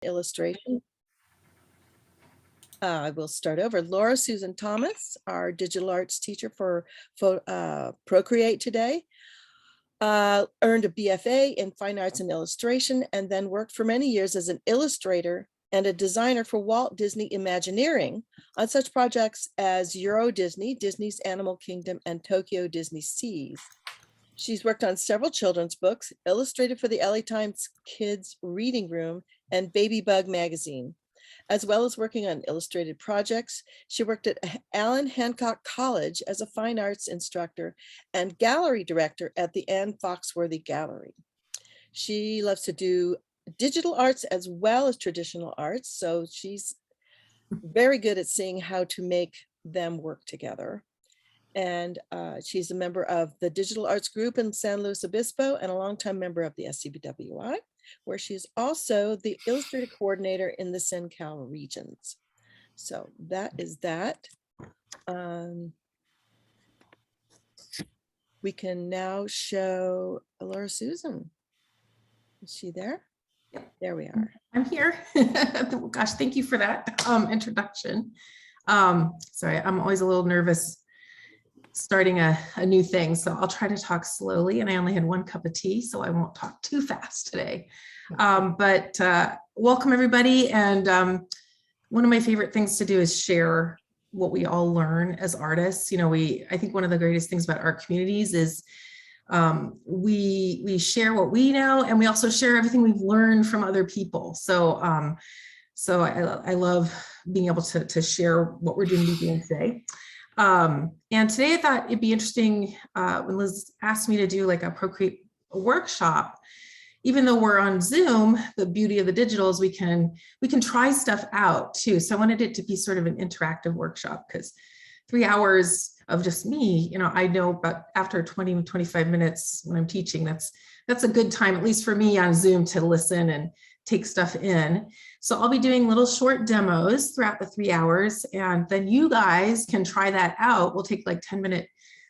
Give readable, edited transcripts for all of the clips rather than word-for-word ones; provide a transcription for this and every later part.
illustration. I will start over. Laura Susan Thomas, our digital arts teacher for Procreate today, earned a BFA in Fine Arts and Illustration, and then worked for many years as an illustrator and a designer for Walt Disney Imagineering on such projects as Euro Disney, Disney's Animal Kingdom, and Tokyo Disney Seas. She's worked on several children's books, illustrated for the LA Times Kids Reading Room and Baby Bug magazine. As well as working on illustrated projects, she worked at Allen Hancock College as a fine arts instructor and gallery director at the Anne Foxworthy Gallery. She loves to do digital arts as well as traditional arts, so she's very good at seeing how to make them work together. And she's a member of the Digital Arts Group in San Luis Obispo and a longtime member of the SCBWI, where she's also the illustrator coordinator in the SenCal regions. So that is that. We can now show Laura Susan. Is she there? Yep. There we are. I'm here. Gosh, thank you for that introduction. Sorry, I'm always a little nervous starting a new thing, so I'll try to talk slowly, and I only had 1 cup of tea, so I won't talk too fast today. But welcome everybody, and one of my favorite things to do is share what we all learn as artists. You know, I think one of the greatest things about art communities is we share what we know, and we also share everything we've learned from other people. So I love being able to share what we're doing today. And today I thought it'd be interesting when Liz asked me to do like a Procreate workshop. Even though we're on Zoom, the beauty of the digital is we can try stuff out too. So I wanted it to be sort of an interactive workshop, because 3 hours of just me, you know, I know about after 20, 25 minutes when I'm teaching, that's a good time, at least for me on Zoom, to listen and take stuff in. So I'll be doing little short demos throughout the 3 hours, and then you guys can try that out. We'll take like 10-minute,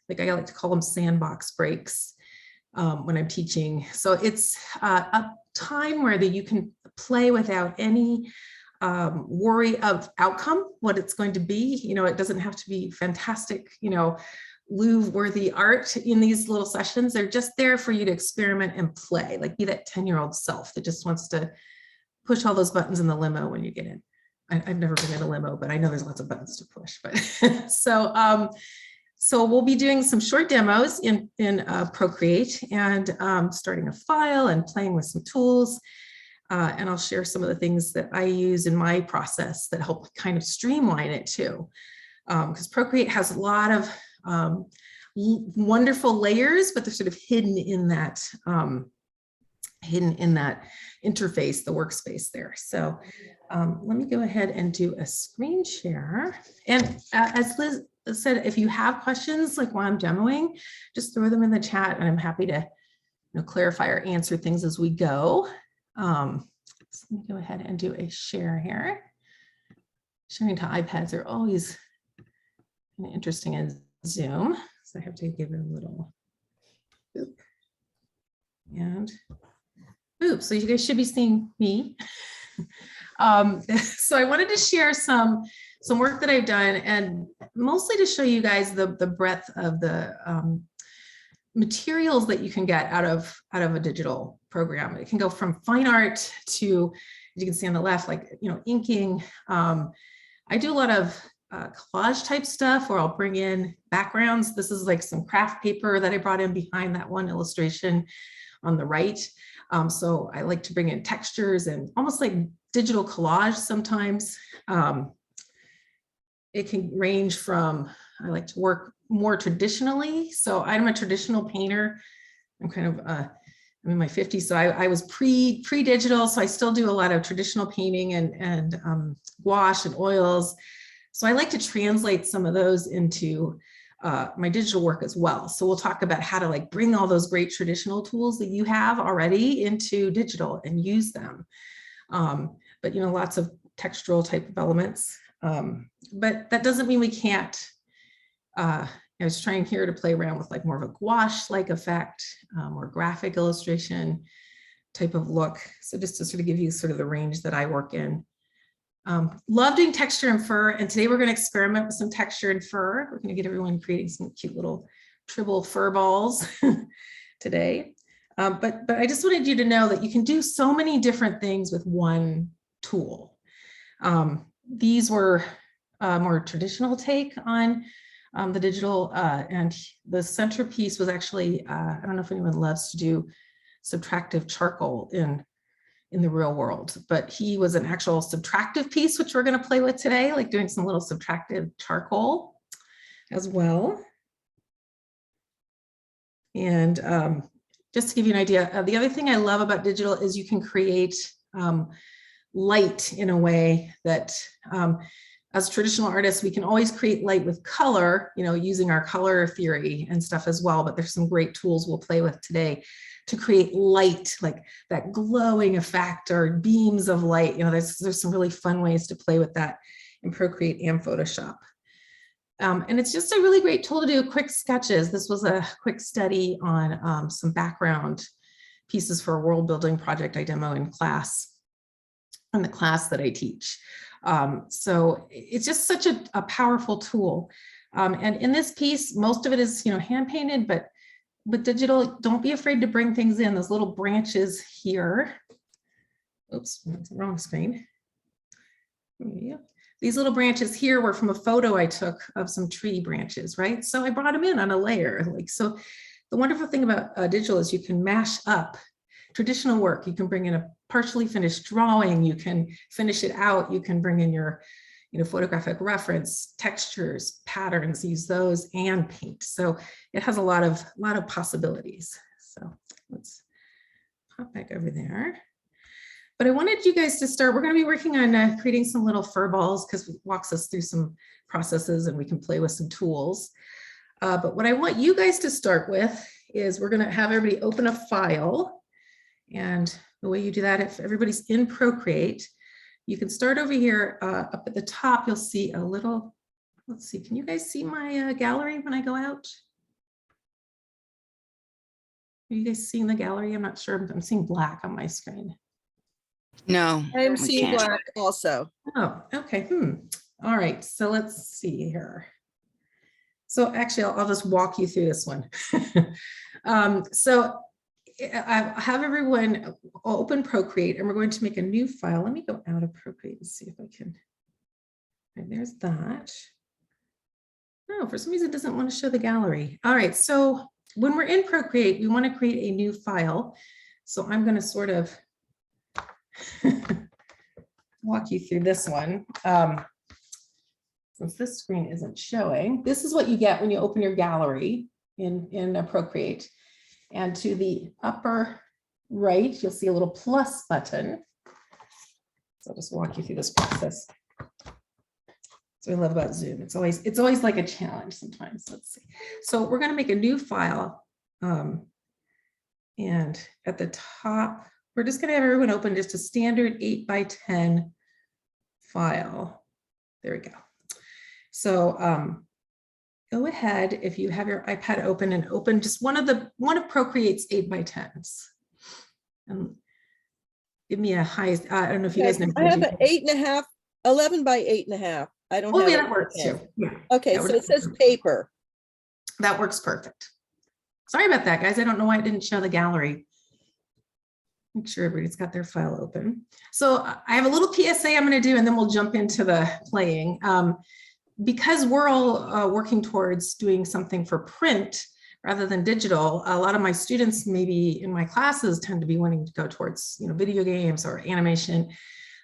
like I like to call them sandbox breaks when I'm teaching. So it's a time where you can play without any worry of outcome, what it's going to be. You know, it doesn't have to be fantastic, you know, Louvre-worthy art in these little sessions. They're just there for you to experiment and play, like be that 10-year-old self that just wants to push all those buttons in the limo when you get in. I've never been in a limo, but I know there's lots of buttons to push. But so we'll be doing some short demos in Procreate, and starting a file and playing with some tools. And I'll share some of the things that I use in my process that help kind of streamline it too. Because Procreate has a lot of wonderful layers, but they're sort of hidden in that interface, the workspace there. So let me go ahead and do a screen share. And as Liz said, if you have questions, like while I'm demoing, just throw them in the chat, and I'm happy to clarify or answer things as we go. So let me go ahead and do a share here. Sharing to iPads are always kind of interesting in Zoom, so I have to give it a little boop. And boop, so you guys should be seeing me. So I wanted to share some work that I've done, and mostly to show you guys the breadth of the materials that you can get out of a digital program. It can go from fine art to, as you can see on the left, like, you know, inking. I do a lot of collage type stuff where I'll bring in backgrounds. This is like some craft paper that I brought in behind that one illustration on the right. So I like to bring in textures and almost like digital collage sometimes. It can range from, I like to work more traditionally. So I'm a traditional painter. I'm kind of, I'm in my 50s, so I was pre-digital, so I still do a lot of traditional painting and gouache and oils. So I like to translate some of those into my digital work as well. So we'll talk about how to like bring all those great traditional tools that you have already into digital and use them. But you know, lots of textural type of elements. But that doesn't mean we can't. I was trying here to play around with like more of a gouache-like effect, or graphic illustration type of look. So just to sort of give you sort of the range that I work in. Love doing texture and fur, and today we're going to experiment with some texture and fur. We're going to get everyone creating some cute little tribble fur balls today. But I just wanted you to know that you can do so many different things with one tool. These were a more traditional take on the digital, and the centerpiece was actually, I don't know if anyone loves to do subtractive charcoal in the real world, but he was an actual subtractive piece, which we're going to play with today, like doing some little subtractive charcoal as well. And just to give you an idea, the other thing I love about digital is you can create light in a way that as traditional artists, we can always create light with color, you know, using our color theory and stuff as well. But there's some great tools we'll play with today to create light, like that glowing effect or beams of light. You know, there's some really fun ways to play with that in Procreate and Photoshop. And it's just a really great tool to do quick sketches. This was a quick study on some background pieces for a world building project I demo in class, in the class that I teach. So it's just such a powerful tool. And in this piece, most of it is, you know, hand painted, but with digital, don't be afraid to bring things in. Those little branches here. Oops, that's the wrong screen. Yeah. These little branches here were from a photo I took of some tree branches, right? So I brought them in on a layer. Like, so the wonderful thing about digital is you can mash up traditional work. You can bring in a partially finished drawing. You can finish it out. You can bring in your, you know, photographic reference, textures, patterns, use those and paint. So it has a lot of possibilities. So let's pop back over there. But I wanted you guys to start. We're going to be working on creating some little fur balls because it walks us through some processes and we can play with some tools. But what I want you guys to start with is we're going to have everybody open a file. And the way you do that, if everybody's in Procreate, you can start over here up at the top. You'll see a little, let's see, can you guys see my gallery when I go out? Are you guys seeing the gallery? I'm not sure. I'm seeing black on my screen. No, I'm seeing black also. Oh, okay. All right. So let's see here. So actually, I'll just walk you through this one. So I have everyone open Procreate and we're going to make a new file. Let me go out of Procreate and see if I can. And there's that. No, for some reason it doesn't want to show the gallery. All right, so when we're in Procreate, we want to create a new file. So I'm going to sort of walk you through this one. Since this screen isn't showing, this is what you get when you open your gallery in Procreate. And to the upper right, you'll see a little plus button. So I'll just walk you through this process. So I love about Zoom. It's always like a challenge sometimes. Let's see. So we're going to make a new file. And at the top, we're just going to have everyone open just a standard 8x10 file. There we go. So go ahead if you have your iPad open and open just one of Procreate's 8x10s. And give me a high. I don't know if you guys know. I have an 8.5, 11 by 8.5. I don't have yeah, that works too. Yeah. Okay, Yeah, so it says paper. That works perfect. Sorry about that, guys. I don't know why it didn't show the gallery. Make sure everybody's got their file open. So I have a little PSA I'm going to do, and then we'll jump into the playing. Because we're all working towards doing something for print rather than digital, a lot of my students maybe in my classes tend to be wanting to go towards, you know, video games or animation.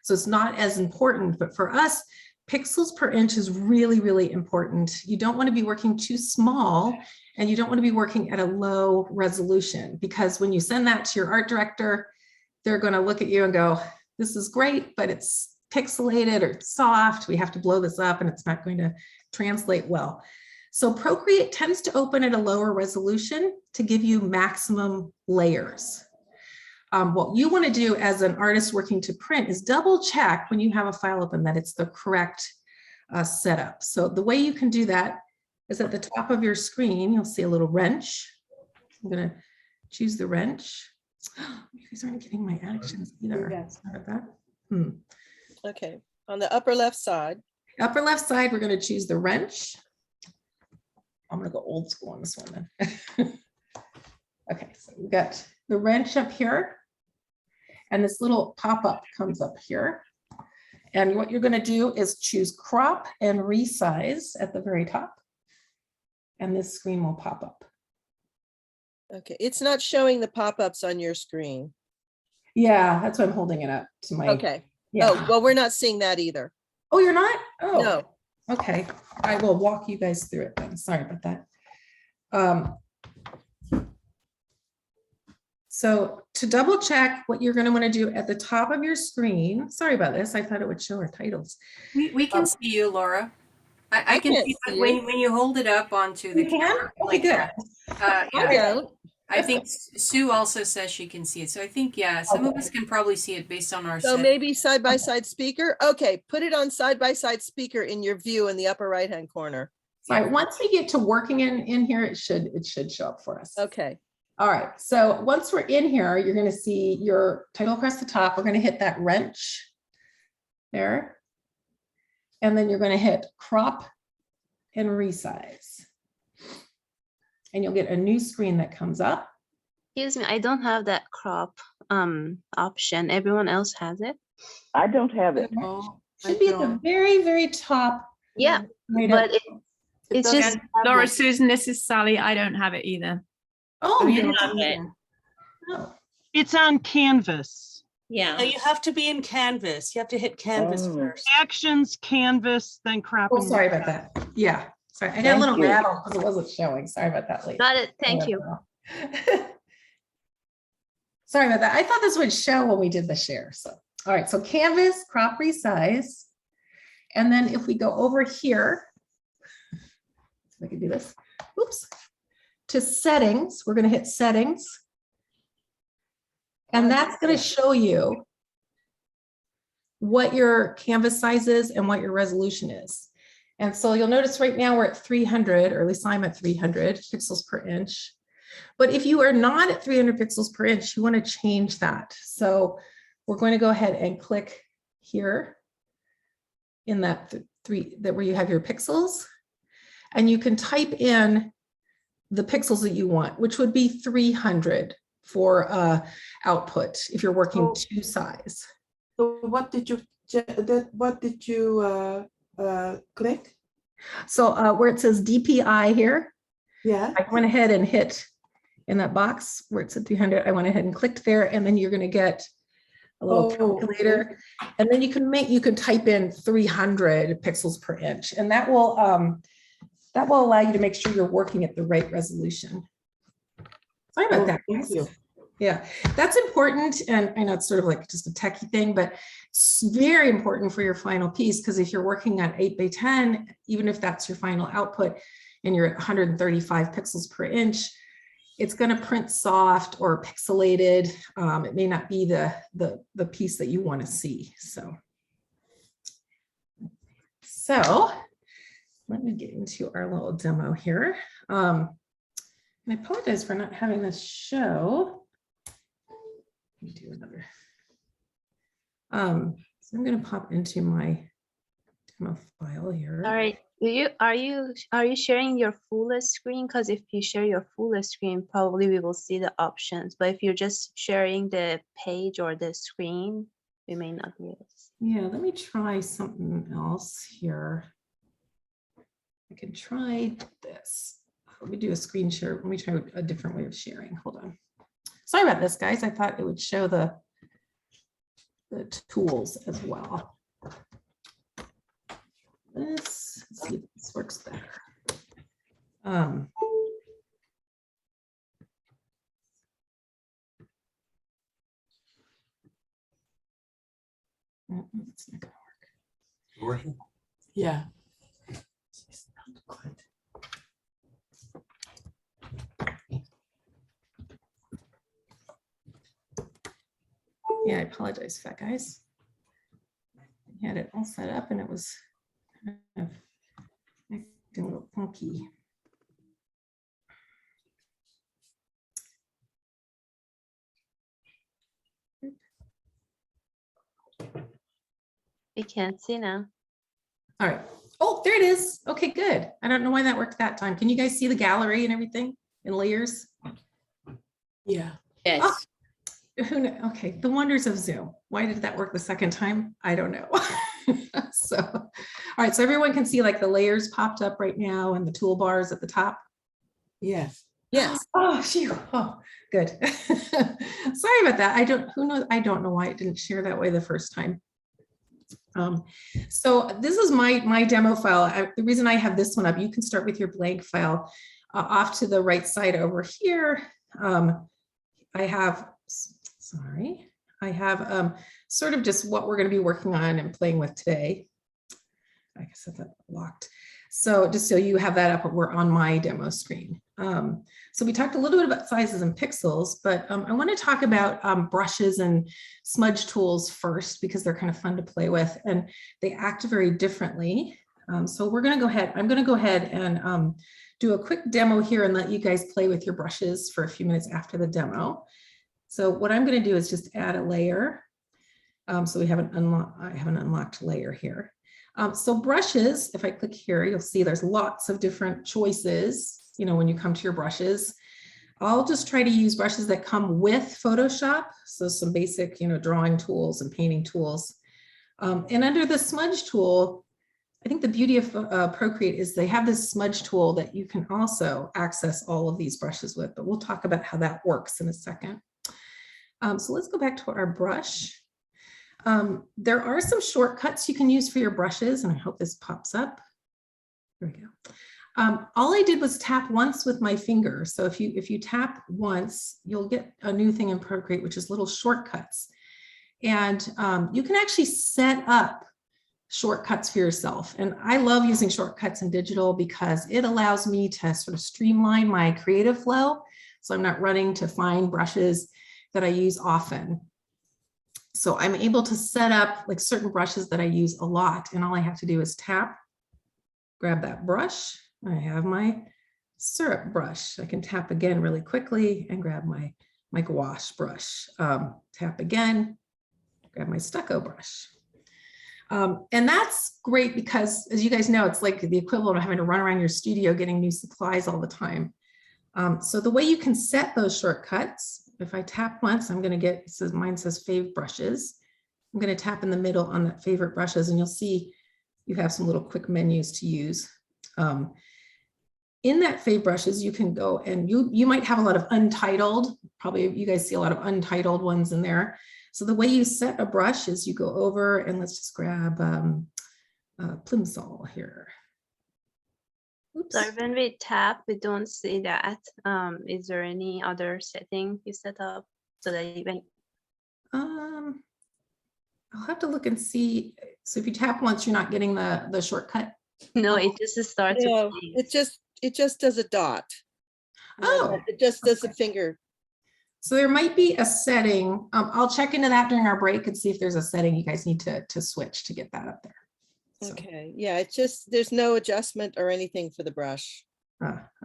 So it's not as important, but for us, pixels per inch is really, really important. You don't want to be working too small and you don't want to be working at a low resolution, because when you send that to your art director, they're going to look at you and go, this is great, but it's pixelated or soft. We have to blow this up and it's not going to translate well. So Procreate tends to open at a lower resolution to give you maximum layers. What you want to do as an artist working to print is double check when you have a file open that it's the correct setup. So the way you can do that is at the top of your screen, you'll see a little wrench. I'm going to choose the wrench. You guys aren't getting my actions either. Yes. Sorry about that. Okay, on the upper left side. Upper left side, we're going to choose the wrench. I'm going to go old school on this one then. Okay, so we've got the wrench up here, and this little pop-up comes up here. And what you're going to do is choose crop and resize at the very top. And this screen will pop up. Okay, it's not showing the pop-ups on your screen. Yeah, that's why I'm holding it up to my. Okay. Yeah. Oh, well, we're not seeing that either. Oh, you're not? Oh, No. okay. I will walk you guys through it then. Sorry about that. So to double check what you're going to want to do at the top of your screen. Sorry about this. I thought it would show our titles. We can see you, Laura. I can can't see see when you hold it up onto the You can? camera. Okay, good. I Yeah. don't. I think Sue also says she can see it. So I think, yeah, some of us can probably see it based on our So set. maybe side-by-side speaker. Okay, put it on side-by-side speaker in your view in the upper right-hand corner. Sorry, once we get to working in here, it should show up for us. Okay. All right, so once we're in here, you're going to see your title across the top. We're going to hit that wrench there. And then you're going to hit crop and resize. And you'll get a new screen that comes up. Excuse me, I don't have that crop option. Everyone else has it. I don't have it. Oh, Should be at the very, very top. Yeah, Right but up. it's just Laura, Susan, this is Sally. I don't have it either. Oh, you you don't don't have have it. Oh. It's on Canvas. Yeah. No, you have to be in Canvas. You have to hit Canvas Oh. first. Actions, Canvas, then crop. Oh, and sorry about that. Yeah, sorry. I got a Thank little you. rattled because it wasn't showing. Sorry about that, lady. got it. Thank you. Sorry about that. I thought this would show when we did the share. So, all right. So Canvas, crop, resize. And then if we go over here, if I can do this, oops, to settings, we're going to hit settings. And that's going to show you what your canvas size is and what your resolution is. And so you'll notice right now we're at 300, or at least I'm at 300 pixels per inch. But if you are not at 300 pixels per inch, you want to change that. So we're going to go ahead and click here in that where you have your pixels, and you can type in the pixels that you want, which would be 300 for output if you're working two size. So what did you click? So where it says DPI here, Yeah. I went ahead and hit in that box where it said 300. I went ahead and clicked there, and then you're going to get a little calculator, and then you can type in 300 pixels per inch, and that will allow you to make sure you're working at the right resolution. Sorry about that. Thank you. Yeah, that's important. And I know it's sort of like just a techie thing, but it's very important for your final piece, because if you're working on 8x10, even if that's your final output and you're at 135 pixels per inch, it's going to print soft or pixelated. It may not be the piece that you want to see. So let me get into our little demo here. And I apologize for not having this show. Let me do another. So I'm going to pop into my demo file here. All right. Are you sharing your fullest screen? Because if you share your fullest screen, probably we will see the options. But if you're just sharing the page or the screen, we may not be able to see. Yeah, let me try something else here. I can try this. Let me do a screen share. Let me try a different way of sharing. Hold on. Sorry about this, guys. I thought it would show the tools as well. Let's see if this works better. It's not gonna work. Yeah. Yeah, I apologize for that, guys. I had it all set up and it was kind of acting a little funky. We can't see now. All right. Oh, there it is. Okay, good. I don't know why that worked that time. Can you guys see the gallery and everything in layers? Yeah. Yes. Who know? Okay, the wonders of Zoom. Why did that work the second time? I don't know. So, all right, so everyone can see like the layers popped up right now and the toolbars at the top. Yes. Yes. Oh, phew. Oh, good. Sorry about that. I don't know why it didn't share that way the first time. So this is my demo file. The reason I have this one up, you can start with your blank file. Off to the right side over here, I have sort of just what we're going to be working on and playing with today. I guess that's locked. So just so you have that up, we're on my demo screen. So we talked a little bit about sizes and pixels, but I want to talk about brushes and smudge tools first because they're kind of fun to play with and they act very differently. So we're going to go ahead. I'm going to go ahead and do a quick demo here and let you guys play with your brushes for a few minutes after the demo. So what I'm going to do is just add a layer. So we have I have an unlocked layer here. So brushes, if I click here, you'll see there's lots of different choices, you know, when you come to your brushes. I'll just try to use brushes that come with Photoshop. So some basic, you know, drawing tools and painting tools. And under the smudge tool, I think the beauty of Procreate is they have this smudge tool that you can also access all of these brushes with, but we'll talk about how that works in a second. So let's go back to our brush. There are some shortcuts you can use for your brushes, and I hope this pops up. There we go. All I did was tap once with my finger. So if you tap once, you'll get a new thing in Procreate, which is little shortcuts. And you can actually set up shortcuts for yourself. And I love using shortcuts in digital because it allows me to sort of streamline my creative flow. So I'm not running to find brushes that I use often. So I'm able to set up like certain brushes that I use a lot. And all I have to do is tap, grab that brush. I have my syrup brush. I can tap again really quickly and grab my gouache brush. Tap again, grab my stucco brush. And that's great because, as you guys know, it's like the equivalent of having to run around your studio getting new supplies all the time. So the way you can set those shortcuts, if I tap once, I'm going to get, mine says fave brushes. I'm going to tap in the middle on that favorite brushes, and you'll see you have some little quick menus to use. In that fave brushes, you can go and you might have a lot of untitled, probably you guys see a lot of untitled ones in there. So the way you set a brush is you go over and let's just grab Plimsoll here. Oops. So when we tap, we don't see that. Is there any other setting you set up so that even? I'll have to look and see. So if you tap once, you're not getting the shortcut. No, it just starts. No, it just does a dot. Oh, It just does a finger. so there might be a setting. I'll check into that during our break and see if there's a setting you guys need to switch to get that up there. So, Okay, yeah, it's just, there's no adjustment or anything for the brush.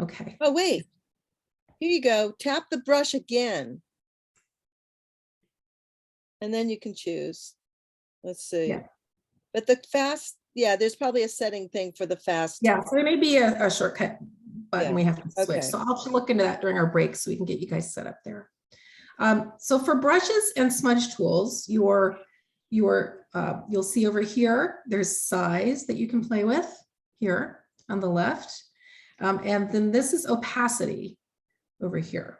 okay. Oh, wait. Here you go. Tap the brush again. And then you can choose. Let's see. Yeah. But the fast, yeah, there's probably a setting thing for the fast. Yeah, so there may be a shortcut button Yeah, we have to switch. okay. So I'll look into that during our break so we can get you guys set up there. So for brushes and smudge tools, you'll see over here, there's size that you can play with here on the left. And then this is opacity over here.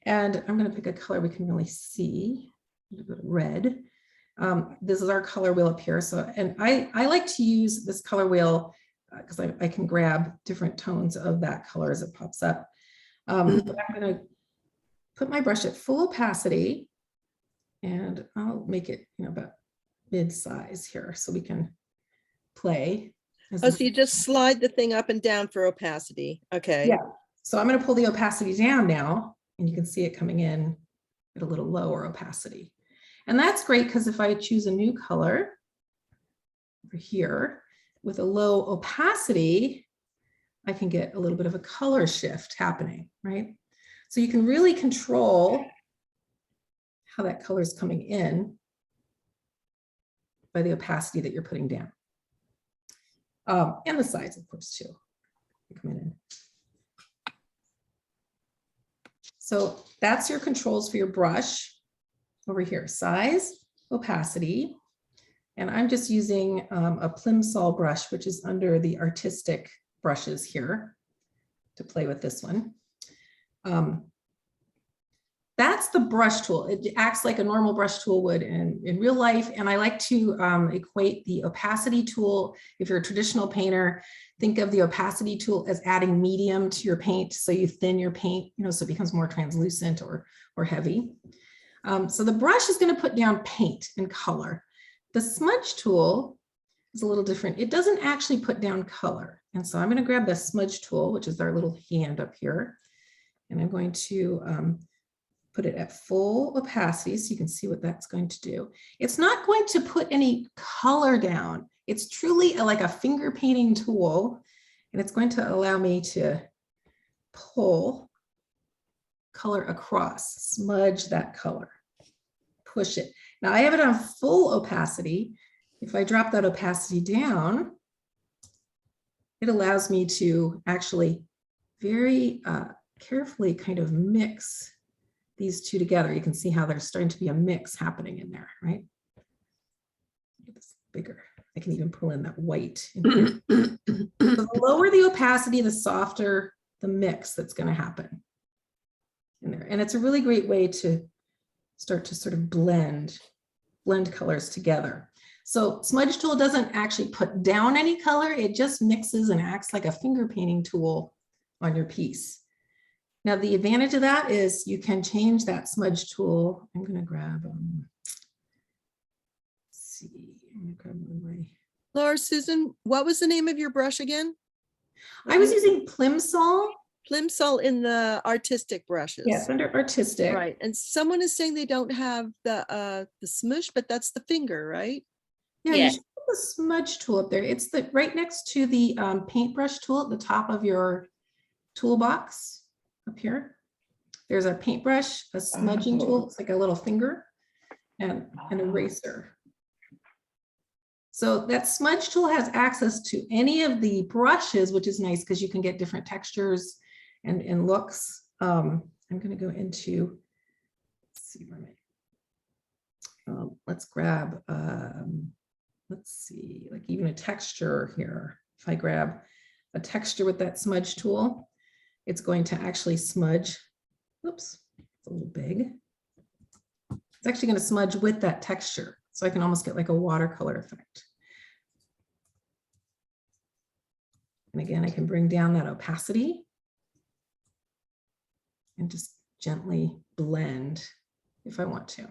And I'm going to pick a color we can really see, red. This is our color wheel up here. So, and I like to use this color wheel because I can grab different tones of that color as it pops up. But I'm going to put my brush at full opacity and I'll make it, about mid-size here so we can play. Oh, so you just slide the thing up and down for opacity. Okay. Yeah. So I'm going to pull the opacity down now and you can see it coming in at a little lower opacity. And that's great because if I choose a new color over here with a low opacity, I can get a little bit of a color shift happening, right? So you can really control how that color is coming in by the opacity that you're putting down. And the size, of course, too. Coming in. So that's your controls for your brush over here, size, opacity. And I'm just using a Plimsoll brush, which is under the artistic brushes here to play with this one. That's the brush tool. It acts like a normal brush tool would in real life. And I like to equate the opacity tool. If you're a traditional painter, think of the opacity tool as adding medium to your paint. So you thin your paint, so it becomes more translucent or heavy. So the brush is going to put down paint and color. The smudge tool is a little different. It doesn't actually put down color. And so I'm going to grab the smudge tool, which is our little hand up here. And I'm going to put it at full opacity so you can see what that's going to do. It's not going to put any color down. It's truly like a finger painting tool, and it's going to allow me to pull color across, smudge that color, push it. Now I have it on full opacity. If I drop that opacity down, it allows me to actually very carefully kind of mix these two together. You can see how there's starting to be a mix happening in there, right? Make this bigger. I can even pull in that white. In here. So the lower the opacity, the softer the mix that's going to happen in there. And it's a really great way to start to sort of blend colors together. So smudge tool doesn't actually put down any color. It just mixes and acts like a finger painting tool on your piece. Now, the advantage of that is you can change that smudge tool. I'm going to grab, let's see, I'm going to grab my. Laura Susan, what was the name of your brush again? I was using Plimsoll. Plimsoll in the artistic brushes. Yes, under artistic. Right. And someone is saying they don't have the smush, but that's the finger, right? Yeah, you should put the smudge tool up there. It's right next to the paintbrush tool at the top of your toolbox. Up here, there's a paintbrush, a smudging tool. It's like a little finger, and an eraser. So that smudge tool has access to any of the brushes, which is nice because you can get different textures and looks. I'm going to go into, let's see, let's grab, let's see, like even a texture here. If I grab a texture with that smudge tool, it's going to actually smudge. Oops, it's a little big. It's actually going to smudge with that texture. So I can almost get like a watercolor effect. And again, I can bring down that opacity and just gently blend if I want to.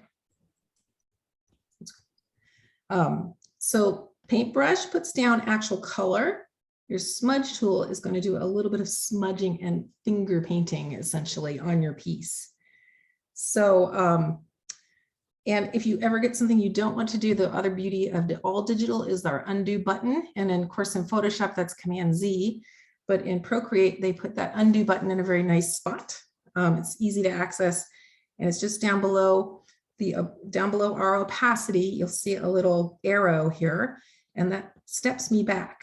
So paintbrush puts down actual color. Your smudge tool is going to do a little bit of smudging and finger painting essentially on your piece. So, and if you ever get something you don't want to do, the other beauty of the all digital is our undo button. And then of course in Photoshop, that's Command Z, but in Procreate, they put that undo button in a very nice spot. It's easy to access, and it's just down below our opacity. You'll see a little arrow here, and that steps me back.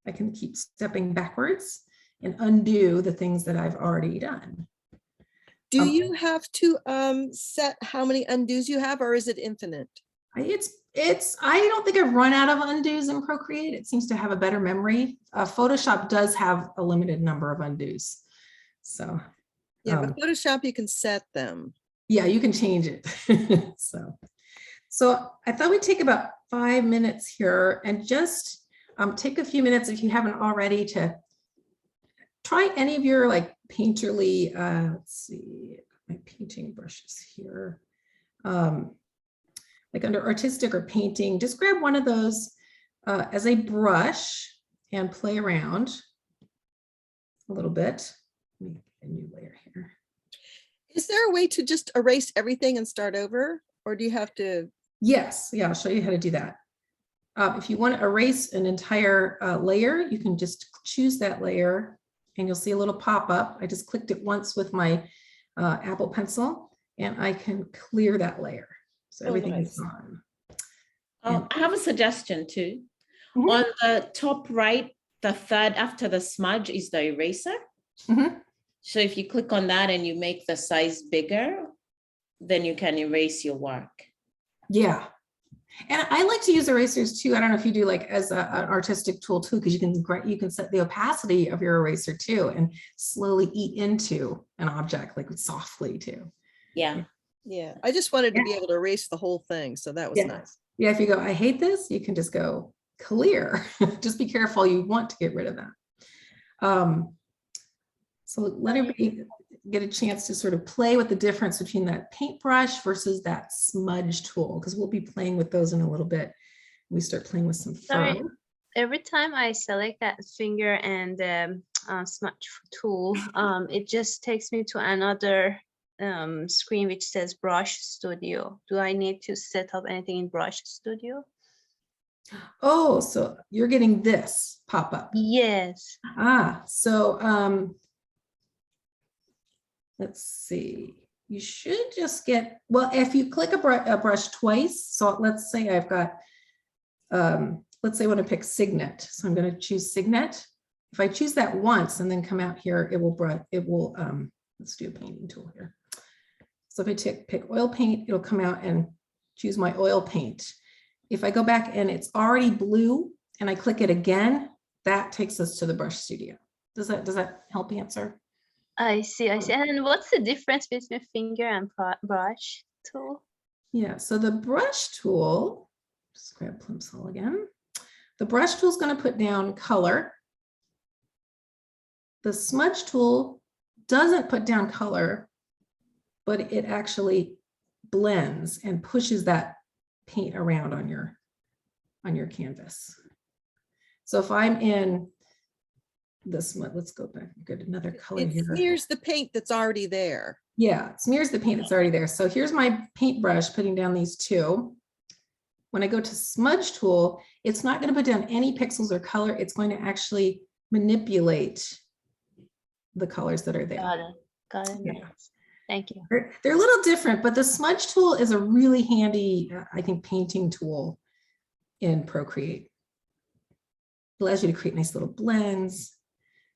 I can keep stepping backwards and undo the things that I've already done. Do you have to set how many undos you have, or is it infinite? I don't think I've run out of undos in Procreate. It seems to have a better memory. Photoshop does have a limited number of undos. So yeah, but Photoshop, you can set them. Yeah, you can change it. So I thought we'd take about 5 minutes here and just take a few minutes, if you haven't already, to try any of your like painterly, let's see, my painting brushes here. Like under artistic or painting, just grab one of those as a brush and play around a little bit. Let me get a new layer here. Is there a way to just erase everything and start over? Or do you have to? Yes, yeah, I'll show you how to do that. If you want to erase an entire layer, you can just choose that layer and you'll see a little pop-up. I just clicked it once with my Apple Pencil and I can clear that layer. So everything is gone. I have a suggestion too. Mhm. On the top right, the third after the smudge is the eraser. Mhm. So if you click on that and you make the size bigger, then you can erase your work. Yeah. And I like to use erasers too. I don't know if you do like as an artistic tool too, because you can set the opacity of your eraser too and slowly eat into an object like softly too. Yeah. Yeah, I just wanted to Yeah. be able to erase the whole thing, so that was Yeah. nice. Yeah, if you go, I hate this, you can just go clear. Just be careful, you want to get rid of that. So let everybody get a chance to sort of play with the difference between that paintbrush versus that smudge tool, because we'll be playing with those in a little bit. We start playing with some Sorry. fur. Every time I select that finger and smudge tool, it just takes me to another screen which says Brush Studio. Do I need to set up anything in Brush Studio? Oh, so you're getting this pop up. Yes. So let's see. You should just get, well, if you click a brush twice, so let's say I've got, let's say I want to pick Signet. So I'm going to choose Signet. If I choose that once and then come out here, it will, let's do a painting tool here. So if I pick oil paint, it'll come out and choose my oil paint. If I go back and it's already blue and I click it again, that takes us to the Brush Studio. Does that help answer? I see. And what's the difference between finger and brush tool? Yeah, so the brush tool, just grab Plimsoll again. The brush tool is going to put down color. The smudge tool doesn't put down color, but it actually blends and pushes that paint around on your canvas. So if I'm in this one, let's go back, get another color It here. smears the paint that's already there. Yeah, it smears the paint that's already there. So here's my paintbrush putting down these two. When I go to smudge tool, it's not going to put down any pixels or color. It's going to actually manipulate the colors that are there. Got it. Yeah. Nice. Thank you. They're a little different, but the smudge tool is a really handy, I think, painting tool in Procreate. It allows you to create nice little blends.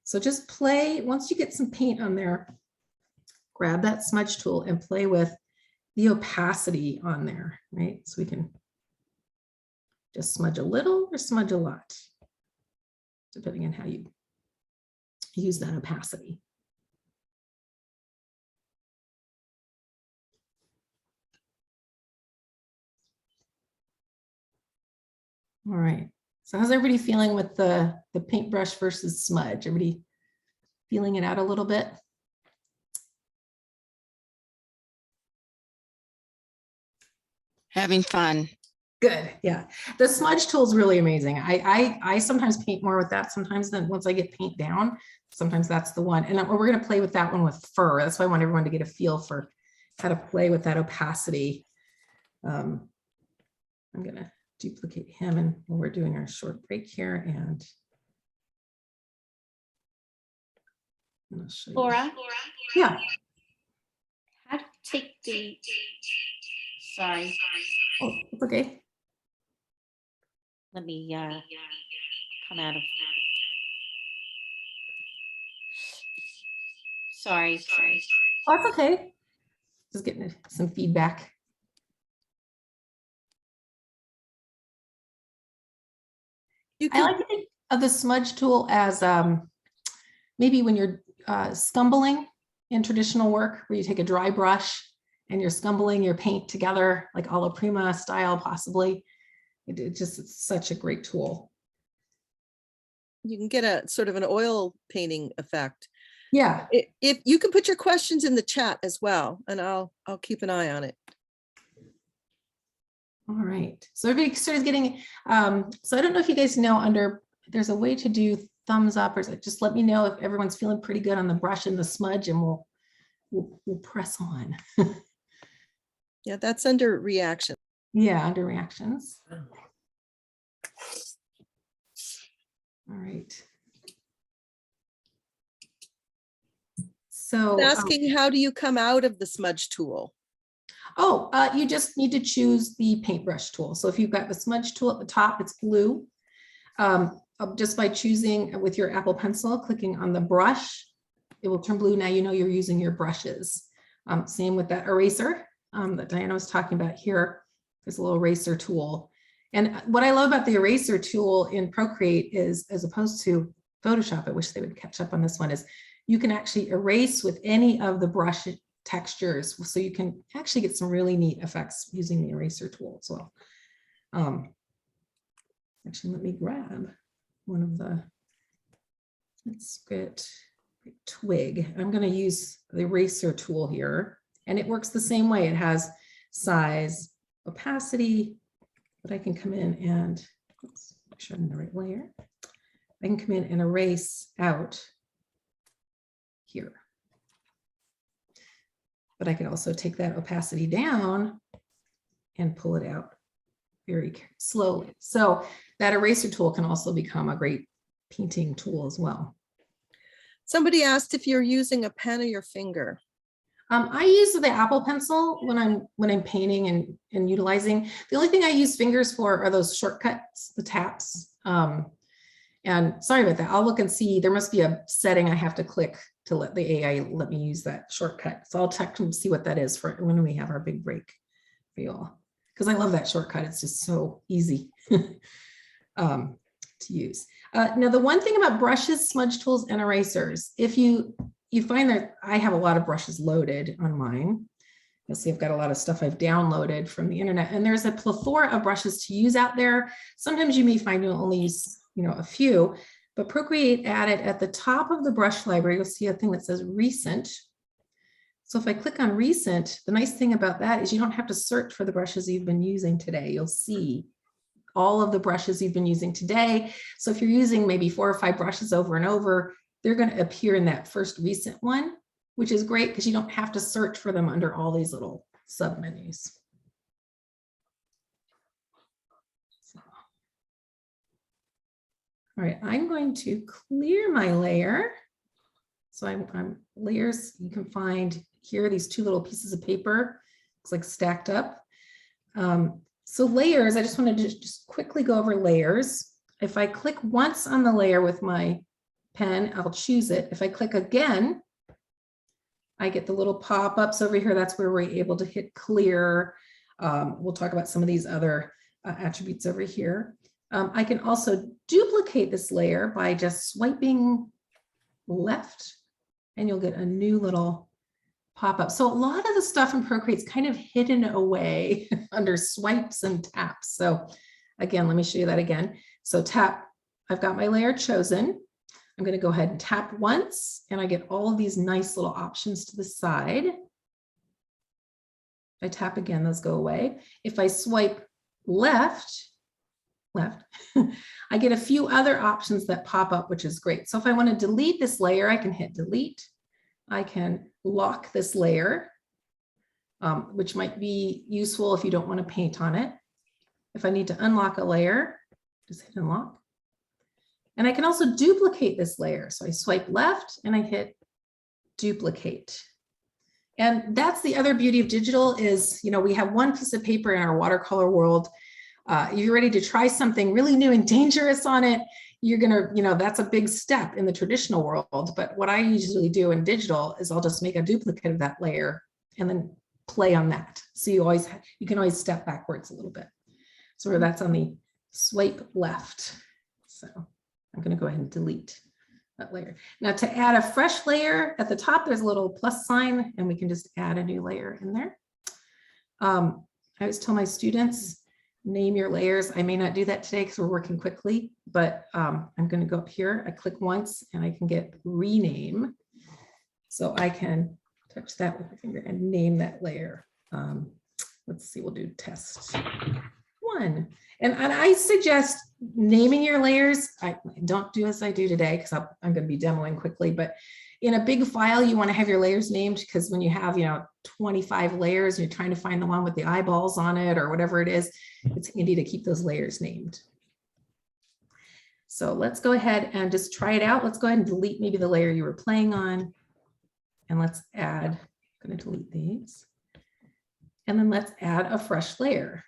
So just play, once you get some paint on there, grab that smudge tool and play with the opacity on there, right? So we can just smudge a little or smudge a lot, depending on how you use that opacity. All right, so how's everybody feeling with the paintbrush versus smudge? Everybody feeling it out a little bit? Having fun. Good, yeah. The smudge tool is really amazing. I sometimes paint more with that sometimes than once I get paint down. Sometimes that's the one. And we're going to play with that one with fur. That's why I want everyone to get a feel for how to play with that opacity. I'm going to duplicate him and we're doing our short break here and I'll show you. Laura? Yeah. How to take the, sorry, Oh, it's okay. let me come out of, sorry. Oh, it's okay. Just getting some feedback. You I can, like to think of the smudge tool as maybe when you're scumbling in traditional work, where you take a dry brush and you're scumbling your paint together, like alla prima style, possibly. It's such a great tool. you can get a sort of an oil painting effect. Yeah. If you can put your questions in the chat as well, and I'll keep an eye on it. All right. So everybody started getting, so I don't know if you guys know there's a way to do thumbs up or just let me know if everyone's feeling pretty good on the brush and the smudge and we'll press on. Yeah, that's under reaction. Yeah, under reactions. All right. So I'm asking, how do you come out of the smudge tool? Oh, you just need to choose the paintbrush tool. So if you've got the smudge tool at the top, it's blue. Just by choosing with your Apple Pencil, clicking on the brush, it will turn blue. Now you know you're using your brushes. Same with that eraser that Diana was talking about here. There's a little eraser tool. And what I love about the eraser tool in Procreate is, as opposed to Photoshop, I wish they would catch up on this one, is you can actually erase with any of the brush textures. So you can actually get some really neat effects using the eraser tool as well. Actually, let me grab one of the, let's get twig. I'm going to use the eraser tool here, and it works the same way. It has size, opacity, but I can come in and, oops, make sure I'm in the right layer. I can come in and erase out here. But I can also take that opacity down and pull it out very slowly. So that eraser tool can also become a great painting tool as well. Somebody asked if you're using a pen or your finger. I use the Apple Pencil when I'm painting and utilizing. The only thing I use fingers for are those shortcuts, the taps. And sorry about that. I'll look and see. There must be a setting I have to click to let the AI let me use that shortcut. So I'll check and see what that is for when we have our big break for you all. Because I love that shortcut. It's just so easy to use. Now, the one thing about brushes, smudge tools, and erasers, if you find that I have a lot of brushes loaded on mine. You'll see I've got a lot of stuff I've downloaded from the internet, and there's a plethora of brushes to use out there. Sometimes you may find you'll only use, a few, but Procreate added at the top of the brush library, you'll see a thing that says recent. So if I click on recent, the nice thing about that is you don't have to search for the brushes you've been using today. You'll see all of the brushes you've been using today. So if you're using maybe 4 or 5 brushes over and over, they're going to appear in that first recent one, which is great because you don't have to search for them under all these little submenus. So. All right, I'm going to clear my layer. So I'm layers, you can find here these 2 little pieces of paper. Looks like stacked up. So layers, I just wanted to just quickly go over layers. If I click once on the layer with my pen, I'll choose it. If I click again, I get the little pop-ups over here. That's where we're able to hit clear. We'll talk about some of these other attributes over here. I can also duplicate this layer by just swiping left, and you'll get a new little pop-up. So a lot of the stuff in Procreate is kind of hidden away under swipes and taps. So again, let me show you that again. So tap, I've got my layer chosen. I'm going to go ahead and tap once, and I get all of these nice little options to the side. If I tap again, those go away. If I swipe left, I get a few other options that pop up, which is great. So if I want to delete this layer, I can hit delete. I can lock this layer, which might be useful if you don't want to paint on it. If I need to unlock a layer, just hit unlock. And I can also duplicate this layer. So I swipe left and I hit duplicate. And that's the other beauty of digital is, we have one piece of paper in our watercolor world. You're ready to try something really new and dangerous on it. You're gonna, that's a big step in the traditional world. But what I usually do in digital is I'll just make a duplicate of that layer and then play on that. So you can always step backwards a little bit. So that's on the swipe left. So I'm going to go ahead and delete that layer. Now to add a fresh layer at the top, there's a little plus sign and we can just add a new layer in there. I always tell my students, name your layers. I may not do that today because we're working quickly, but I'm going to go up here. I click once and I can get rename. So I can touch that with my finger and name that layer. Let's see, we'll do test 1. And I suggest naming your layers. I don't do as I do today because I'm going to be demoing quickly, but in a big file, you want to have your layers named because when you have, 25 layers, and you're trying to find the one with the eyeballs on it or whatever it is, it's handy to keep those layers named. So let's go ahead and just try it out. Let's go ahead and delete maybe the layer you were playing on. And let's add, I'm going to delete these. And then let's add a fresh layer.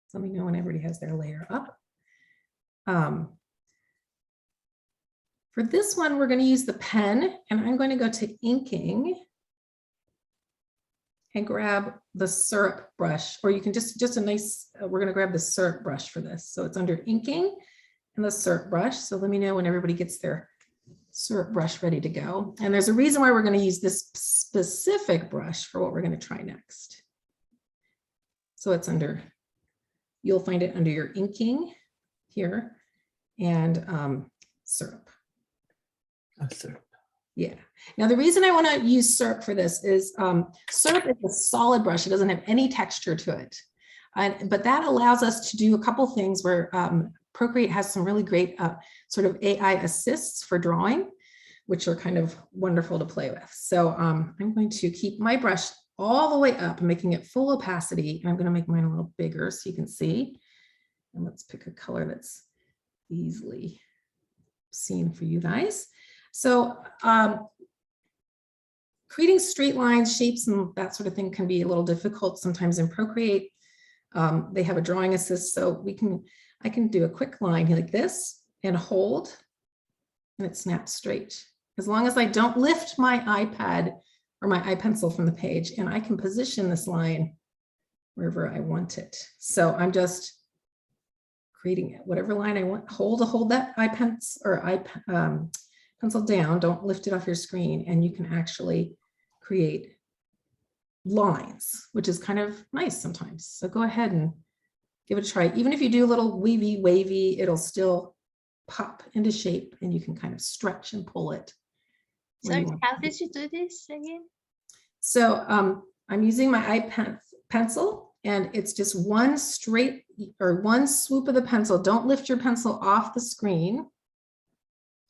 So let me know when everybody has their layer up. For this one, we're going to use the pen, and I'm going to go to inking and grab the syrup brush, or you can just a nice, we're going to grab the syrup brush for this. So it's under inking and the syrup brush. So let me know when everybody gets their syrup brush ready to go. And there's a reason why we're going to use this specific brush for what we're going to try next. So it's under, you'll find it under your inking here, and syrup. Syrup. Yeah. Now, the reason I want to use syrup for this is syrup is a solid brush. It doesn't have any texture to it. But that allows us to do a couple things where Procreate has some really great sort of AI assists for drawing, which are kind of wonderful to play with. So I'm going to keep my brush all the way up, making it full opacity. And I'm going to make mine a little bigger so you can see. And let's pick a color that's easily seen for you guys. So creating straight lines, shapes, and that sort of thing can be a little difficult sometimes in Procreate. They have a drawing assist, so I can do a quick line like this and hold, and it snaps straight. As long as I don't lift my iPad or my iPencil from the page, and I can position this line wherever I want it. So I'm just creating it, whatever line I want. Hold that iPencil or pencil down, don't lift it off your screen, and you can actually create lines, which is kind of nice sometimes. So go ahead and give it a try. Even if you do a little wavy, it'll still pop into shape, and you can kind of stretch and pull it. So how did you do this again? So I'm using my iPencil, and it's just one straight or one swoop of the pencil. Don't lift your pencil off the screen.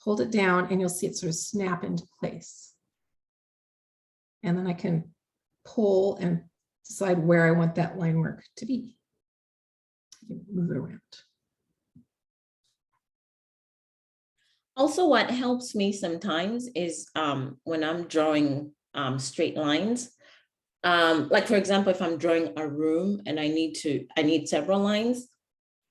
Hold it down, and you'll see it sort of snap into place. And then I can pull and decide where I want that line work to be. Move it around. Also, what helps me sometimes is when I'm drawing straight lines. Like for example, if I'm drawing a room and I need several lines.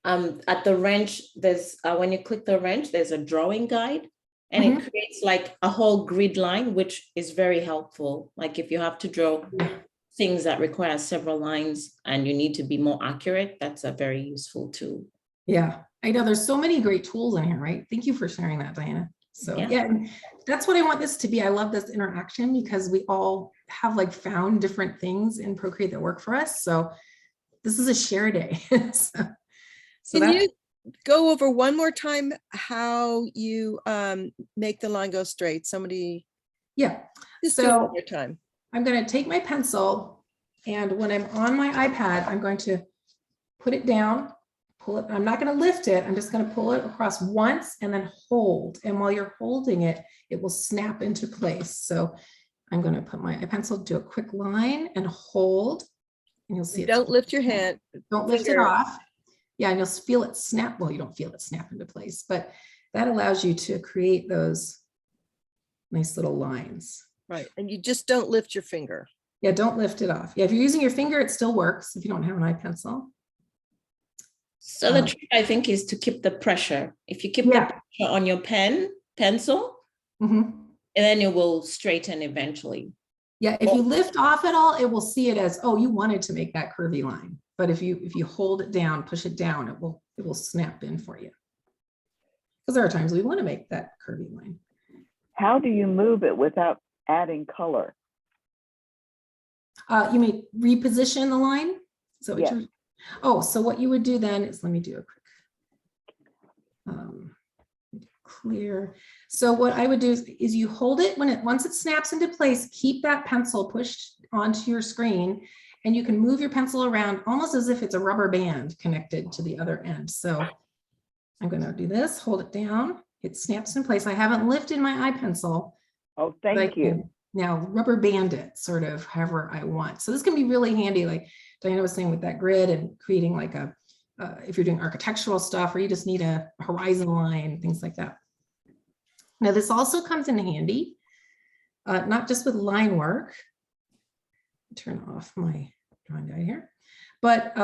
At the wrench, there's when you click the wrench, there's a drawing guide, and it creates like a whole grid line, which is very helpful. Like if you have to draw things that require several lines and you need to be more accurate, that's a very useful tool. Yeah, I know there's so many great tools in here, right? Thank you for sharing that, Diana. So yeah, that's what I want this to be. I love this interaction because we all have like found different things in Procreate that work for us. So this is a share day. So can you go over one more time how you make the line go straight? Somebody, just do it one more time. I'm going to take my pencil, and when I'm on my iPad, I'm going to put it down, pull it. I'm not going to lift it. I'm just going to pull it across once and then hold. And while you're holding it, it will snap into place. So I'm going to put my pencil, do a quick line and hold, and you'll see it. Don't lift your hand. Don't lift it off. Yeah, and you'll feel it snap. Well, you don't feel it snap into place, but that allows you to create those nice little lines. Right, and you just don't lift your finger. Yeah, don't lift it off. Yeah, if you're using your finger, it still works if you don't have an iPencil. So the trick, I think, is to keep the pressure. If you keep the pressure on your pencil, and then it will straighten eventually. Yeah, if you lift off at all, it will see it as, oh, you wanted to make that curvy line. But if you hold it down, push it down, it will snap in for you. Because there are times we want to make that curvy line. How do you move it without adding color? You may reposition the line. So yes. So what you would do then is, let me do a quick clear. So what I would do is you hold it once it snaps into place, keep that pencil pushed onto your screen, and you can move your pencil around almost as if it's a rubber band connected to the other end. So I'm going to do this, hold it down. It snaps in place. I haven't lifted my iPencil. Oh, thank you. Now rubber band it sort of however I want. So this can be really handy, like Diana was saying, with that grid and creating like if you're doing architectural stuff, or you just need a horizon line, things like that. Now this also comes in handy, not just with line work. Turn off my drawing down here. But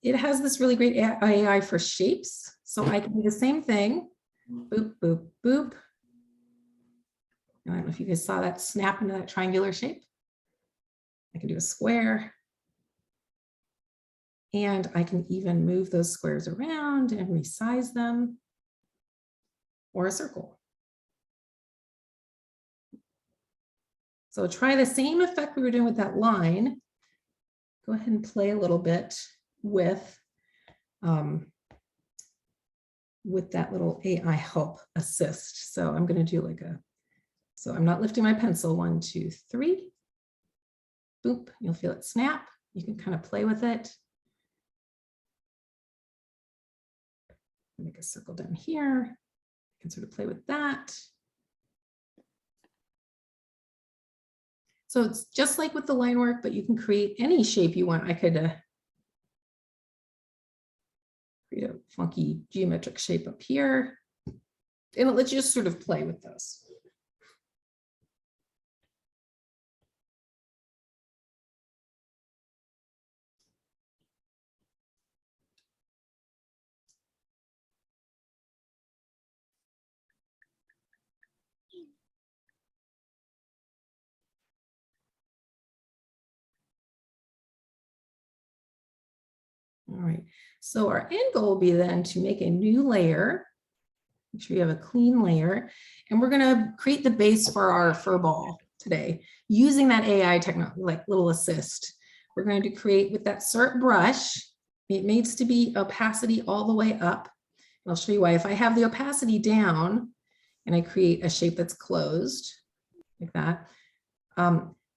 it has this really great AI for shapes. So I can do the same thing. Boop, boop, boop. I don't know if you guys saw that snap into that triangular shape. I can do a square. And I can even move those squares around and resize them, or a circle. So try the same effect we were doing with that line. Go ahead and play a little bit with that little AI help assist. So I'm going to do so I'm not lifting my pencil. 1, 2, 3. Boop, you'll feel it snap. You can kind of play with it. Make a circle down here. You can sort of play with that. So it's just like with the line work, but you can create any shape you want. I could create a funky geometric shape up here, and it lets you just sort of play with those. All right, so our end goal will be then to make a new layer. Make sure you have a clean layer, and we're going to create the base for our fur ball today using that AI technology, like little assist. We're going to create with that cert brush. It needs to be opacity all the way up. I'll show you why. If I have the opacity down and I create a shape that's closed like that,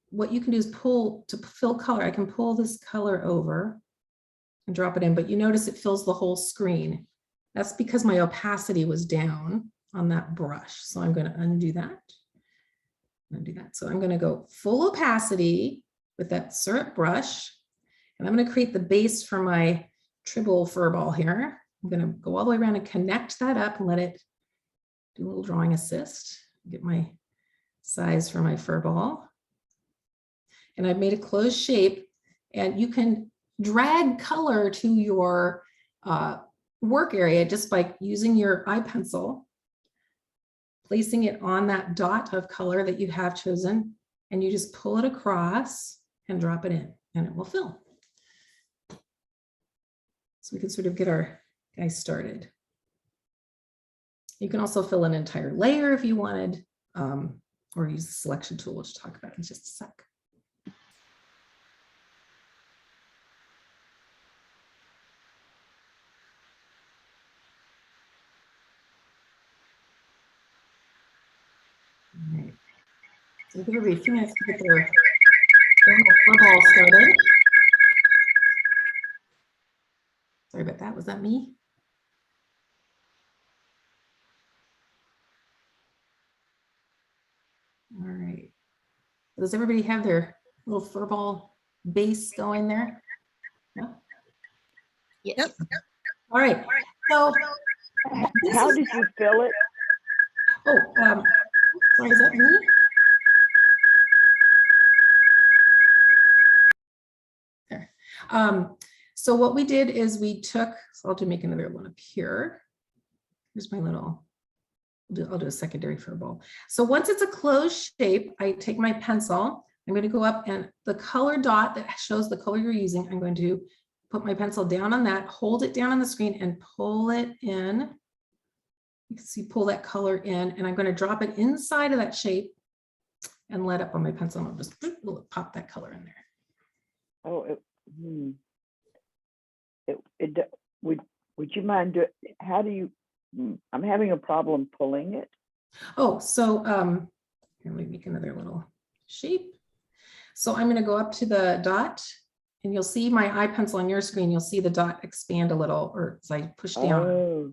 what you can do is pull to fill color. I can pull this color over and drop it in, but you notice it fills the whole screen. That's because my opacity was down on that brush. So I'm going to undo that. So I'm going to go full opacity with that syrup brush, and I'm going to create the base for my tribble fur ball here. I'm going to go all the way around and connect that up and let it do a little drawing assist. Get my size for my fur ball. And I've made a closed shape, and you can drag color to your work area just by using your eye pencil, placing it on that dot of color that you have chosen, and you just pull it across and drop it in, and it will fill. So we can sort of get our guys started. You can also fill an entire layer if you wanted, or use the selection tool, which we'll talk about in just a sec. All right. So give everybody a few minutes to get their fur ball started. Sorry about that. Was that me? All right. Does everybody have their little fur ball base going there? Yeah. Yep. All right. So How did you fill it? oh, sorry, is that me? There. So what we did is we took, so I'll make another one up here. Here's my little, I'll do a secondary fur ball. So once it's a closed shape, I take my pencil, I'm going to go up, and the color dot that shows the color you're using, I'm going to put my pencil down on that, hold it down on the screen, and pull it in. You can see, pull that color in, and I'm going to drop it inside of that shape and let up on my pencil, and I'll just pop that color in there. Oh, would you mind doing? How do you? I'm having a problem pulling it. Oh, so here, let me make another little shape. So I'm going to go up to the dot, and you'll see my eye pencil on your screen. You'll see the dot expand a little, or as I push down. Oh.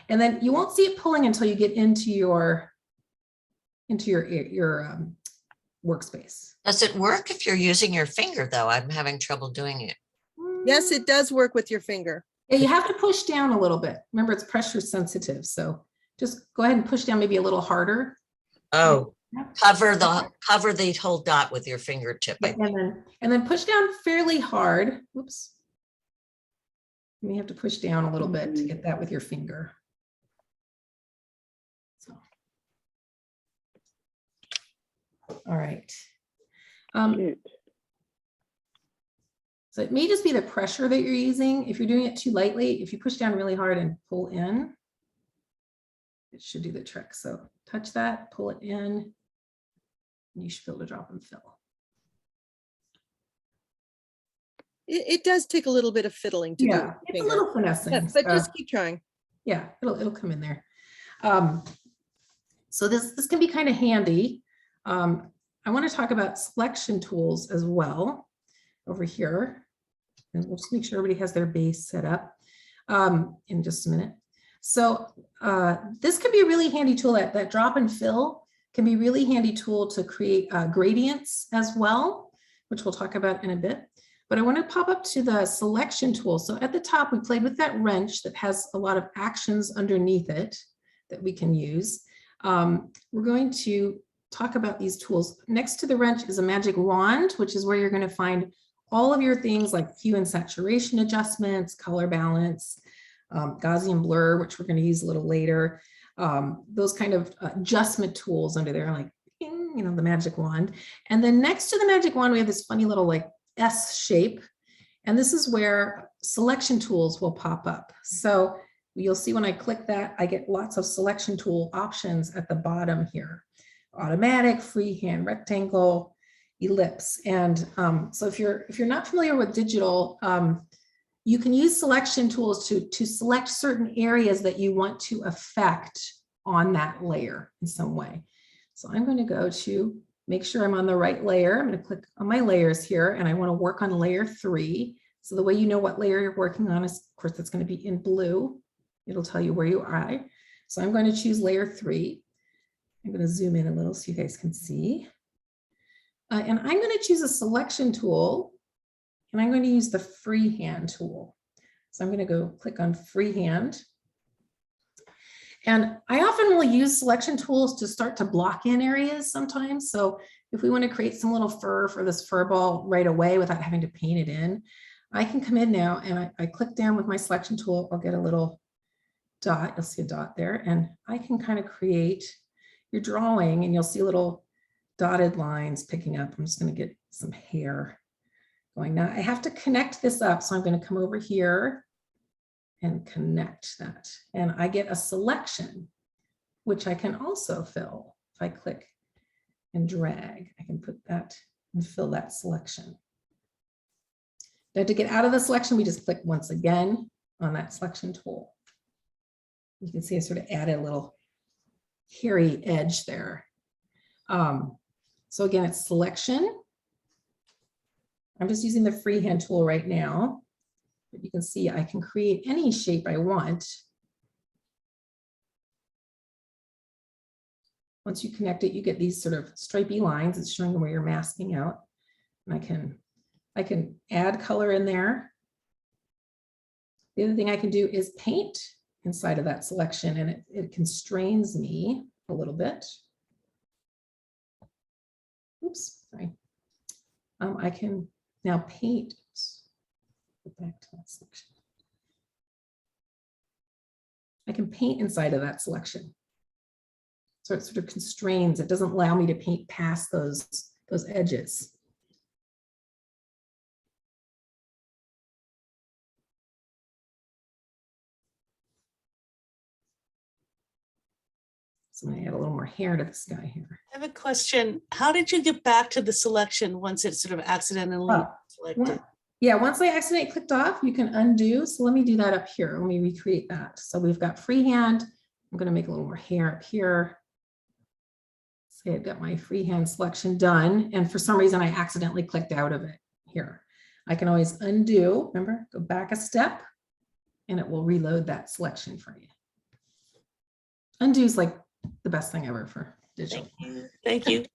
And then you won't see it pulling until you get into your workspace. Does it work if you're using your finger though? I'm having trouble doing it. Yes, it does work with your finger. Yeah, you have to push down a little bit. Remember, it's pressure sensitive. So just go ahead and push down maybe a little harder. Oh, Cover the whole dot with your fingertip. I think. And then push down fairly hard. Whoops. You may have to push down a little bit to get that with your finger. So. All right. So it may just be the pressure that you're using. If you're doing it too lightly, if you push down really hard and pull in, it should do the trick. So touch that, pull it in, and you should be able to drop and fill. It does take a little bit of fiddling to do. Yeah, it's a little finessing. But just keep trying. Yeah, it'll come in there. So this can be kind of handy. I want to talk about selection tools as well over here. And we'll just make sure everybody has their base set up in just a minute. So this could be a really handy tool. That drop and fill can be a really handy tool to create gradients as well, which we'll talk about in a bit. But I want to pop up to the selection tool. So at the top, we played with that wrench that has a lot of actions underneath it that we can use. We're going to talk about these tools. Next to the wrench is a magic wand, which is where you're going to find all of your things like hue and saturation adjustments, color balance, Gaussian blur, which we're going to use a little later. Those kind of adjustment tools under there, like, you know, the magic wand. And then next to the magic wand, we have this funny little like S shape. And this is where selection tools will pop up. So you'll see when I click that, I get lots of selection tool options at the bottom here. Automatic, freehand, rectangle, ellipse. And so if you're not familiar with digital, you can use selection tools to select certain areas that you want to affect on that layer in some way. So I'm going to go to make sure I'm on the right layer. I'm going to click on my layers here, and I want to work on layer 3. So the way you know what layer you're working on is, of course, that's going to be in blue. It'll tell you where you are. So I'm going to choose layer 3. I'm going to zoom in a little so you guys can see. And I'm going to choose a selection tool, and I'm going to use the freehand tool. So I'm going to go click on freehand. And I often will use selection tools to start to block in areas sometimes. So if we want to create some little fur for this fur ball right away without having to paint it in, I can come in now and I click down with my selection tool. I'll get a little dot. You'll see a dot there, and I can kind of create your drawing, and you'll see little dotted lines picking up. I'm just going to get some hair going. Now I have to connect this up. So I'm going to come over here and connect that. And I get a selection, which I can also fill. If I click and drag, I can put that and fill that selection. Now to get out of the selection, we just click once again on that selection tool. You can see I sort of added a little hairy edge there. So again, it's selection. I'm just using the freehand tool right now, but you can see I can create any shape I want. Once you connect it, you get these sort of stripy lines. It's showing where you're masking out. And I can add color in there. The other thing I can do is paint inside of that selection, and it constrains me a little bit. Oops, sorry. I can now paint. Go back to that selection. I can paint inside of that selection. So it sort of constrains. It doesn't allow me to paint past those edges. So I'm going to add a little more hair to this guy here. I have a question. How did you get back to the selection once it's sort of accidentally selected? Yeah, once I accidentally clicked off, you can undo. So let me do that up here. Let me recreate that. So we've got freehand. I'm going to make a little more hair up here. Say I've got my freehand selection done. And for some reason, I accidentally clicked out of it here. I can always undo. Remember, go back a step, and it will reload that selection for you. Undo is like the best thing ever for digital. Thank you.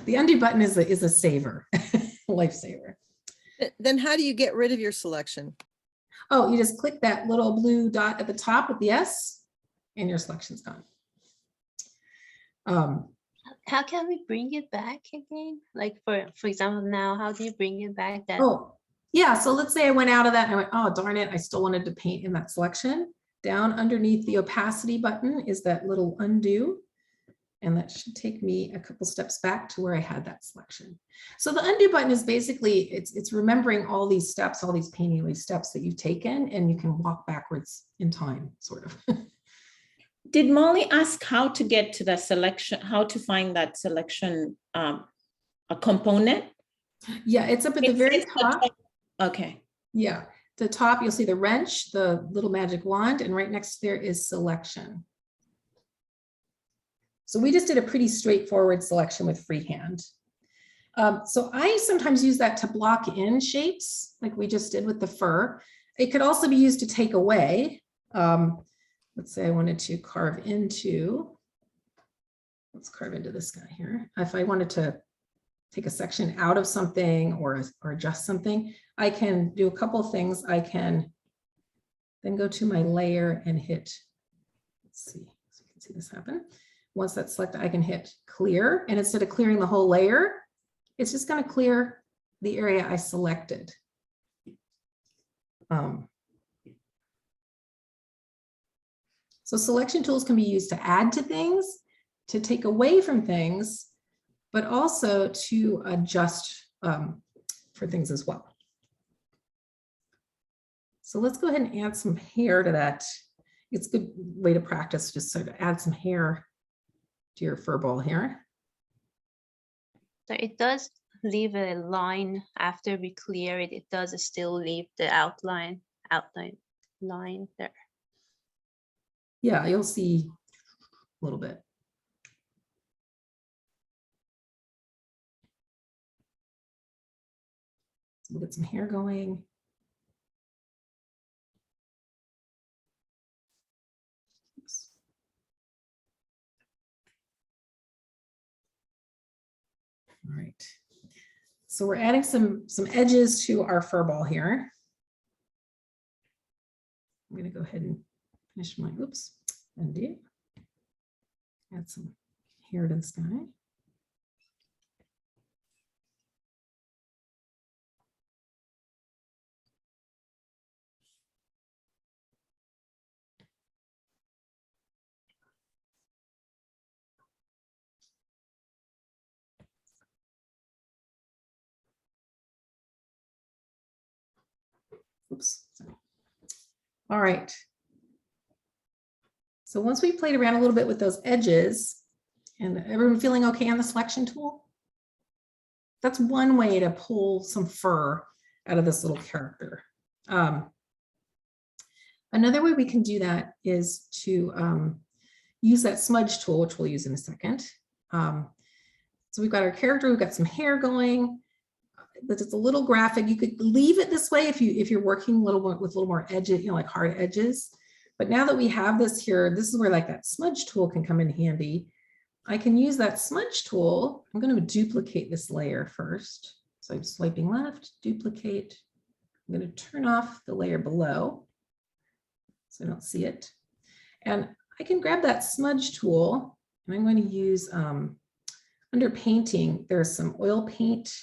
The undo button is a saver, lifesaver. Then how do you get rid of your selection? Oh, you just click that little blue dot at the top with the S, and your selection's gone. How can we bring it back again? Like for example, now, how do you bring it back? That Oh, yeah. So let's say I went out of that and I went, oh, darn it. I still wanted to paint in that selection. Down underneath the opacity button is that little undo. And that should take me a couple steps back to where I had that selection. So the undo button is basically, it's remembering all these steps, all these painting steps that you've taken, and you can walk backwards in time, sort of. Did Molly ask how to get to the selection, how to find that selection, a component? Yeah, it's up at the very top. Okay. Yeah, the top, you'll see the wrench, the little magic wand, and right next to there is selection. So we just did a pretty straightforward selection with freehand. So I sometimes use that to block in shapes like we just did with the fur. It could also be used to take away. Let's say I wanted to carve into, let's carve into this guy here. If I wanted to take a section out of something or adjust something, I can do a couple of things. I can then go to my layer and hit, let's see, so you can see this happen. Once that's selected, I can hit clear, and instead of clearing the whole layer, it's just going to clear the area I selected. So selection tools can be used to add to things, to take away from things, but also to adjust for things as well. So let's go ahead and add some hair to that. It's a good way to practice, just sort of add some hair to your fur ball here. so it does leave a line after we clear it. It does still leave the outline line there. Yeah, you'll see a little bit. So we'll get some hair going. Oops. All right. So we're adding some edges to our fur ball here. I'm going to go ahead and finish my, oops, undo. Add some hair to this guy. Oops. All right. So once we played around a little bit with those edges, and everyone feeling okay on the selection tool? That's one way to pull some fur out of this little character. Another way we can do that is to use that smudge tool, which we'll use in a second. So we've got our character, we've got some hair going. But it's a little graphic. You could leave it this way if you're working a little more with a little more edges, you know, like hard edges. But now that we have this here, this is where like that smudge tool can come in handy. I can use that smudge tool. I'm going to duplicate this layer first. So I'm swiping left, duplicate. I'm going to turn off the layer below so I don't see it. And I can grab that smudge tool and I'm going to use under painting, there's some oil paint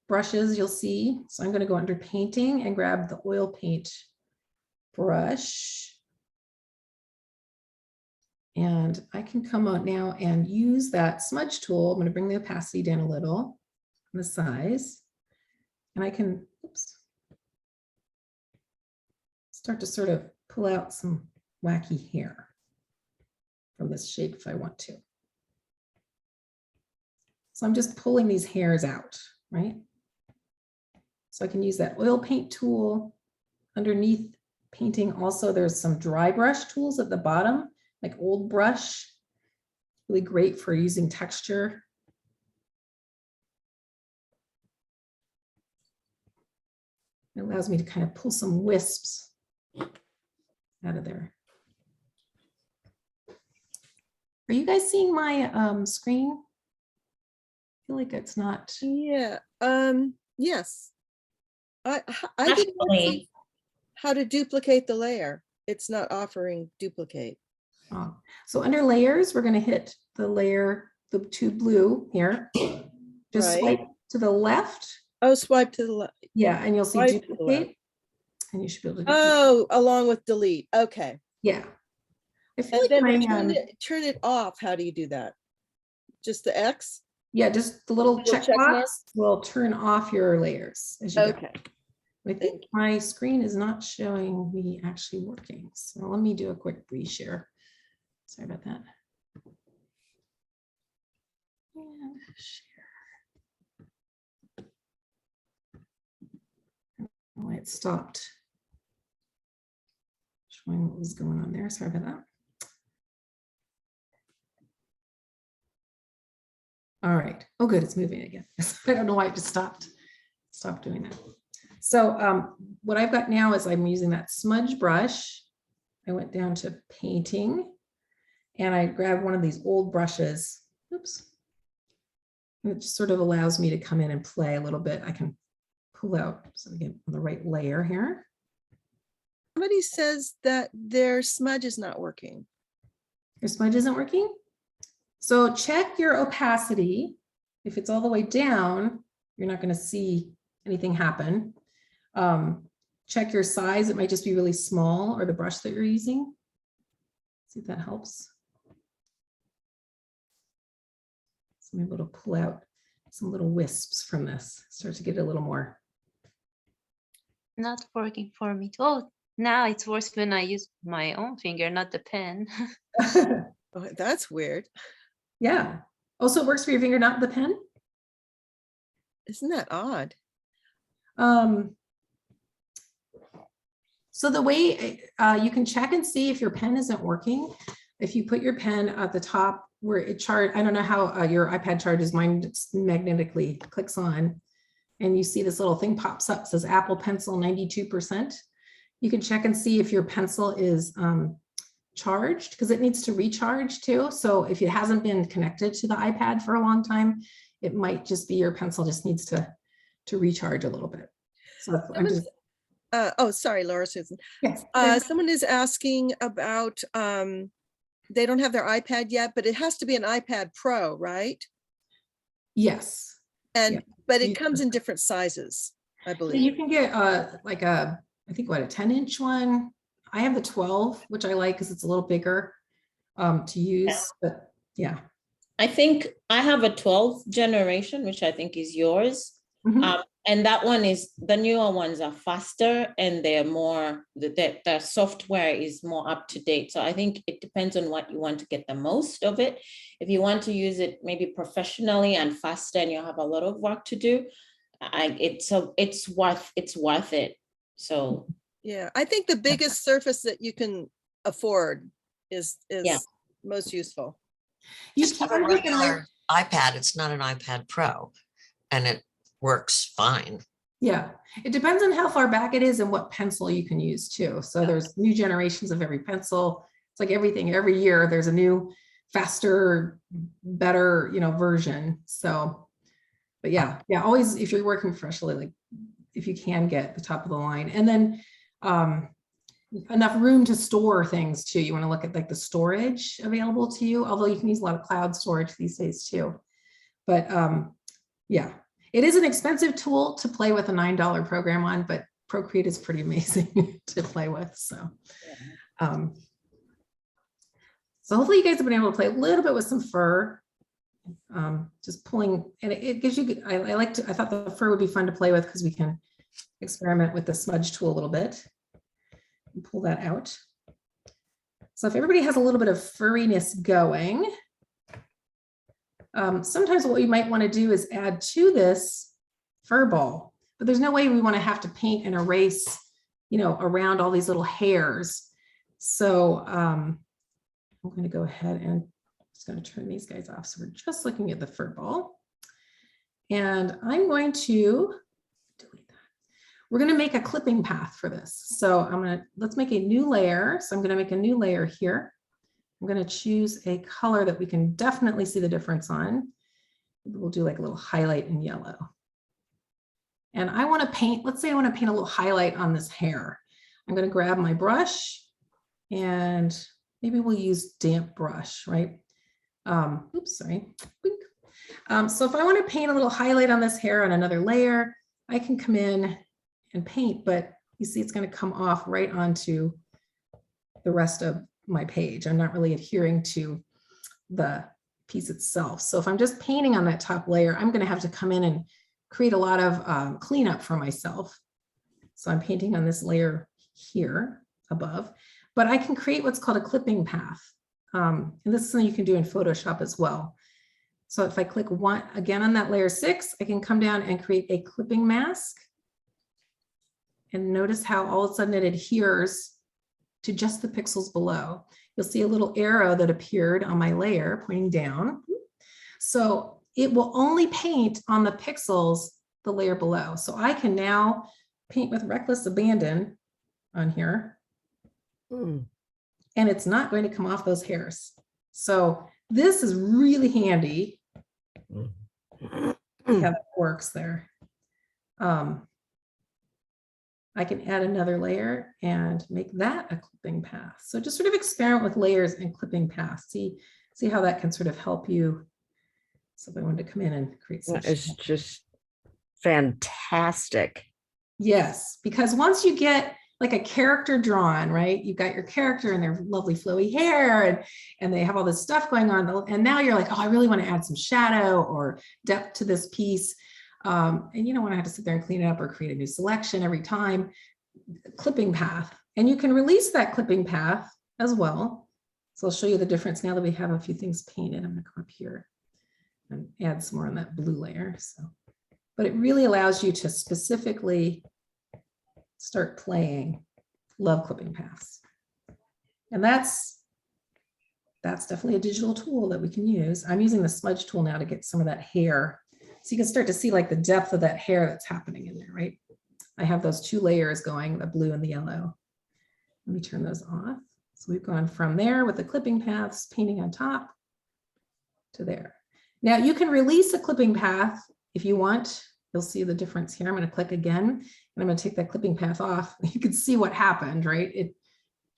brushes you'll see. So I'm going to go under painting and grab the oil paint brush. And I can come out now and use that smudge tool. I'm going to bring the opacity down a little, the size, and I can start to sort of pull out some wacky hair from this shape if I want to. So I'm just pulling these hairs out, right? So I can use that oil paint tool. Underneath painting also, there's some dry brush tools at the bottom, like old brush, really great for using texture. It allows me to kind of pull some wisps out of there. Are you guys seeing my screen? I feel like it's not. Yeah. Yes. I didn't see how to duplicate the layer. It's not offering duplicate. So under layers, we're going to hit the layer the two blue here. Just Right. swipe to the left. Oh, swipe to the left. Yeah, and you'll see Swipe to the left. duplicate. And you should be able to duplicate. Oh, along with delete. Okay. Yeah. I feel And then like turn it off. How do you do that? Just the X? yeah, just the little Little check check mark? box will turn off your layers as you go. Okay. I think my screen is not showing me actually working. So let me do a quick reshare. Sorry about that. And share. Oh, it stopped showing what was going on there. Sorry about that. All right. Oh, good. It's moving again. I don't know why it just stopped doing that. So what I've got now is I'm using that smudge brush. I went down to painting and I grabbed one of these old brushes. Oops. And it just sort of allows me to come in and play a little bit. I can pull out so I get on the right layer here. Somebody says that their smudge is not working. Your smudge isn't working? So check your opacity. If it's all the way down, you're not going to see anything happen. Check your size. It might just be really small, or the brush that you're using. See if that helps. So I'm able to pull out some little wisps from this. Start to get a little more. Not working for me. Oh, now it's worse when I use my own finger, not the pen. Oh, that's weird. Yeah. Also, it works for your finger, not the pen. Isn't that odd? So the way you can check and see if your pen isn't working, if you put your pen at the top where it charge, I don't know how your iPad charges, mine just magnetically clicks on, and you see this little thing pops up, says Apple Pencil 92%. You can check and see if your pencil is charged, because it needs to recharge too. So if it hasn't been connected to the iPad for a long time, it might just be your pencil just needs to recharge a little bit. So I'm just, oh, sorry, Laura Susan. yes. Someone is asking about, they don't have their iPad yet, but it has to be an iPad Pro, right? Yes. And Yeah. but it comes in different sizes, I believe. You can get like a, I think what, a 10-inch one. I have the 12, which I like because it's a little bigger to use, but yeah. I think I have a 12th generation, which I think is yours. Mhm. And that one is, the newer ones are faster and they're more, the software is more up to date. So I think it depends on what you want to get the most of it. If you want to use it maybe professionally and faster and you have a lot of work to do, it's worth it. So Yeah, I think the biggest surface that you can afford is most useful. You Just have a regular iPad. It's not an iPad Pro, and it works fine. Yeah, it depends on how far back it is and what pencil you can use too. So there's new generations of every pencil. It's like everything, every year there's a new, faster, better, version. So, but yeah, always, if you're working professionally, like if you can get the top of the line, and then enough room to store things too. You want to look at like the storage available to you, although you can use a lot of cloud storage these days too. But yeah, it is an expensive tool to play with a $9 program on, but Procreate is pretty amazing to play with. So, so hopefully you guys have been able to play a little bit with some fur. Just pulling, and it gives you, I thought the fur would be fun to play with because we can experiment with the smudge tool a little bit and pull that out. So if everybody has a little bit of furriness going, sometimes what we might want to do is add to this fur ball, but there's no way we want to have to paint and erase, around all these little hairs. So I'm going to go ahead and just going to turn these guys off. So we're just looking at the fur ball, and I'm going to delete that. We're going to make a clipping path for this. So let's make a new layer. So I'm going to make a new layer here. I'm going to choose a color that we can definitely see the difference on. We'll do like a little highlight in yellow. And I want to paint, let's say I want to paint a little highlight on this hair. I'm going to grab my brush and maybe we'll use damp brush, right? Oops, sorry. So if I want to paint a little highlight on this hair on another layer, I can come in and paint, but you see it's going to come off right onto the rest of my page. I'm not really adhering to the piece itself. So if I'm just painting on that top layer, I'm going to have to come in and create a lot of cleanup for myself. So I'm painting on this layer here above, but I can create what's called a clipping path. And this is something you can do in Photoshop as well. So if I click one again on that layer 6, I can come down and create a clipping mask. And notice how all of a sudden it adheres to just the pixels below. You'll see a little arrow that appeared on my layer pointing down. So it will only paint on the pixels, the layer below. So I can now paint with reckless abandon on here. And it's not going to come off those hairs. So this is really handy. How that works there. I can add another layer and make that a clipping path. So just sort of experiment with layers and clipping paths. See how that can sort of help you. So if I wanted to come in and create some. It's just fantastic. Yes, because once you get like a character drawn, right? You've got your character and their lovely flowy hair and they have all this stuff going on. And now you're like, oh, I really want to add some shadow or depth to this piece. And you don't want to have to sit there and clean it up or create a new selection every time. Clipping path. And you can release that clipping path as well. So I'll show you the difference now that we have a few things painted. I'm going to come up here and add some more on that blue layer. So, but it really allows you to specifically start playing. Love clipping paths. And that's definitely a digital tool that we can use. I'm using the smudge tool now to get some of that hair. So you can start to see like the depth of that hair that's happening in there, right? I have those 2 layers going, the blue and the yellow. Let me turn those off. So we've gone from there with the clipping paths, painting on top to there. Now you can release a clipping path if you want. You'll see the difference here. I'm going to click again and I'm going to take that clipping path off. You can see what happened, right?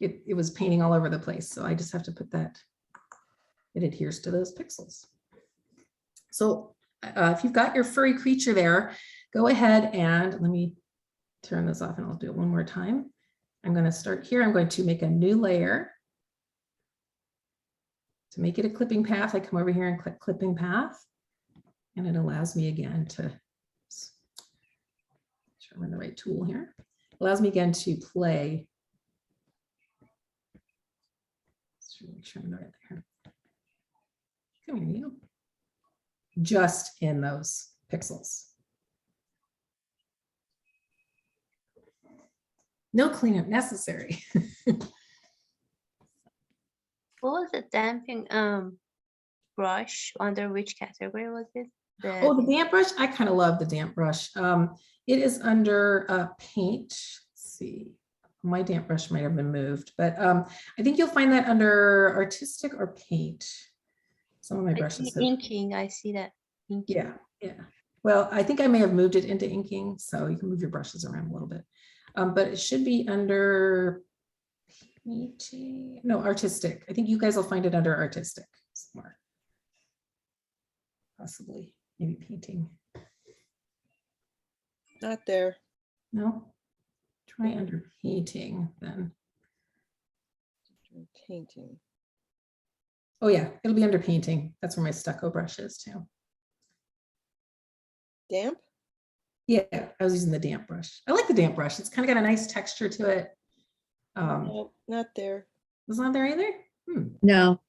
It was painting all over the place. So I just have to put that, it adheres to those pixels. So if you've got your furry creature there, go ahead and let me turn this off and I'll do it one more time. I'm going to start here. I'm going to make a new layer. To make it a clipping path, I come over here and click clipping path. And it allows me again to, I'm in the right tool here. It allows me again to play. Make sure I'm in the right there. Come here, you. Just in those pixels. No cleanup necessary. What was the damping brush? Under which category was it? Oh, the damp brush. I kind of love the damp brush. It is under paint. Let's see. My damp brush might have been moved, but I think you'll find that under artistic or paint. Some of my brushes have inking. I see that. Inking. Yeah, yeah. Well, I think I may have moved it into inking, so you can move your brushes around a little bit. But it should be under painting. No, artistic. I think you guys will find it under artistic somewhere. Possibly, maybe painting. Not there. No. Try under painting then. Painting. Oh yeah, it'll be under painting. That's where my stucco brush is too. Damp? Yeah, I was using the damp brush. I like the damp brush. It's kind of got a nice texture to it. No, not there. It's not there either? No.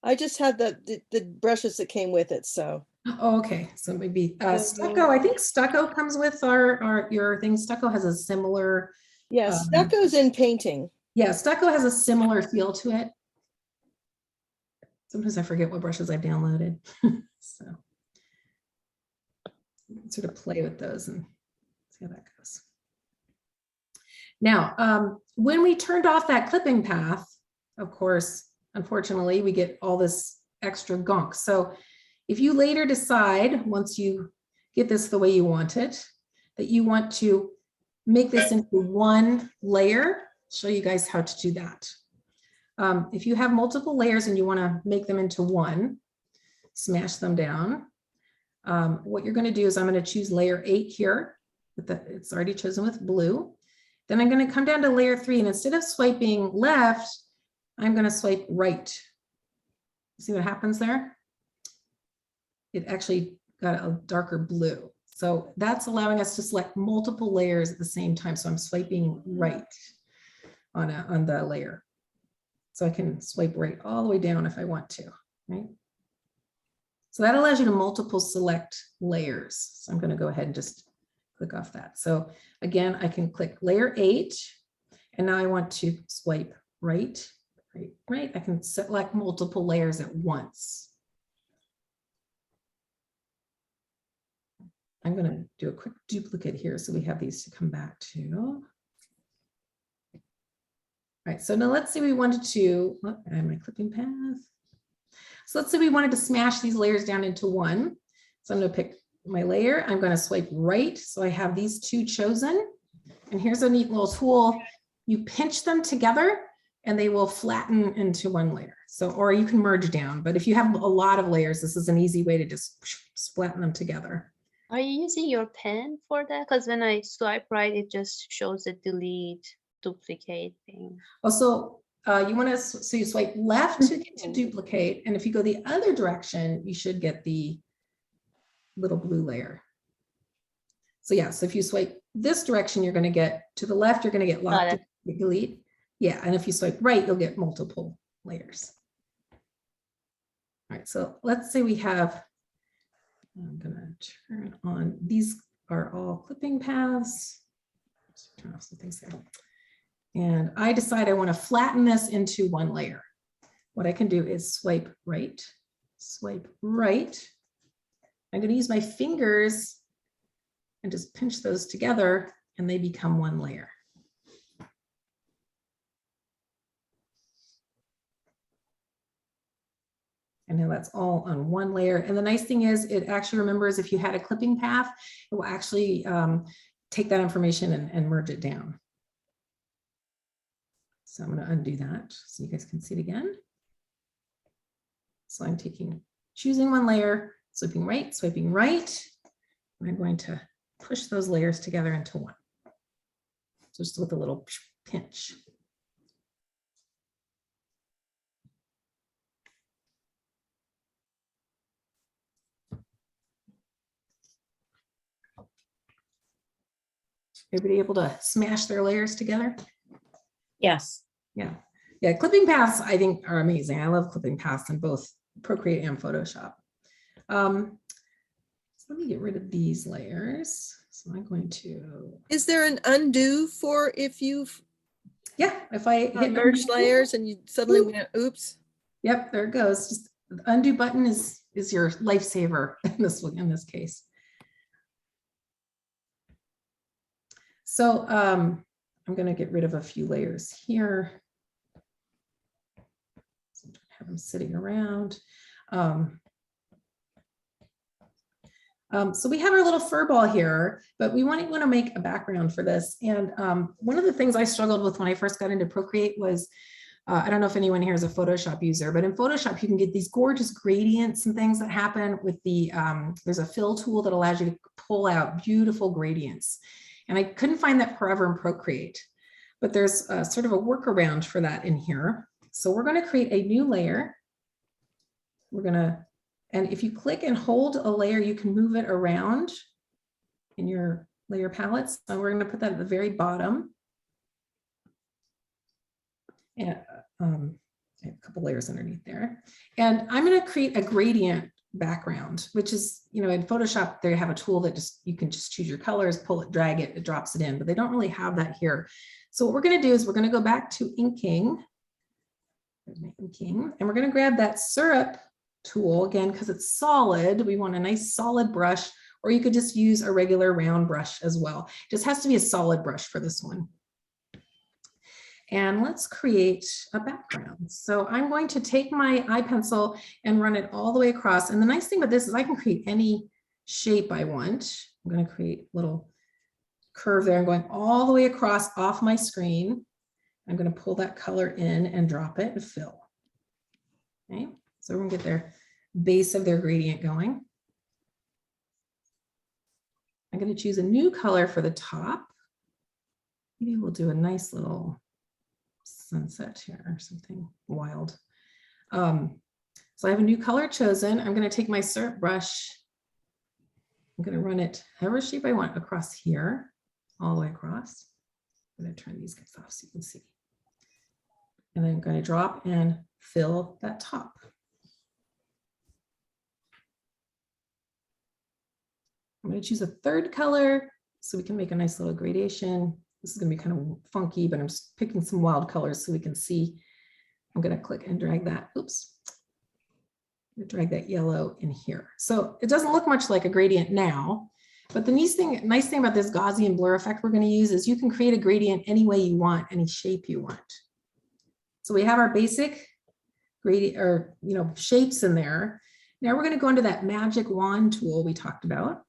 I just had the brushes that came with it, so. Oh, okay. So maybe stucco. I think stucco comes with your thing. Stucco has a similar. Yeah, stucco's in painting. Yeah, stucco has a similar feel to it. Sometimes I forget what brushes I've downloaded. So sort of play with those and see how that goes. Now, when we turned off that clipping path, of course, unfortunately, we get all this extra gunk. So if you later decide, once you get this the way you want it, that you want to make this into one layer, I'll show you guys how to do that. If you have multiple layers and you want to make them into one, smash them down. What you're going to do is I'm going to choose layer 8 here. It's already chosen with blue. Then I'm going to come down to layer 3, and instead of swiping left, I'm going to swipe right. See what happens there? It actually got a darker blue. So that's allowing us to select multiple layers at the same time. So I'm swiping right on the layer. So I can swipe right all the way down if I want to, right? So that allows you to multiple select layers. So I'm going to go ahead and just click off that. So again, I can click layer 8, and now I want to swipe right, right, right. I can select multiple layers at once. I'm going to do a quick duplicate here so we have these to come back to. All right, so now let's say we wanted to, my clipping path. So let's say we wanted to smash these layers down into one. So I'm going to pick my layer. I'm going to swipe right. So I have these two chosen. And here's a neat little tool. You pinch them together and they will flatten into one layer. So, or you can merge down. But if you have a lot of layers, this is an easy way to just flatten them together. Are you using your pen for that? Because when I swipe right, it just shows the delete, duplicate thing. Also, you want to, so you swipe left to get to duplicate. And if you go the other direction, you should get the little blue layer. So yeah, so if you swipe this direction, you're going to get to the left, you're going to get locked to delete. Yeah, and if you swipe right, you'll get multiple layers. All right, so let's say we have, I'm going to turn on, these are all clipping paths. Let's turn off some things there. And I decide I want to flatten this into one layer. What I can do is swipe right. I'm going to use my fingers and just pinch those together, and they become one layer. And now that's all on one layer. And the nice thing is it actually remembers if you had a clipping path, it will actually take that information and merge it down. So I'm going to undo that so you guys can see it again. So I'm choosing one layer, swiping right, and I'm going to push those layers together into one. Just with a little pinch. Everybody able to smash their layers together? Yes. Yeah. Yeah, clipping paths I think are amazing. I love clipping paths in both Procreate and Photoshop. So let me get rid of these layers. So I'm going to. Is there an undo for if you've if I hit merged layers and you suddenly went, oops? Yep, there it goes. Just the undo button is your lifesaver in this case. So I'm going to get rid of a few layers here. So have them sitting around. So we have our little fur ball here, but we want to make a background for this. And one of the things I struggled with when I first got into Procreate was, I don't know if anyone here is a Photoshop user, but in Photoshop, you can get these gorgeous gradients and things that happen with the, there's a fill tool that allows you to pull out beautiful gradients. And I couldn't find that forever in Procreate, but there's sort of a workaround for that in here. So we're going to create a new layer. And if you click and hold a layer, you can move it around in your layer palettes. So we're going to put that at the very bottom. And I have a couple layers underneath there. And I'm going to create a gradient background, which is, in Photoshop, they have a tool that you can just choose your colors, pull it, drag it, it drops it in, but they don't really have that here. So what we're going to do is we're going to go back to inking. There's my inking, and we're going to grab that syrup tool again, because it's solid. We want a nice solid brush, or you could just use a regular round brush as well. It just has to be a solid brush for this one. And let's create a background. So I'm going to take my eye pencil and run it all the way across. And the nice thing about this is I can create any shape I want. I'm going to create a little curve there. I'm going all the way across off my screen. I'm going to pull that color in and drop it and fill. Okay, so we're going to get there base of their gradient going. I'm going to choose a new color for the top. Maybe we'll do a nice little sunset here or something wild. So I have a new color chosen. I'm going to take my syrup brush. I'm going to run it however shape I want across here, all the way across. I'm going to turn these guys off so you can see. And then I'm going to drop and fill that top. I'm going to choose a third color so we can make a nice little gradation. This is going to be kind of funky, but I'm just picking some wild colors so we can see. I'm going to click and drag that. Oops. I'm going to drag that yellow in here. So it doesn't look much like a gradient now, but the nice thing about this Gaussian blur effect we're going to use is you can create a gradient any way you want, any shape you want. So we have our basic gradient or shapes in there. Now we're going to go into that magic wand tool we talked about.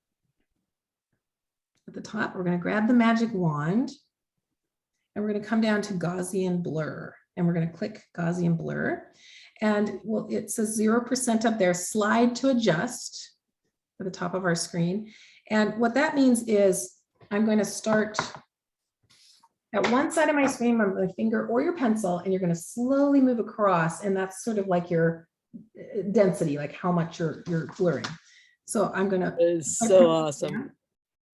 At the top, we're going to grab the magic wand and we're going to come down to Gaussian blur and we're going to click Gaussian blur. And well, it says 0% up there, slide to adjust at the top of our screen. And what that means is I'm going to start at one side of my screen with my finger or your pencil, and you're going to slowly move across. And that's sort of like your density, like how much you're blurring. So I'm going to. That is so awesome.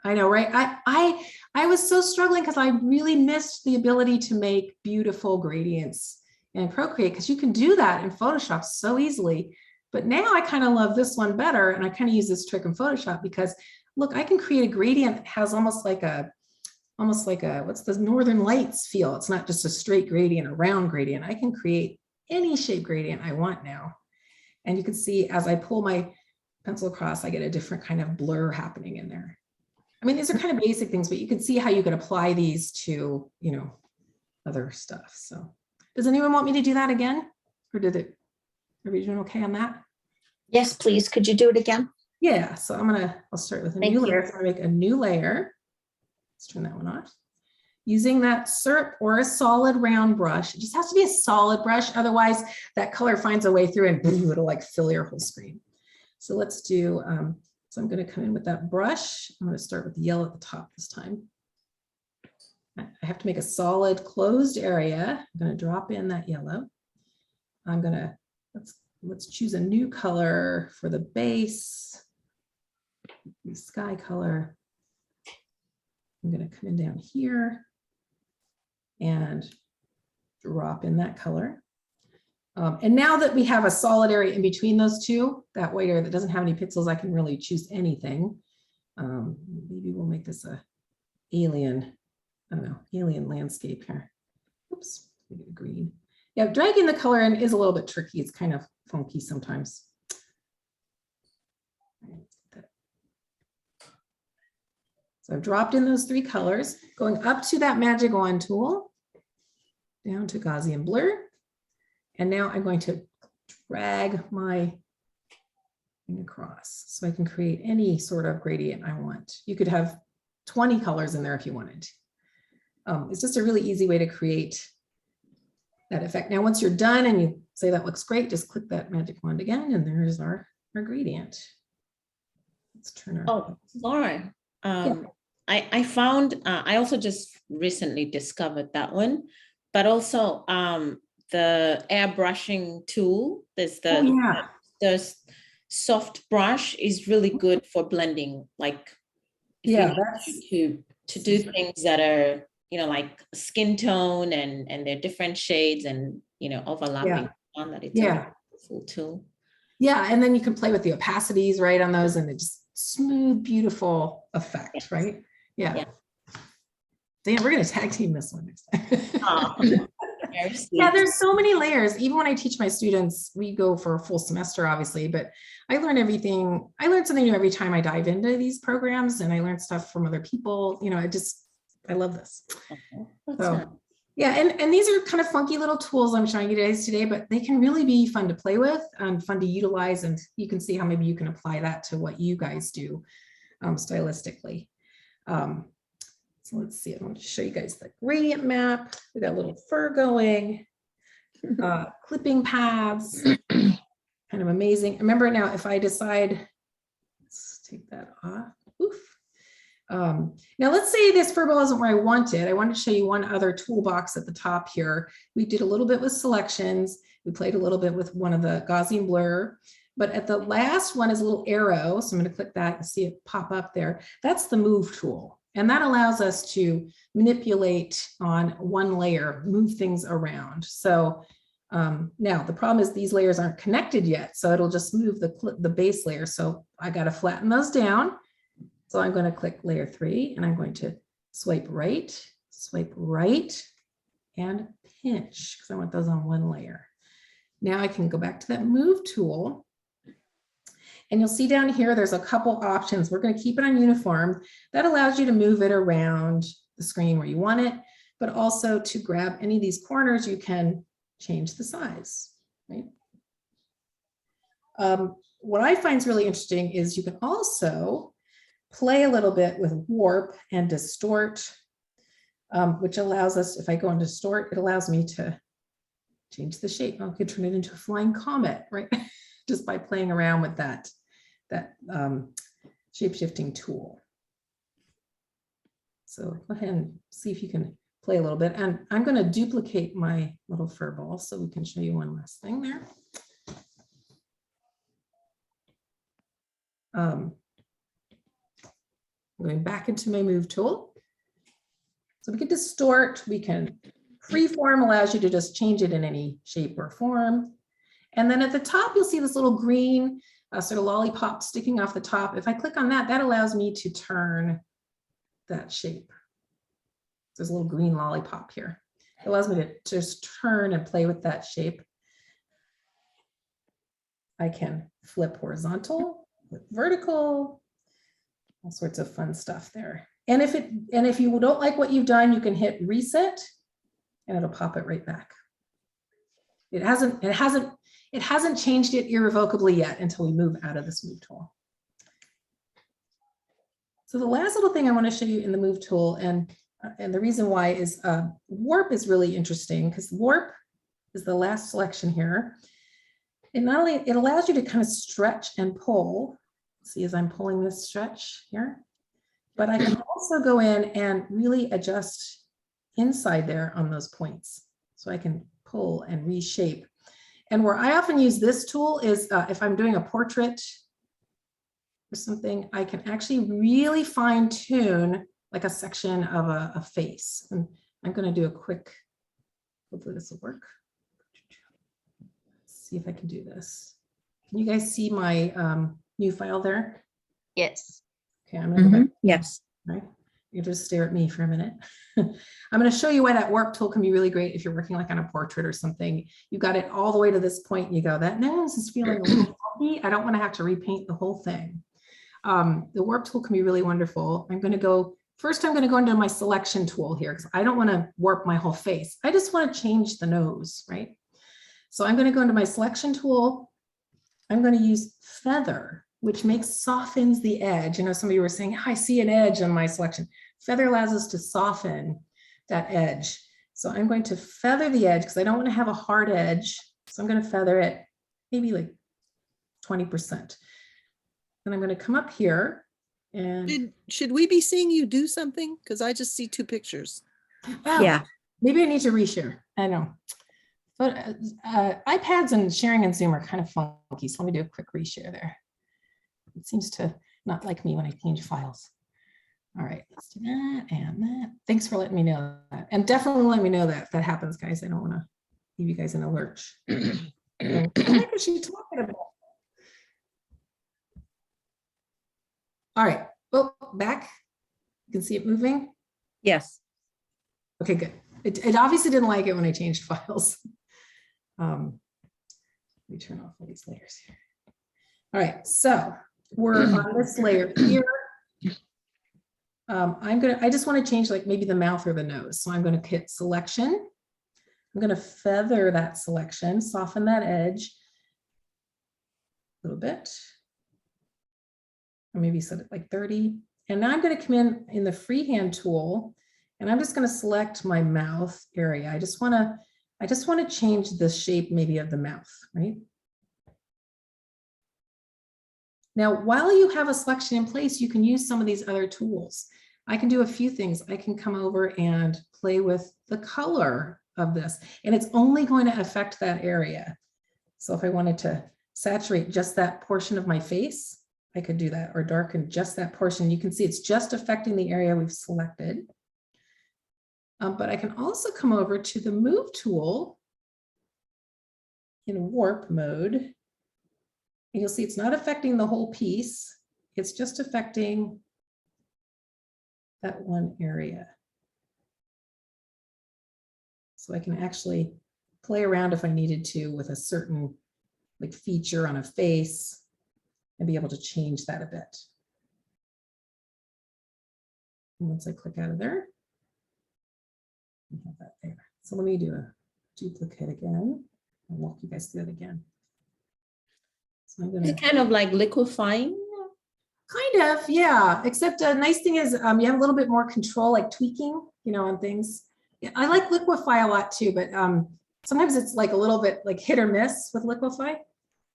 I know, right? I was so struggling because I really missed the ability to make beautiful gradients in Procreate, because you can do that in Photoshop so easily. But now I kind of love this one better. And I kind of use this trick in Photoshop because look, I can create a gradient that has almost like a, what's the Northern Lights feel? It's not just a straight gradient, a round gradient. I can create any shape gradient I want now. And you can see as I pull my pencil across, I get a different kind of blur happening in there. I mean, these are kind of basic things, but you can see how you could apply these to, other stuff. So does anyone want me to do that again? Or are we doing okay on that? Yes, please. Could you do it again? Yeah, so I'll start with a new layer. So I'm gonna make a new layer. Let's turn that one off. Using that syrup or a solid round brush. It just has to be a solid brush. Otherwise that color finds a way through and boom, it'll like fill your whole screen. So let's do, so I'm going to come in with that brush. I'm going to start with the yellow at the top this time. I have to make a solid closed area. I'm going to drop in that yellow. I'm going to, let's choose a new color for the base. The sky color. I'm going to come in down here and drop in that color. And now that we have a solid area in between those two, that white area that doesn't have any pixels, I can really choose anything. Maybe we'll make this a alien, I don't know, alien landscape here. Oops, green. Yeah, dragging the color in is a little bit tricky. It's kind of funky sometimes. So I've dropped in those three colors, going up to that magic wand tool, down to Gaussian blur. And now I'm going to drag my thing across so I can create any sort of gradient I want. You could have 20 colors in there if you wanted. It's just a really easy way to create that effect. Now, once you're done and you say that looks great, just click that magic wand again, and there's our gradient. Let's turn our. Oh, Laura, I found, I also just recently discovered that one, but also the airbrushing tool, there's the soft brush is really good for blending, like to do things that are like skin tone and they're different shades and overlapping on that. It's a full tool. Yeah, and then you can play with the opacities right on those, and it's smooth, beautiful effect, right? Yeah. Dan, we're gonna tag team this one next time. Yeah, there's so many layers. Even when I teach my students, we go for a full semester, obviously, but I learn everything. I learn something new every time I dive into these programs, and I learn stuff from other people. I love this. So, yeah, and these are kind of funky little tools I'm showing you guys today, but they can really be fun to play with and fun to utilize, and you can see how maybe you can apply that to what you guys do stylistically. So let's see, I want to show you guys the gradient map. We got a little fur going, clipping paths. kind of amazing. Remember now, if I decide, let's take that off. Oof. Now let's say this furball isn't where I want it. I wanted to show you one other toolbox at the top here. We did a little bit with selections. We played a little bit with one of the Gaussian blur, but at the last one is a little arrow. So I'm going to click that and see it pop up there. That's the move tool. And that allows us to manipulate on one layer, move things around. So now the problem is these layers aren't connected yet. So it'll just move the base layer. So I got to flatten those down. So I'm going to click layer 3 and I'm going to swipe right, and pinch because I want those on one layer. Now I can go back to that move tool. And you'll see down here, there's a couple options. We're going to keep it on uniform. That allows you to move it around the screen where you want it, but also to grab any of these corners, you can change the size, right? What I find is really interesting is you can also play a little bit with warp and distort, which allows us, if I go and distort, it allows me to change the shape. I could turn it into a flying comet, right? Just by playing around with that shape-shifting tool. So go ahead and see if you can play a little bit. And I'm going to duplicate my little fur ball so we can show you one last thing there. Going back into my move tool. So we can distort, we can freeform, allows you to just change it in any shape or form. And then at the top, you'll see this little green sort of lollipop sticking off the top. If I click on that, that allows me to turn that shape. There's a little green lollipop here. It allows me to just turn and play with that shape. I can flip horizontal, flip vertical, all sorts of fun stuff there. And if you don't like what you've done, you can hit reset and it'll pop it right back. It hasn't changed it irrevocably yet until we move out of this move tool. So the last little thing I want to show you in the move tool, and the reason why is warp is really interesting because warp is the last selection here. And not only it allows you to kind of stretch and pull. See, as I'm pulling this stretch here, but I can also go in and really adjust inside there on those points. So I can pull and reshape. And where I often use this tool is if I'm doing a portrait or something, I can actually really fine tune like a section of a face. And I'm going to do a quick, hopefully this will work. Let's see if I can do this. Can you guys see my new file there? Yes. Okay, I'm going to go back. Yes. Right. You just stare at me for a minute. I'm going to show you why that warp tool can be really great if you're working like on a portrait or something. You got it all the way to this point and you go, that nose is feeling a little funky. I don't want to have to repaint the whole thing. The warp tool can be really wonderful. I'm going to go into my selection tool here because I don't want to warp my whole face. I just want to change the nose, right? So I'm going to go into my selection tool. I'm going to use feather, which softens the edge. You know, some of you were saying, I see an edge on my selection. Feather allows us to soften that edge. So I'm going to feather the edge because I don't want to have a hard edge. So I'm going to feather it maybe like 20%. Then I'm going to come up here and should we be seeing you do something? Because I just see two pictures. Wow, yeah, maybe I need to reshare. I know. But iPads and sharing in Zoom are kind of funky. So let me do a quick reshare there. It seems to not like me when I change files. All right, let's do that and that. Thanks for letting me know that. And definitely let me know that if that happens, guys. I don't want to leave you guys in a lurch. What is she talking about? All right, oh, back. You can see it moving? Yes. Okay, good. It obviously didn't like it when I changed files. Let me turn off all these layers here. All right, so we're on this layer here. I just want to change like maybe the mouth or the nose. So I'm going to hit selection. I'm going to feather that selection, soften that edge a little bit. Or maybe set it like 30. And now I'm going to come in the freehand tool and I'm just going to select my mouth area. I just want to change the shape maybe of the mouth, right? Now, while you have a selection in place, you can use some of these other tools. I can do a few things. I can come over and play with the color of this, and it's only going to affect that area. So if I wanted to saturate just that portion of my face, I could do that, or darken just that portion. You can see it's just affecting the area we've selected. But I can also come over to the Move tool in warp mode. And you'll see it's not affecting the whole piece. It's just affecting that one area. So I can actually play around if I needed to with a certain like feature on a face and be able to change that a bit. And once I click out of there, I have that there. So let me do a duplicate again and walk you guys through it again. So I'm gonna It's kind of like liquefying. kind of, yeah. Except a nice thing is you have a little bit more control, like tweaking, you know, on things. Yeah, I like liquefy a lot too, but sometimes it's like a little bit like hit or miss with liquefy.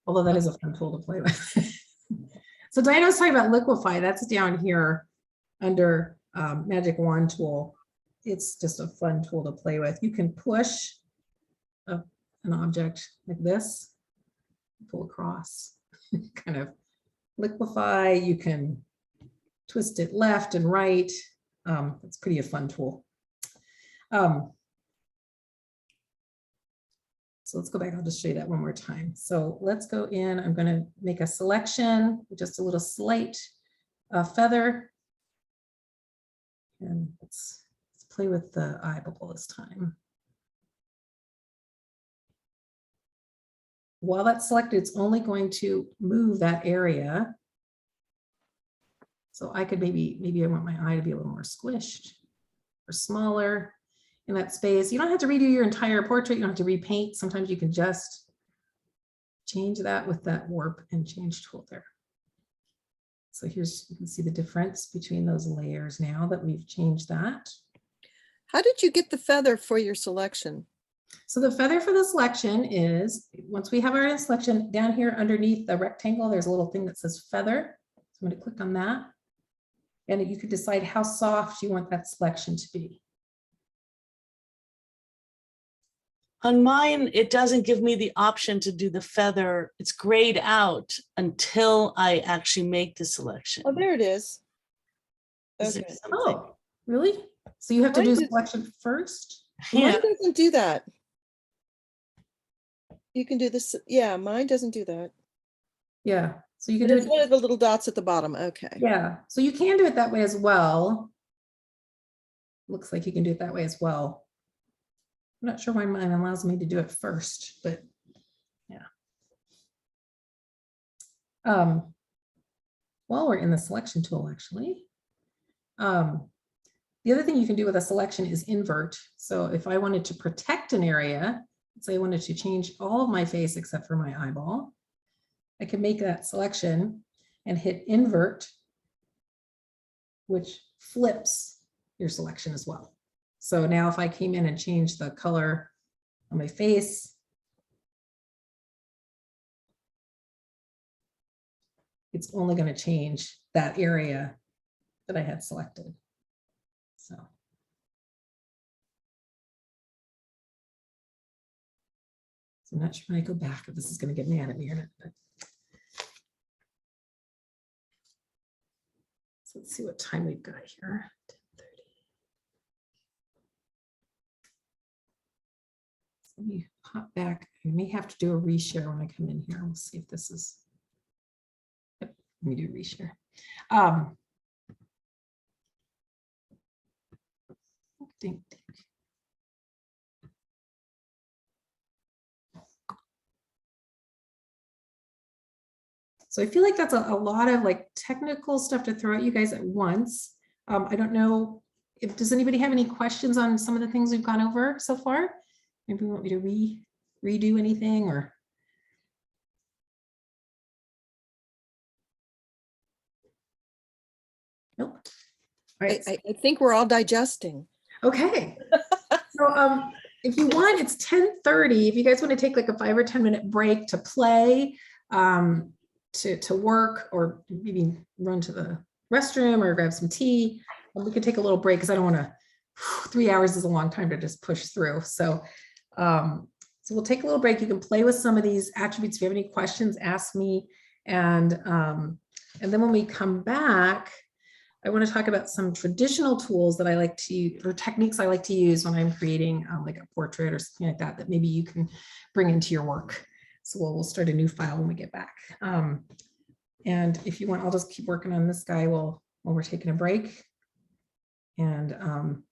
Although that is a fun tool to play with. So Diana was talking about liquefy. That's down here under Magic Wand tool. It's just a fun tool to play with. You can push an object like this, pull across, kind of liquefy. You can twist it left and right. It's pretty a fun tool. So let's go back. I'll just show you that one more time. So let's go in. I'm going to make a selection, just a little slight feather. And let's play with the eye bubble this time. While that's selected, it's only going to move that area. So I could maybe I want my eye to be a little more squished or smaller in that space. You don't have to redo your entire portrait. You don't have to repaint. Sometimes you can just change that with that warp and change tool there. So here's, you can see the difference between those layers now that we've changed that. How did you get the feather for your selection? So the feather for the selection is, once we have our selection, down here underneath the rectangle, there's a little thing that says feather. So I'm going to click on that. And you could decide how soft you want that selection to be. On mine, it doesn't give me the option to do the feather. It's grayed out until I actually make the selection. Oh, there it is. Is Okay. there something? Oh, really? So you have to Mine do did- selection first? Yeah. Mine doesn't do that. You can do this. Yeah, mine doesn't do that. Yeah. So you can But do it's it. one of the little dots at the bottom. Okay. Yeah. So you can do it that way as well. Looks like you can do it that way as well. I'm not sure why mine allows me to do it first, but yeah. While we're in the selection tool, actually, the other thing you can do with a selection is invert. So if I wanted to protect an area, let's say I wanted to change all of my face except for my eyeball, I can make that selection and hit invert, which flips your selection as well. So now if I came in and changed the color on my face, it's only going to change that area that I had selected. So. I'm not sure when I go back if this is going to get mad at me or not. But. So let's see what time we've got here. 10:30. So let me hop back. I may have to do a reshare when I come in here. We'll see if this is. Yep, let me do reshare. Ding, ding. So I feel like that's a lot of like technical stuff to throw at you guys at once. I don't know if, does anybody have any questions on some of the things we've gone over so far? Maybe you want me to redo anything or? Nope. All right. I think we're all digesting. Okay. So if you want, it's 10:30. If you guys want to take like a 5 or 10 minute break to play, to work or maybe run to the restroom or grab some tea. And we could take a little break because I don't want to, 3 hours is a long time to just push through. So, so we'll take a little break. You can play with some of these attributes. If you have any questions, ask me. And then when we come back, I want to talk about some traditional tools that I like to use, or techniques I like to use when I'm creating like a portrait or something like that, that maybe you can bring into your work. So we'll start a new file when we get back. And if you want, I'll just keep working on this guy while we're taking a break. And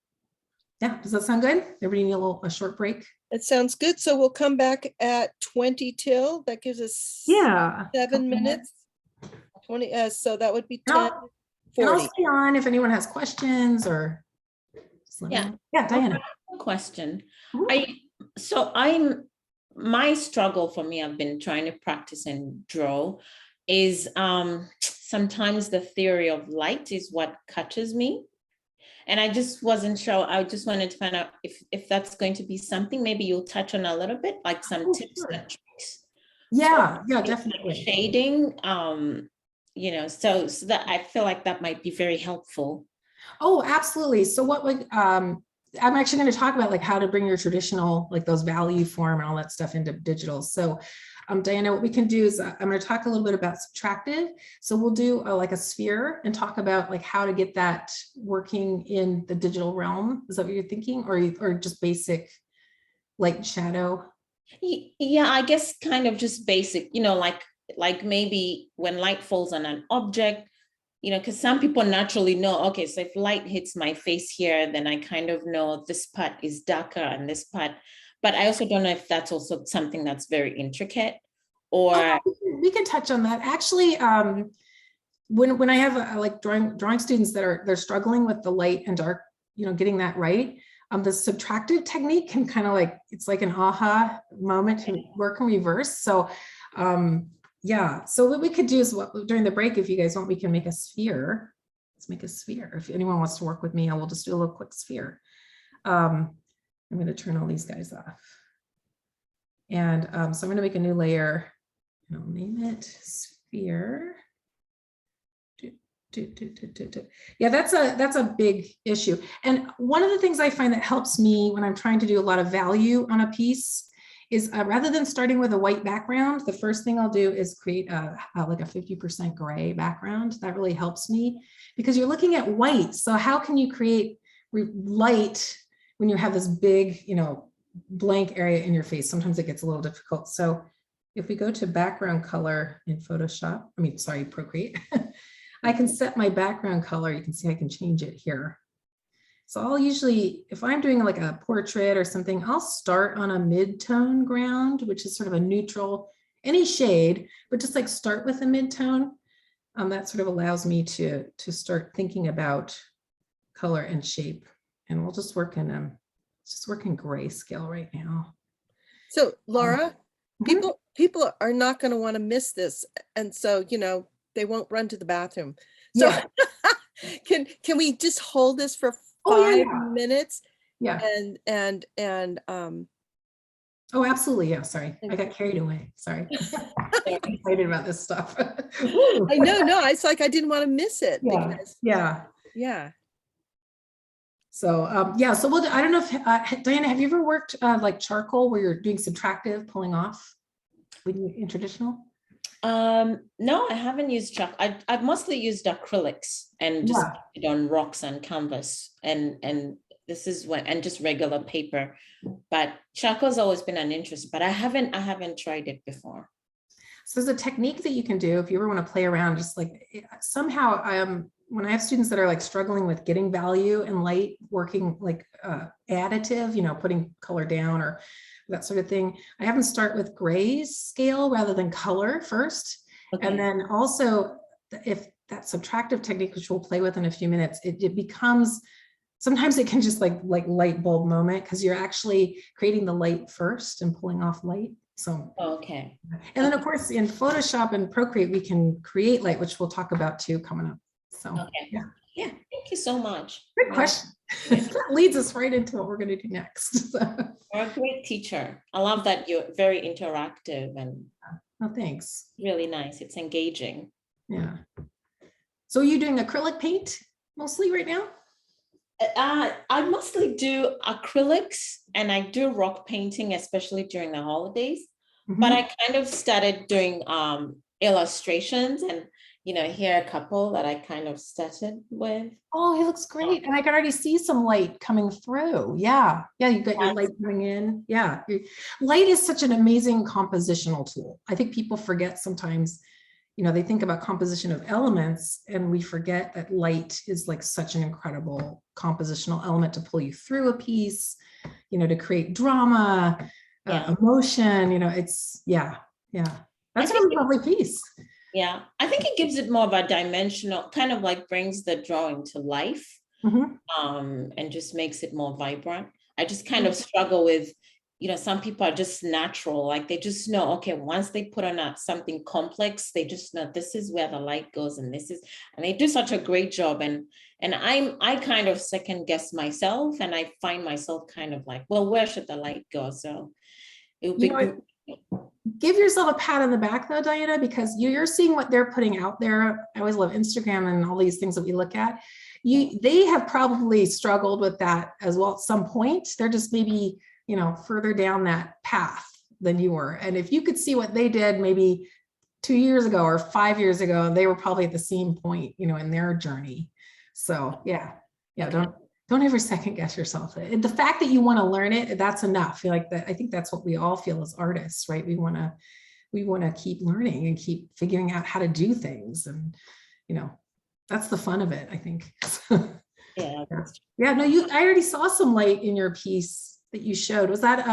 yeah, does that sound good? Everybody need a short break? It sounds good. So we'll come back at 20 till. That gives us 7 minutes. 20. So that would be 10. And I'll 40. stay on if anyone has questions or. Yeah. Diana. Question. Ooh. My struggle for me, I've been trying to practice and draw, is sometimes the theory of light is what catches me. And I just wasn't sure. I just wanted to find out if that's going to be something maybe you'll touch on a little bit, like some tips and tricks. Yeah, definitely. Shading, you know, so that I feel like that might be very helpful. Oh, absolutely. So what would, I'm actually going to talk about like how to bring your traditional, like those value form and all that stuff into digital. So Diana, what we can do is I'm going to talk a little bit about subtractive. So we'll do like a sphere and talk about like how to get that working in the digital realm. Is that what you're thinking? Or just basic light and shadow? Yeah, I guess kind of just basic, you know, like maybe when light falls on an object, you know, because some people naturally know, okay, so if light hits my face here, then I kind of know this part is darker and this part. But I also don't know if that's also something that's very intricate or. We can touch on that. Actually, when I have like drawing students that they're struggling with the light and dark, you know, getting that right, the subtractive technique can kind of like, it's like an aha moment to work in reverse. So yeah, so what we could do is during the break, if you guys want, we can make a sphere. Let's make a sphere. If anyone wants to work with me, I will just do a little quick sphere. I'm going to turn all these guys off. And so I'm going to make a new layer and I'll name it sphere. Yeah, that's a big issue. And one of the things I find that helps me when I'm trying to do a lot of value on a piece is rather than starting with a white background, the first thing I'll do is create like a 50% gray background. That really helps me because you're looking at white. So how can you create light when you have this big, you know, blank area in your face? Sometimes it gets a little difficult. So if we go to background color in Photoshop, Procreate, I can set my background color. You can see I can change it here. So I'll usually, if I'm doing like a portrait or something, I'll start on a mid-tone ground, which is sort of a neutral, any shade, but just like start with a mid-tone. That sort of allows me to start thinking about color and shape. And we'll just work in grayscale right now. So Laura, people are not going to want to miss this, and so you know they won't run to the bathroom. So yeah. can we just hold this for 5 minutes? Yeah. And oh, absolutely. Yeah. Sorry, I got carried away. Sorry. I'm excited about this stuff. I know. No, it's like I didn't want to miss it. Yeah. Because, yeah. So yeah, so we'll, I don't know if Diana, have you ever worked like charcoal where you're doing subtractive, pulling off in traditional? No, I haven't used charcoal. I've mostly used acrylics and just it on rocks and canvas, and this is and just regular paper. But charcoal's always been an interest, but I haven't tried it before. So there's a technique that you can do if you ever want to play around, just like somehow when I have students that are like struggling with getting value and light, working like additive, you know, putting color down or that sort of thing, I have them start with grayscale rather than color first. Okay. And then also if that subtractive technique, which we'll play with in a few minutes, it becomes, sometimes it can just like light bulb moment because you're actually creating the light first and pulling off light. So, okay. And then of course in Photoshop and Procreate, we can create light, which we'll talk about too coming up. So, yeah. Thank you so much. Good question. That leads us right into what we're going to do next. You're a great teacher. I love that you're very interactive and Oh, thanks. Really nice. It's engaging. Yeah. So are you doing acrylic paint mostly right now? I mostly do acrylics and I do rock painting, especially during the holidays. But I kind of started doing illustrations, and here are a couple that I kind of started with. Oh, he looks great. And I can already see some light coming through. Yeah. Yeah, you got your light coming in. Yeah. Light is such an amazing compositional tool. I think people forget sometimes, they think about composition of elements and we forget that light is like such an incredible compositional element to pull you through a piece, to create drama, emotion, it's, yeah. That's a really lovely piece. Yeah, I think it gives it more of a dimensional, kind of like brings the drawing to life, and just makes it more vibrant. I just kind of struggle with, some people are just natural, like they just know, okay, once they put on something complex, they just know this is where the light goes and and they do such a great job. And I kind of second guess myself, and I find myself kind of like, well, where should the light go? So it would be good. Give yourself a pat on the back though, Diana, because you're seeing what they're putting out there. I always love Instagram and all these things that we look at. They have probably struggled with that as well at some point. They're just maybe, further down that path than you were. And if you could see what they did maybe 2 years ago or 5 years ago, they were probably at the same point, in their journey. So yeah, don't ever second guess yourself. The fact that you want to learn it, that's enough. I think that's what we all feel as artists, right? We want to keep learning and keep figuring out how to do things. And, that's the fun of it, I think. Yeah. No, I already saw some light in your piece that you showed. Was that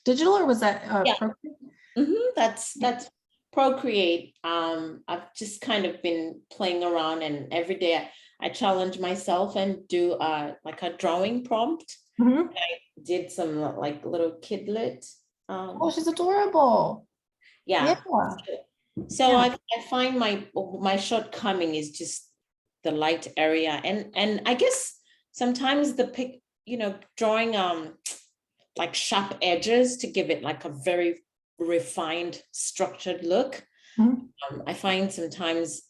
digital or was that Procreate? That's Procreate. I've just kind of been playing around, and every day I challenge myself and do like a drawing prompt. I did some like little kidlet. Oh, she's adorable. Yeah. So I find my shortcoming is just the light area, and I guess sometimes drawing like sharp edges to give it like a very refined, structured look. I find sometimes,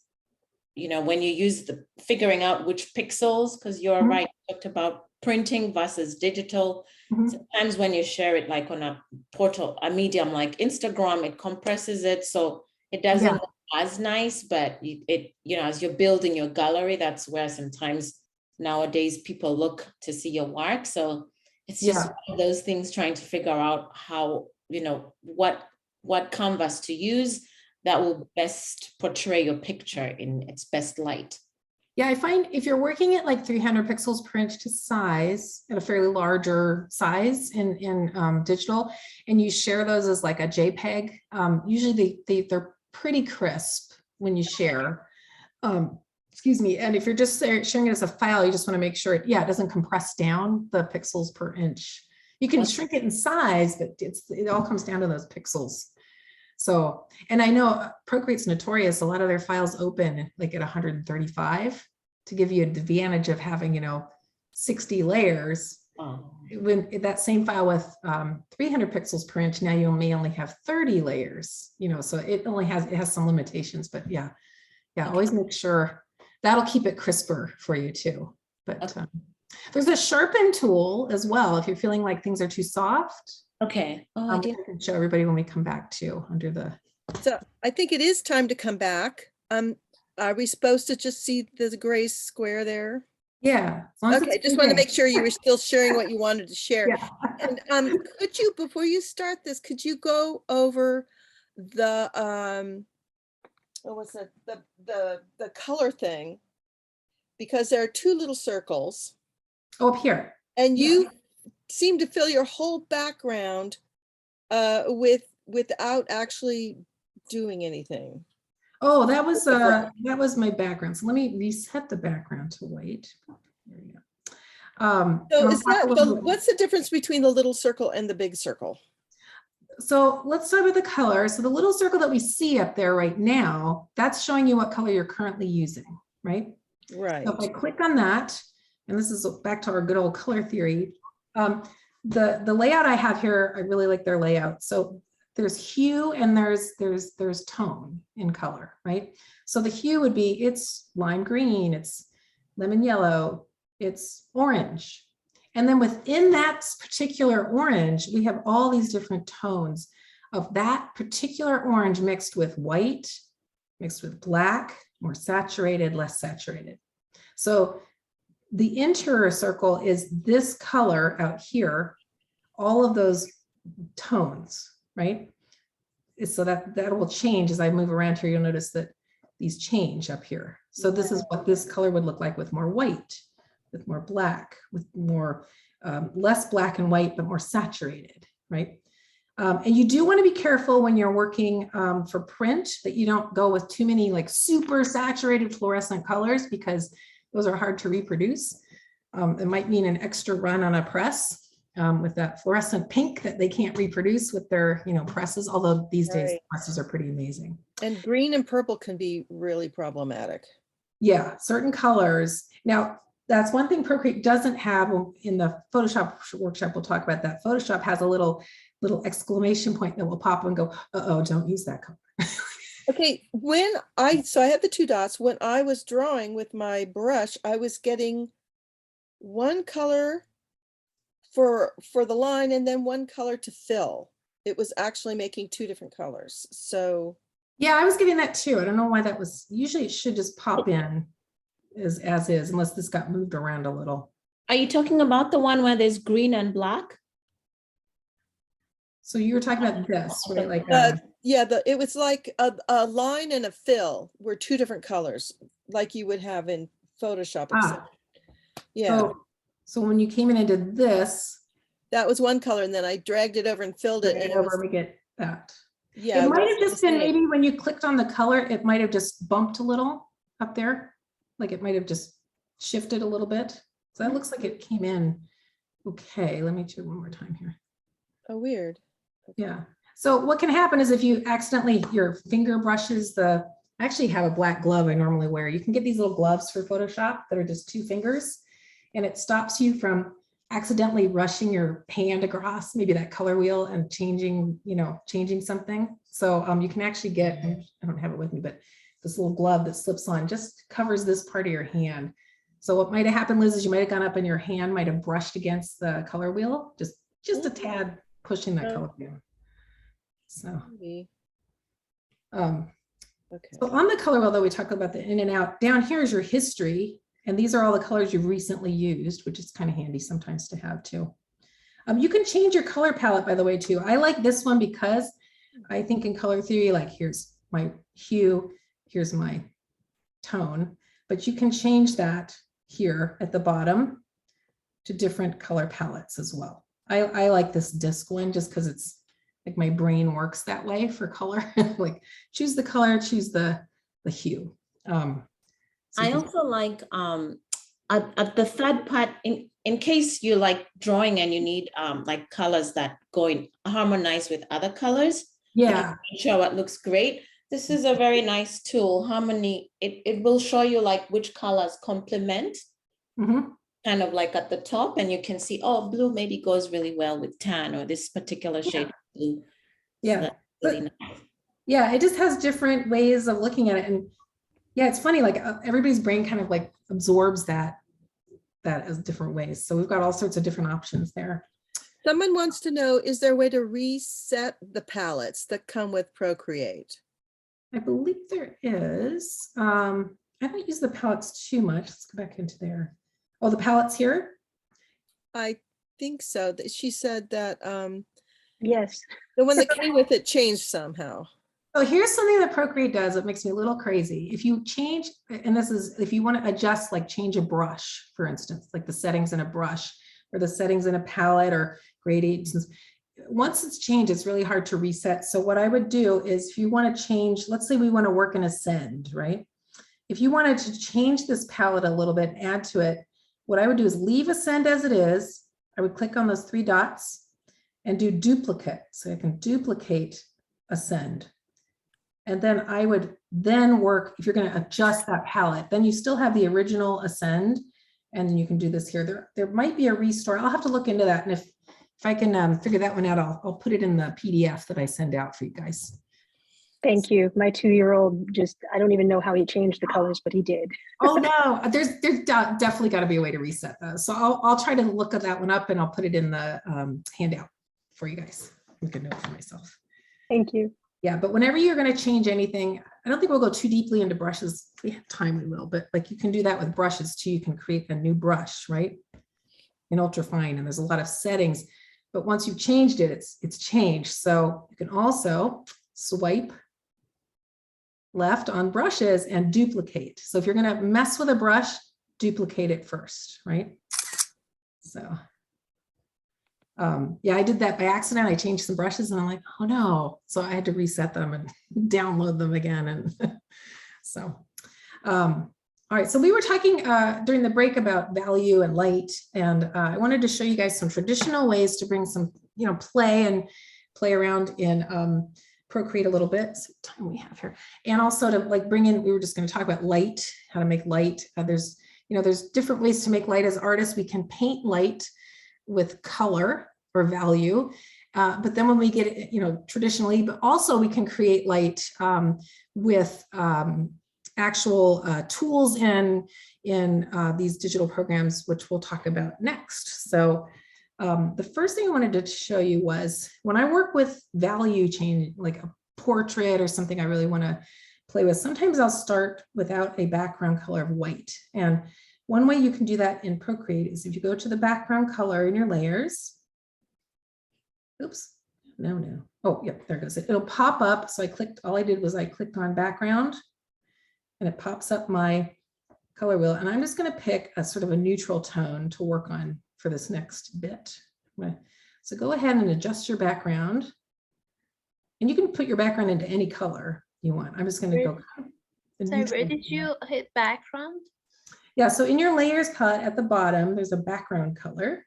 when you use figuring out which pixels, because you're right, you talked about printing versus digital. Sometimes when you share it like on a portal, a medium like Instagram, it compresses it, so it doesn't look as nice, but as you're building your gallery, that's where sometimes nowadays people look to see your work. So it's just one of those things, trying to figure out how, what canvas to use that will best portray your picture in its best light. Yeah, I find if you're working at like 300 pixels per inch to size, at a fairly larger size in digital, and you share those as like a JPEG, usually they're pretty crisp when you share. Excuse me. And if you're just sharing it as a file, you just want to make sure it doesn't compress down the pixels per inch. You can shrink it in size, but it all comes down to those pixels. So, and I know Procreate's notorious. A lot of their files open like at 135 to give you the advantage of having, 60 layers. When that same file with 300 pixels per inch, now you may only have 30 layers, so it has some limitations, but always make sure that'll keep it crisper for you too. But there's a sharpen tool as well if you're feeling like things are too soft. Okay. I can show everybody when we come back to under the. So I think it is time to come back. Are we supposed to just see the gray square there? Yeah. Okay, just want to make sure you were still sharing what you wanted to share. Yeah. And could you, before you start this, could you go over the what was it, the color thing? Because there are two little circles. Oh, up here. And you seem to fill your whole background without actually doing anything. Oh, that was my background. So let me reset the background to white. There we go. So is that what's the difference between the little circle and the big circle? So let's start with the color. So the little circle that we see up there right now, that's showing you what color you're currently using, right? Right. So if I click on that, and this is back to our good old color theory, the layout I have here, I really like their layout. So there's hue and there's tone in color, right? So the hue would be, it's lime green, it's lemon yellow, it's orange. And then within that particular orange, we have all these different tones of that particular orange mixed with white, mixed with black, more saturated, less saturated. So the interior circle is this color out here, all of those tones, right? So that will change as I move around here. You'll notice that these change up here. So this is what this color would look like with more white, with more black, with more less black and white, but more saturated, right? And you do want to be careful when you're working for print that you don't go with too many like super saturated fluorescent colors, because those are hard to reproduce. It might mean an extra run on a press with that fluorescent pink that they can't reproduce with their, presses, although these days presses are pretty amazing. And green and purple can be really problematic. Yeah, certain colors. Now, that's one thing Procreate doesn't have in the Photoshop workshop. We'll talk about that. Photoshop has a little exclamation point that will pop and go, uh-oh, don't use that color. Okay, so I had the 2 dots. When I was drawing with my brush, I was getting one color for the line and then one color to fill. It was actually making 2 different colors. So yeah, I was getting that too. I don't know why that was. Usually it should just pop in as is, unless this got moved around a little. Are you talking about the one where there's green and black? So you were talking about this, right? Like yeah, it was like a line and a fill were 2 different colors, like you would have in Photoshop. Yeah. So when you came into this, that was one color, and then I dragged it over and filled it. And we get that. Yeah. It might have just been maybe when you clicked on the color, it might have just bumped a little up there. Like it might have just shifted a little bit. So that looks like it came in. Okay, let me do it one more time here. Oh, weird. Okay. Yeah. So what can happen is if you accidentally, your finger brushes I actually have a black glove I normally wear. You can get these little gloves for Photoshop that are just 2 fingers, and it stops you from accidentally rushing your hand across maybe that color wheel and changing something. So you can actually get, I don't have it with me, but this little glove that slips on just covers this part of your hand. So what might have happened, Liz, is you might have gone up and your hand might have brushed against the color wheel, just a tad pushing that color wheel. So, okay. So on the color wheel, though, we talk about the in and out. Down here is your history, and these are all the colors you've recently used, which is kind of handy sometimes to have too. You can change your color palette, by the way, too. I like this one because I think in color theory, like here's my hue, here's my tone, but you can change that here at the bottom to different color palettes as well. I like this disc one just because it's like my brain works that way for color. Like choose the color, choose the hue. I also like at the third part, in case you like drawing and you need like colors that go in harmonize with other colors. Yeah. Show what looks great. This is a very nice tool, Harmony. It will show you like which colors complement. Kind of like at the top, and you can see, oh, blue maybe goes really well with tan, or this particular shade of blue. Yeah. So really nice. Yeah, it just has different ways of looking at it. And yeah, it's funny, like everybody's brain kind of like absorbs that as different ways. So we've got all sorts of different options there. Someone wants to know, is there a way to reset the palettes that come with Procreate? I believe there is. I haven't used the palettes too much. Let's go back into there. Oh, the palettes here? I think so. She said that yes, the one that came with it changed somehow. So here's something that Procreate does that makes me a little crazy. If you change, and this is if you want to adjust, like change a brush, for instance, like the settings in a brush or the settings in a palette or gradients, once it's changed, it's really hard to reset. So what I would do is if you want to change, let's say we want to work in Ascend, right? If you wanted to change this palette a little bit, add to it, what I would do is leave Ascend as it is. I would click on those 3 dots and do duplicate. So I can duplicate Ascend. And then I would then work, if you're going to adjust that palette, then you still have the original Ascend, and then you can do this here. There might be a restore. I'll have to look into that. And if I can figure that one out, I'll put it in the PDF that I send out for you guys. Thank you. My 2-year-old just, I don't even know how he changed the colors, but he did. Oh no, there's definitely got to be a way to reset those. So I'll try to look at that one up and I'll put it in the handout for you guys. Make a note for myself. Thank you. Yeah, but whenever you're going to change anything, I don't think we'll go too deeply into brushes. If we have time, we will, but like you can do that with brushes too. You can create a new brush, right? In ultrafine, and there's a lot of settings, but once you've changed it, it's changed. So you can also swipe left on brushes and duplicate. So if you're going to mess with a brush, duplicate it first, right? So yeah, I did that by accident. I changed some brushes and I'm like, oh no. So I had to reset them and download them again. And so, all right. So we were talking during the break about value and light. And I wanted to show you guys some traditional ways to bring some, play around in Procreate a little bit. So what time we have here. And also to like bring in, we were just going to talk about light, how to make light. There's different ways to make light as artists. We can paint light with color or value. But then when we get it, traditionally, but also we can create light with actual tools in these digital programs, which we'll talk about next. So the first thing I wanted to show you was when I work with value change, like a portrait or something I really want to play with, sometimes I'll start without a background color of white. And one way you can do that in Procreate is if you go to the background color in your layers. Oops, no. Oh, yep, there goes it. It'll pop up. So all I did was I clicked on background and it pops up my color wheel. And I'm just going to pick a sort of a neutral tone to work on for this next bit. So go ahead and adjust your background. And you can put your background into any color you want. I'm just going to go. Sorry, where did you hit background? Yeah, so in your layers palette at the bottom, there's a background color.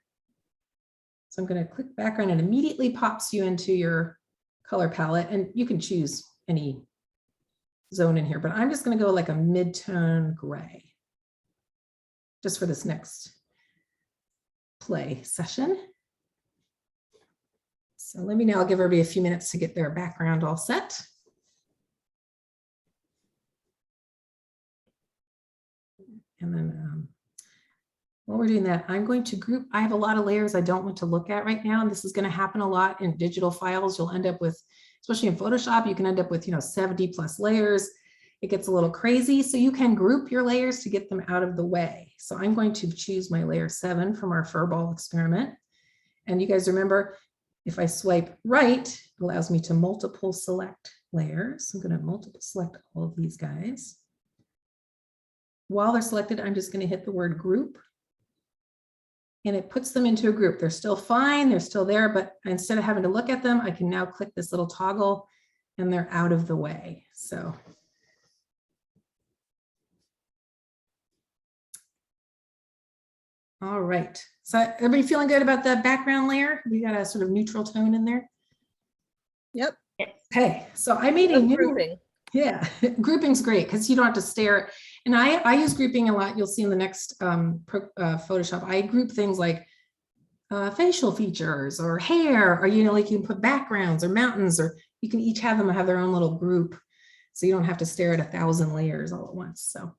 So I'm going to click background and immediately pops you into your color palette. And you can choose any zone in here, but I'm just going to go like a mid-tone gray just for this next play session. So let me now give everybody a few minutes to get their background all set. And then while we're doing that, I'm going to group. I have a lot of layers I don't want to look at right now. And this is going to happen a lot in digital files. You'll end up with, especially in Photoshop, you can end up with 70 plus layers. It gets a little crazy. So you can group your layers to get them out of the way. So I'm going to choose my layer 7 from our furball experiment. And you guys remember, if I swipe right, it allows me to multiple select layers. I'm going to multiple select all of these guys. While they're selected, I'm just going to hit the word group. And it puts them into a group. They're still fine. They're still there. But instead of having to look at them, I can now click this little toggle and they're out of the way. So all right. So everybody feeling good about the background layer? We got a sort of neutral tone in there. Yep. Okay. So I made a new grouping. Yeah, grouping's great because you don't have to stare. And I use grouping a lot. You'll see in the next Photoshop. I group things like facial features or hair, or like you can put backgrounds or mountains, or you can each have them have their own little group, so you don't have to stare at 1,000 layers all at once. So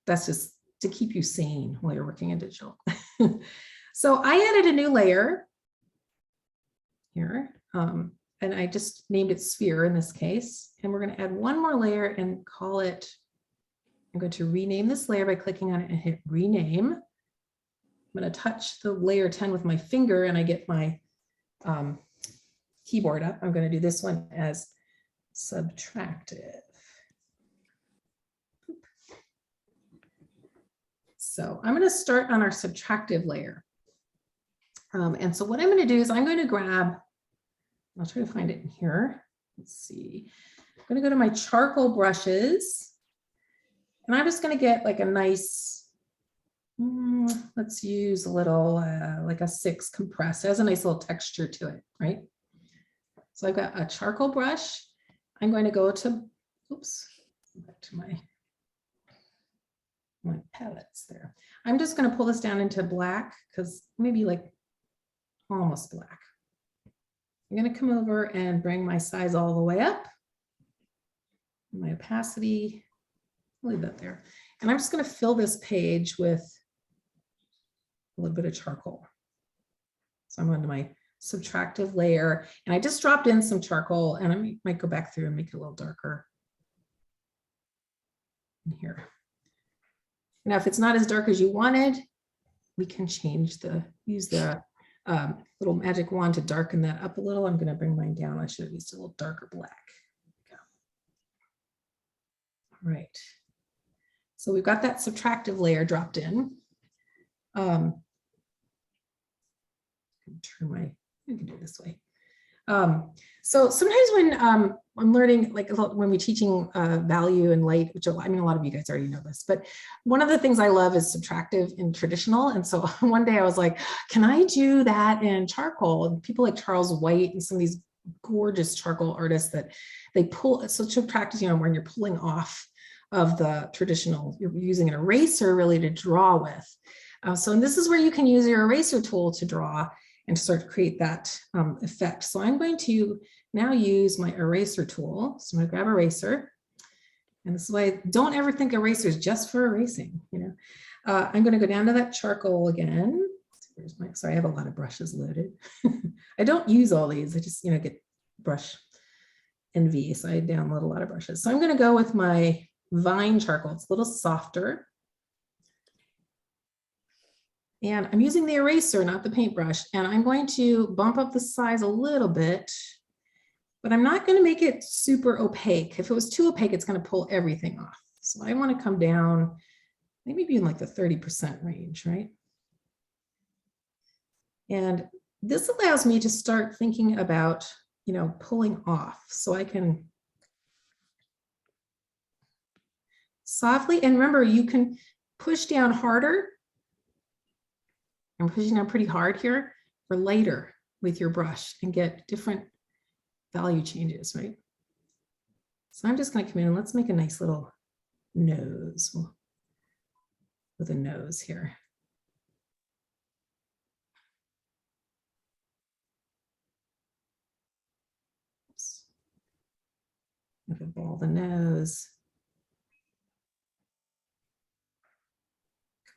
that's just to keep you sane while you're working in digital. So I added a new layer here. And I just named it sphere in this case. And we're going to add one more layer and call it, I'm going to rename this layer by clicking on it and hit rename. I'm going to touch the layer 10 with my finger and I get my keyboard up. I'm going to do this one as subtractive. So I'm going to start on our subtractive layer. And so what I'm going to do is I'm going to grab, I'll try to find it in here. Let's see. I'm going to go to my charcoal brushes. And I'm just going to get like a nice, let's use a little, like a 6 compressed. It has a nice little texture to it, right? So I've got a charcoal brush. I'm going to go to, oops, back to my palettes there. I'm just going to pull this down into black because maybe like almost black. I'm going to come over and bring my size all the way up. My opacity, I'll leave that there. And I'm just going to fill this page with a little bit of charcoal. So I'm onto my subtractive layer, and I just dropped in some charcoal, and I might go back through and make it a little darker in here. Now, if it's not as dark as you wanted, we can use the little magic wand to darken that up a little. I'm going to bring mine down. I should have used a little darker black. All right. So we've got that subtractive layer dropped in. Turn I can do it this way. So sometimes when I'm learning, like when we're teaching value and light, which I mean, a lot of you guys already know this, but one of the things I love is subtractive and traditional. And so one day I was like, can I do that in charcoal? And people like Charles White and some of these gorgeous charcoal artists that they pull, so subtractive, you know, when you're pulling off of the traditional, you're using an eraser really to draw with. So this is where you can use your eraser tool to draw and start to create that effect. So I'm going to now use my eraser tool. So I'm going to grab eraser. And this is why don't ever think eraser is just for erasing. You know, I'm going to go down to that charcoal again. Here's my, sorry, I have a lot of brushes loaded. I don't use all these. I just, you know, get brush envy. So I download a lot of brushes. So I'm going to go with my vine charcoal. It's a little softer. And I'm using the eraser, not the paintbrush, and I'm going to bump up the size a little bit, but I'm not going to make it super opaque. If it was too opaque, it's going to pull everything off. So I want to come down, maybe be in like the 30% range, right? And this allows me to start thinking about, you know, pulling off. So I can softly, and remember, you can push down harder. I'm pushing down pretty hard here, or lighter with your brush and get different value changes, right? So I'm just going to come in and let's make a nice little nose with a nose here. Oops. I'm going to ball the nose.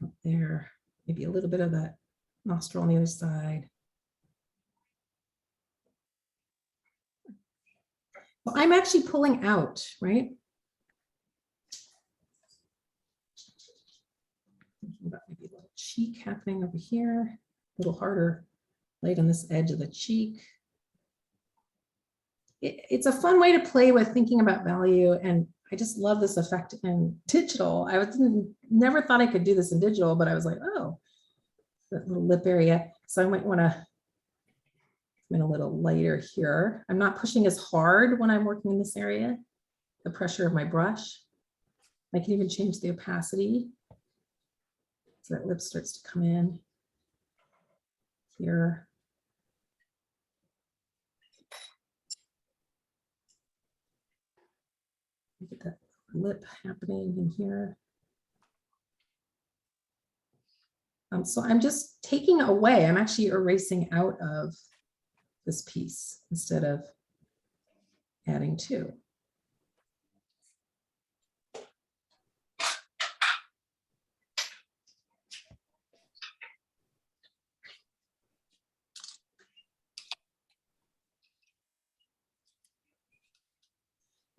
Come up there, maybe a little bit of that nostril on the other side. Well, I'm actually pulling out, right? Thinking about maybe a little cheek happening over here, a little harder light on this edge of the cheek. It's a fun way to play with thinking about value, and I just love this effect in digital. I never thought I could do this in digital, but I was like, oh, that little lip area. So I might want to come in a little lighter here. I'm not pushing as hard when I'm working in this area, the pressure of my brush. I can even change the opacity so that lip starts to come in here. Get that lip happening in here. So I'm just taking away, I'm actually erasing out of this piece instead of adding to.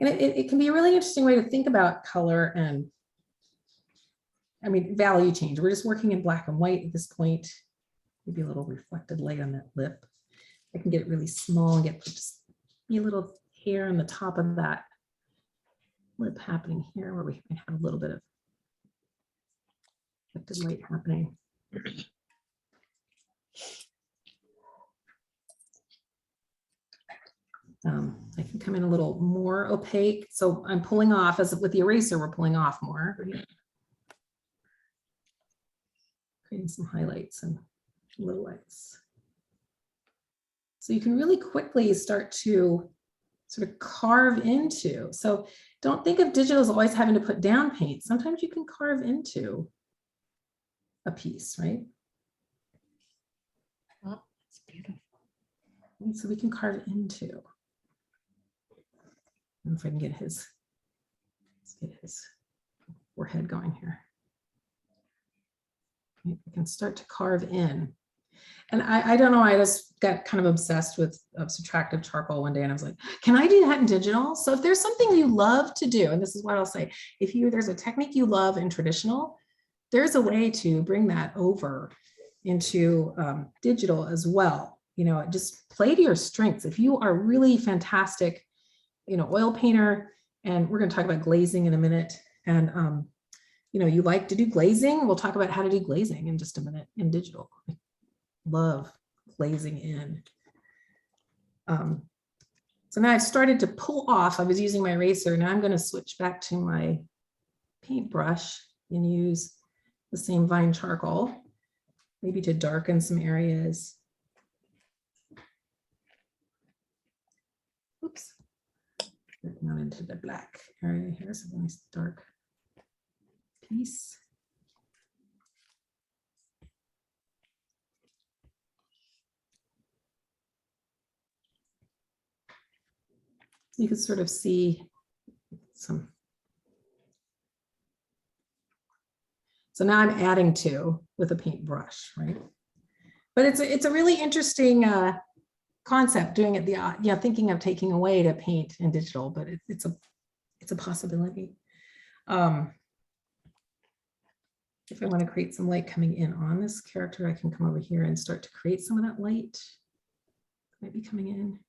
And it can be a really interesting way to think about color and, I mean, value change. We're just working in black and white at this point. Maybe a little reflected light on that lip. I can get it really small and get just a little hair on the top of that lip happening here, where we might have a little bit of reflected light happening. I can come in a little more opaque. So I'm pulling off, as with the eraser, we're pulling off more. Right? Creating some highlights and little lights. So you can really quickly start to sort of carve into. So don't think of digital as always having to put down paint. Sometimes you can carve into a piece, right? Oh, that's So we can carve into. And if I can get his, let's get his forehead going here. We can start to carve in. And I don't know, I just got kind of obsessed with subtractive charcoal one day, and I was like, can I do that in digital? So if there's something you love to do, and this is what I'll say, if there's a technique you love in traditional, there's a way to bring that over into digital as well. You know, just play to your strengths. If you are really fantastic, you know, oil painter, and we're going to talk about glazing in a minute, and you know, you like to do glazing, we'll talk about how to do glazing in just a minute in digital. I love glazing in. So now I've started to pull off. I was using my eraser. Now I'm going to switch back to my paintbrush and use the same vine charcoal, maybe to darken some areas. Oops. Not into the black area here. So a nice dark piece. You can sort of see some. So now I'm adding to with a paintbrush, right? But it's a really interesting concept doing it thinking of taking away to paint in digital, but it's a possibility. If I want to create some light coming in on this character, I can come over here and start to create some of that light. Might be coming in.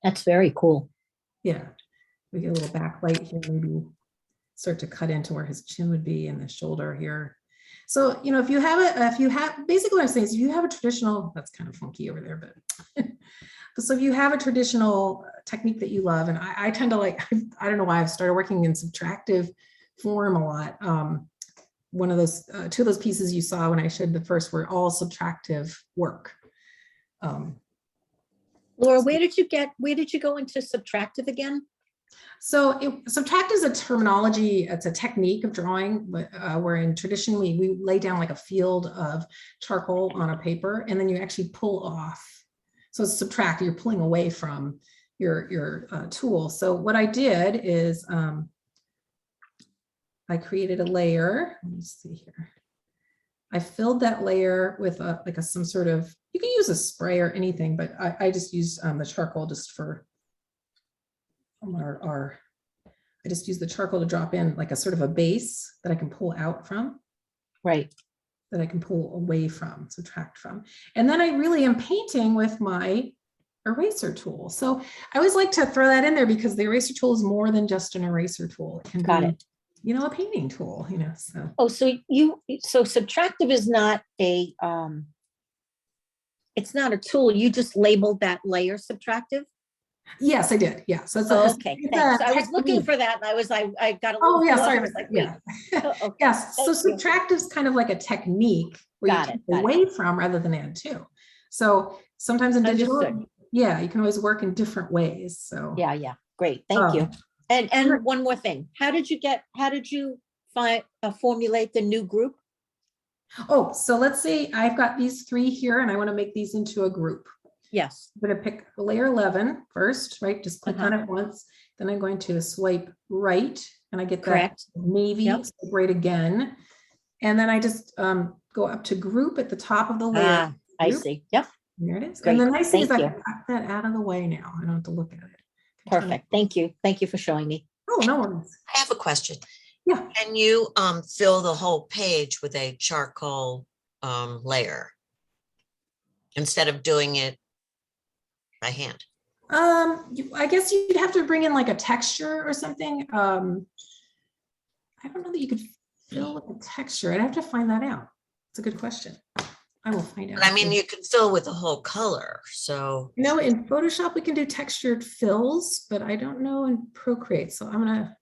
That's very cool. Yeah, we get a little backlight here, maybe start to cut into where his chin would be and the shoulder here. So, you know, if you have basically what I'm saying is if you have a traditional, that's kind of funky over there, but so if you have a traditional technique that you love, and I tend to like, I don't know why I've started working in subtractive form a lot. One of those, two of those pieces you saw when I showed the first were all subtractive work. Laura, where did you go into subtractive again? So subtractive is a terminology, it's a technique of drawing, where in tradition we lay down like a field of charcoal on a paper, and then you actually pull off. So it's subtract, you're pulling away from your tool. So what I did is I created a layer. Let me see here. I filled that layer with some sort of, you can use a spray or anything, but I just used the charcoal just for I just use the charcoal to drop in like a sort of a base that I can pull out from. Right. That I can pull away from, subtract from. And then I really am painting with my eraser tool. So I always like to throw that in there because the eraser tool is more than just an eraser tool. It can be, you know, a painting tool, you know, so. Oh, so subtractive is not a, it's not a tool. You just labeled that layer subtractive? Yes, I did. Yeah. So it's okay. Thanks. I was looking for that, and I got a little. Oh yeah, sorry. Like, yeah. okay. Yes. So subtractive is kind of like a technique where you take away from rather than add to. So sometimes in digital, yeah, you can always work in different ways. So yeah. Great. Thank you. And one more thing. How did you formulate the new group? Oh, so let's say I've got these three here and I want to make these into a group. Yes. I'm going to pick layer 11 first, right? Just click on it once. Then I'm going to swipe right and I get that navy, swipe right again. And then I just go up to group at the top of the layer. I see. Yep. There it is. Great. And the nice thing is I Thank can cut that out of the way now. I don't have to look at it. Perfect. Thank you. Thank you for showing me. Oh, no worries. I have a question. Yeah. Can you fill the whole page with a charcoal layer instead of doing it by hand? I guess you'd have to bring in like a texture or something. I don't know that you could fill with a texture. I'd have to find that out. It's a good question. I will find out. But I mean, you can fill with the whole color. So you know, in Photoshop we can do textured fills, but I don't know in Procreate. So I'm gonna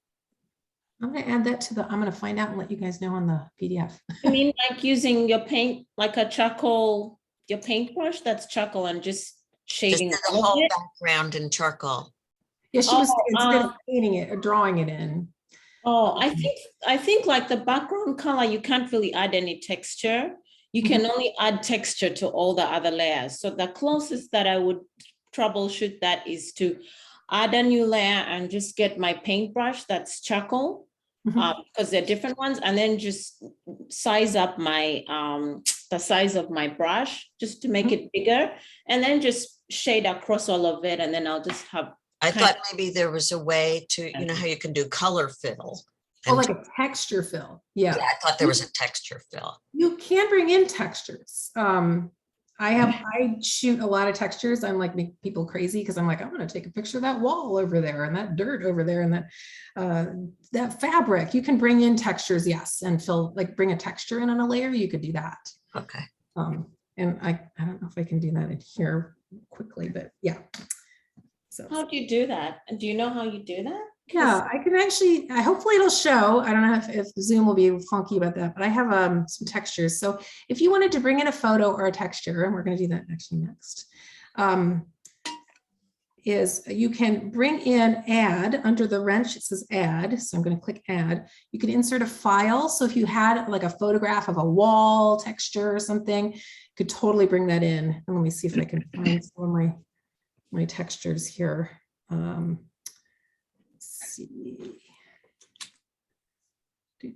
add that to I'm gonna find out and let you guys know on the PDF. I mean, like using your paint, like a charcoal, your paintbrush that's charcoal and just shading the whole background in charcoal. Yeah, she was instead of painting it or drawing it in. Oh, I think like the background color, you can't really add any texture. you can only add texture to all the other layers. So the closest that I would troubleshoot that is to add a new layer and just get my paintbrush that's charcoal, because they're different ones, and then just size up my the size of my brush just to make it bigger, and then just shade across all of it, and then I'll just have. I thought maybe there was a way to, you know how you can do color fill. Oh, like a texture fill. Yeah. Yeah, I thought there was a texture fill. You can bring in textures. I shoot a lot of textures. I'm like make people crazy because I'm like, I'm going to take a picture of that wall over there and that dirt over there and that fabric. You can bring in textures, yes, and fill, like bring a texture in on a layer. You could do that. Okay. And I don't know if I can do that in here quickly, but yeah. So how do you do that? And do you know how you do that? Yeah, I can actually, hopefully it'll show. I don't know if Zoom will be funky about that, but I have some textures. So if you wanted to bring in a photo or a texture, and we're going to do that actually next, is you can bring in add under the wrench. It says add. So I'm going to click add. You can insert a file. So if you had like a photograph of a wall texture or something, you could totally bring that in. And let me see if I can find some of my textures here. See. And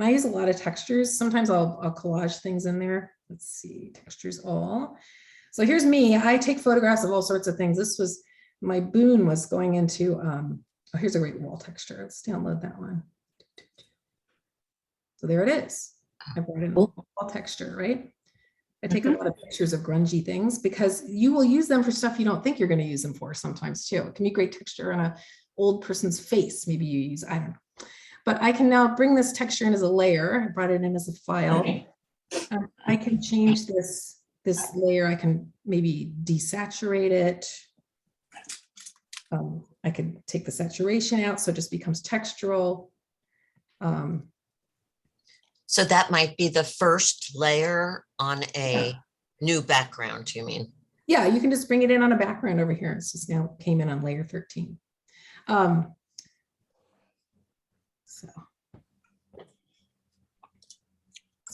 I use a lot of textures. Sometimes I'll collage things in there. Let's see, textures all. So here's me. I take photographs of all sorts of things. This was my boon was going into, oh, here's a great wall texture. Let's download that one. So there it is. I brought in a wall texture, right? I take a lot of pictures of grungy things because you will use them for stuff you don't think you're going to use them for sometimes too. It can be great texture on an old person's face. Maybe you use, I don't know. But I can now bring this texture in as a layer. I brought it in as a file. I can change this layer. I can maybe desaturate it. I could take the saturation out so it just becomes textural. So that might be the first layer on a new background, you mean? Yeah, you can just bring it in on a background over here. It's just now came in on layer 13. So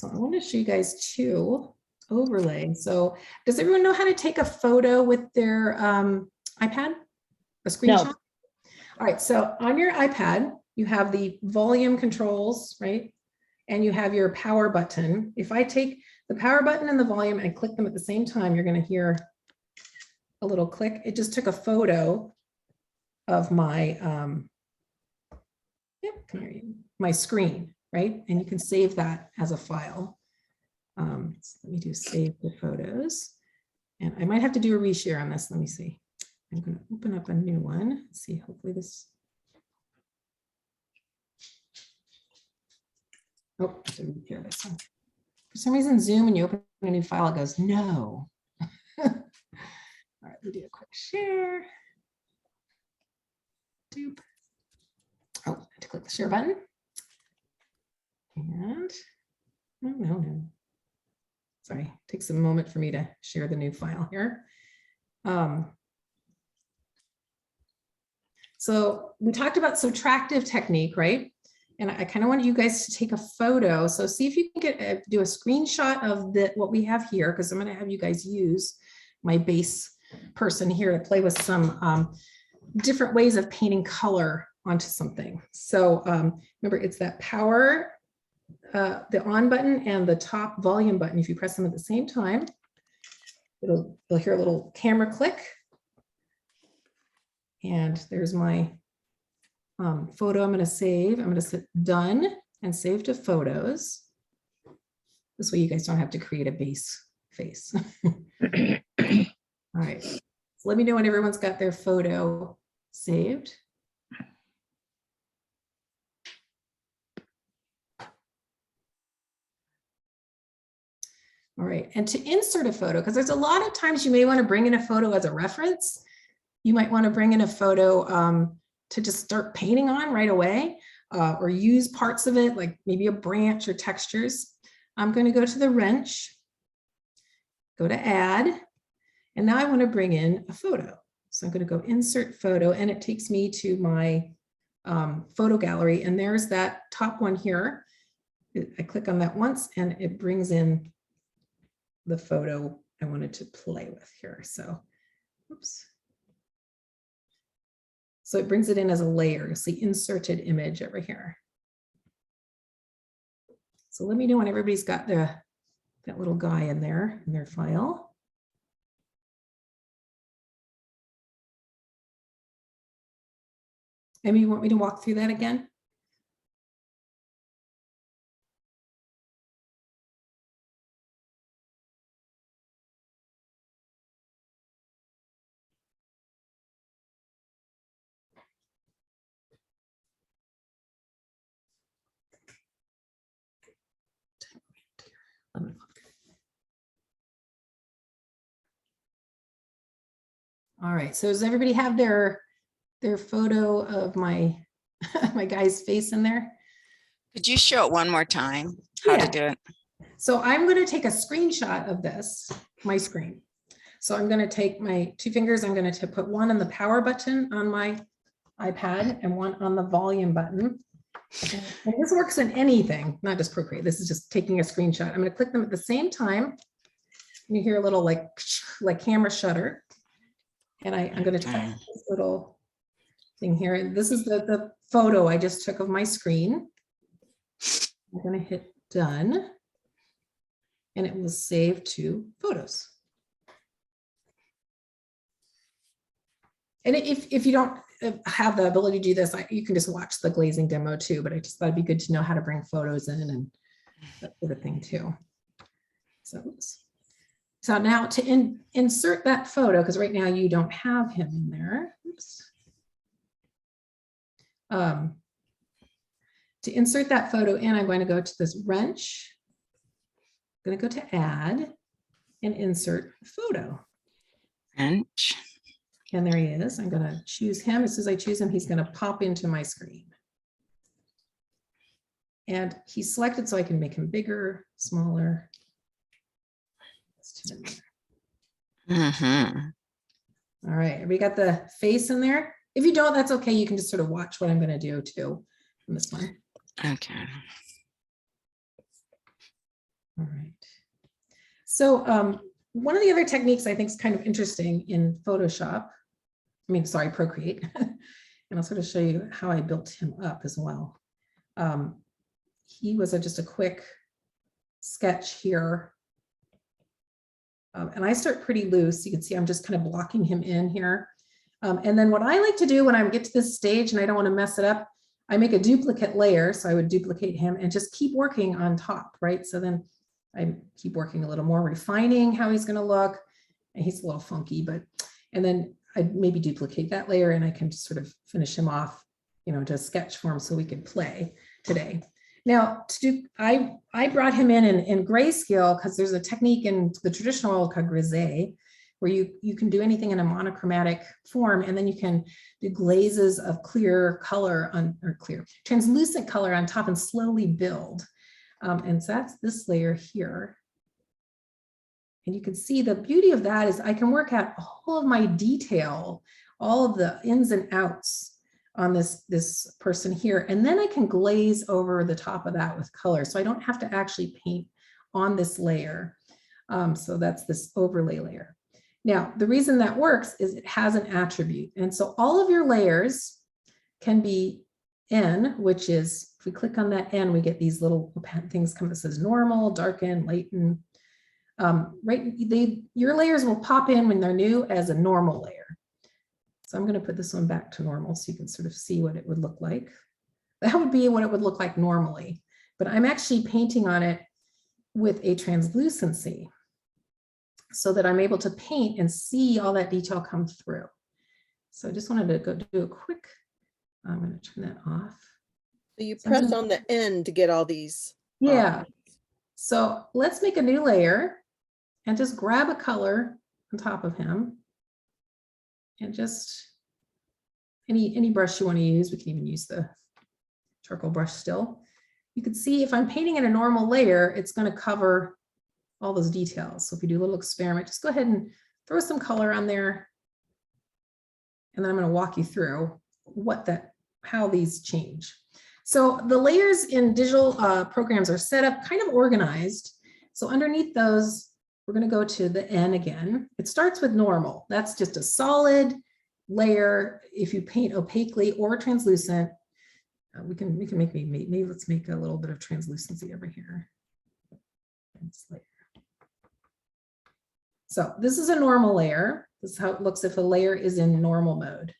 I want to show you guys two overlay. So does everyone know how to take a photo with their iPad? A screenshot? No. All right, so on your iPad, you have the volume controls, right? And you have your power button. If I take the power button and the volume and click them at the same time, you're going to hear a little click. It just took a photo of my, my screen, right? And you can save that as a file. So let me do save the photos. And I might have to do a reshare on this. Let me see. I'm going to open up a new one. Let's see, hopefully this. Oh, I have to repair this one. For some reason, Zoom, when you open a new file, it goes, no. All right, we'll do a quick share. Doop. Oh, I have to click the share button. And, no. Sorry, it takes a moment for me to share the new file here. So we talked about subtractive technique, right? And I kind of want you guys to take a photo. So see if you can do a screenshot of what we have here, because I'm going to have you guys use my base person here to play with some different ways of painting color onto something. So remember, it's that power, the on button and the top volume button. If you press them at the same time, you'll hear a little camera click. And there's my photo I'm going to save. I'm going to set done and save to photos. This way you guys don't have to create a base face. All right. So let me know when everyone's got their photo saved. All right. And to insert a photo, because there's a lot of times you may want to bring in a photo as a reference. You might want to bring in a photo to just start painting on right away, or use parts of it, like maybe a branch or textures. I'm going to go to the wrench, go to add, and now I want to bring in a photo. So I'm going to go insert photo, and it takes me to my photo gallery, and there's that top one here. I click on that once and it brings in the photo I wanted to play with here. So, oops. So it brings it in as a layer. You'll see inserted image over here. So let me know when everybody's got that little guy in there in their file. Amy, you want me to walk through that again? All right, so does everybody have their photo of my my guy's face in there? Could you show it one more time? How to do it? So I'm going to take a screenshot of this, my screen. So I'm going to take my 2 fingers, I'm going to put one on the power button on my iPad and one on the volume button. And this works in anything, not just Procreate. This is just taking a screenshot. I'm going to click them at the same time. You hear a little like camera shutter. And I'm going to type this little thing here. And this is the photo I just took of my screen. I'm going to hit done. And it will save to photos. And if you don't have the ability to do this, you can just watch the glazing demo too, but I just thought it'd be good to know how to bring photos in and that sort of thing too. So now to insert that photo, because right now you don't have him in there. Oops. To insert that photo in, I'm going to go to this wrench. I'm going to go to add and insert photo. Wrench. And there he is. I'm going to choose him. As soon as I choose him, he's going to pop into my screen. And he's selected so I can make him bigger, smaller. Mm-hmm. All right, everybody got the face in there? If you don't, that's okay. You can just sort of watch what I'm going to do too in this one. Okay. All right. So one of the other techniques I think is kind of interesting in Photoshop, Procreate, and I'll sort of show you how I built him up as well. He was just a quick sketch here. And I start pretty loose. You can see I'm just kind of blocking him in here. And then what I like to do when I get to this stage and I don't want to mess it up, I make a duplicate layer. So I would duplicate him and just keep working on top, right? So then I keep working a little more, refining how he's going to look. And he's a little funky, and then I'd maybe duplicate that layer and I can just sort of finish him off, to sketch form so we could play today. Now, I brought him in grayscale because there's a technique in the traditional world called grisaille, where you can do anything in a monochromatic form, and then you can do glazes of clear color translucent color on top and slowly build. And so that's this layer here. And you can see the beauty of that is I can work out all of my detail, all of the ins and outs on this person here. And then I can glaze over the top of that with color. So I don't have to actually paint on this layer. So that's this overlay layer. Now, the reason that works is it has an attribute. And so all of your layers can be N, which is, if we click on that N, we get these little things come that says normal, darken, lighten. Your layers will pop in when they're new as a normal layer. So I'm going to put this one back to normal so you can sort of see what it would look like. That would be what it would look like normally, but I'm actually painting on it with a translucency so that I'm able to paint and see all that detail come through. So I just wanted to go do a quick, I'm going to turn that off. So you press on the end to get all these. Yeah. So let's make a new layer and just grab a color on top of him. And just any brush you want to use, we can even use the charcoal brush still. You can see if I'm painting in a normal layer, it's going to cover all those details. So if you do a little experiment, just go ahead and throw some color on there. And then I'm going to walk you through how these change. So the layers in digital programs are set up kind of organized. So underneath those, we're going to go to the N again. It starts with normal. That's just a solid layer. If you paint opaquely or translucent, we can make, maybe let's make a little bit of translucency over here. So this is a normal layer. This is how it looks if a layer is in normal mode.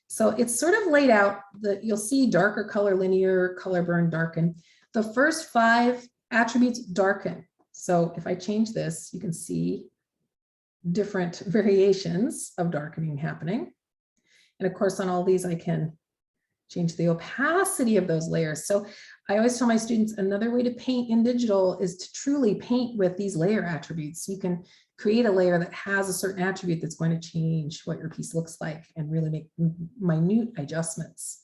So it's sort of laid out that you'll see darker color, linear, color burn, darken. The first 5 attributes darken. So if I change this, you can see different variations of darkening happening. And of course, on all these, I can change the opacity of those layers. So I always tell my students, another way to paint in digital is to truly paint with these layer attributes. You can create a layer that has a certain attribute that's going to change what your piece looks like and really make minute adjustments.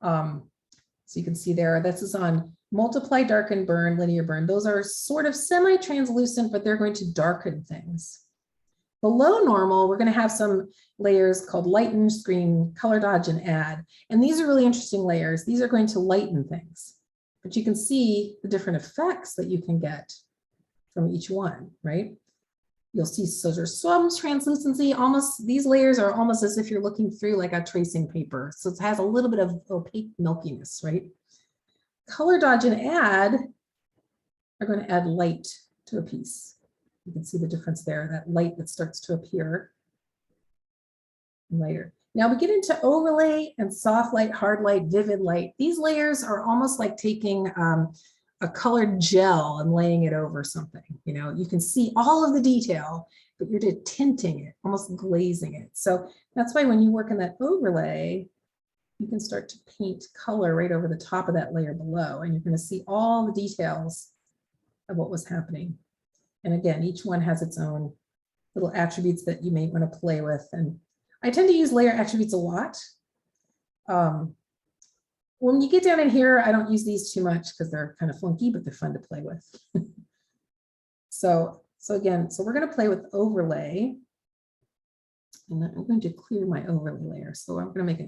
So you can see there, this is on multiply, darken, burn, linear burn. Those are sort of semi-translucent, but they're going to darken things. Below normal, we're going to have some layers called lighten, screen, color dodge, and add. And these are really interesting layers. These are going to lighten things, but you can see the different effects that you can get from each one, right? You'll see, so there's some translucency, almost, these layers are almost as if you're looking through like a tracing paper. So it has a little bit of opaque milkiness, right? Color dodge and add are going to add light to a piece. You can see the difference there, that light that starts to appear later. Now we get into overlay and soft light, hard light, vivid light. These layers are almost like taking a colored gel and laying it over something. You know, you can see all of the detail, but you're just tinting it, almost glazing it. So that's why when you work in that overlay, you can start to paint color right over the top of that layer below, and you're going to see all the details of what was happening. And again, each one has its own little attributes that you may want to play with. And I tend to use layer attributes a lot. When you get down in here, I don't use these too much because they're kind of funky, but they're fun to play with. So again, we're going to play with overlay. And I'm going to clear my overlay layer. So I'm going to make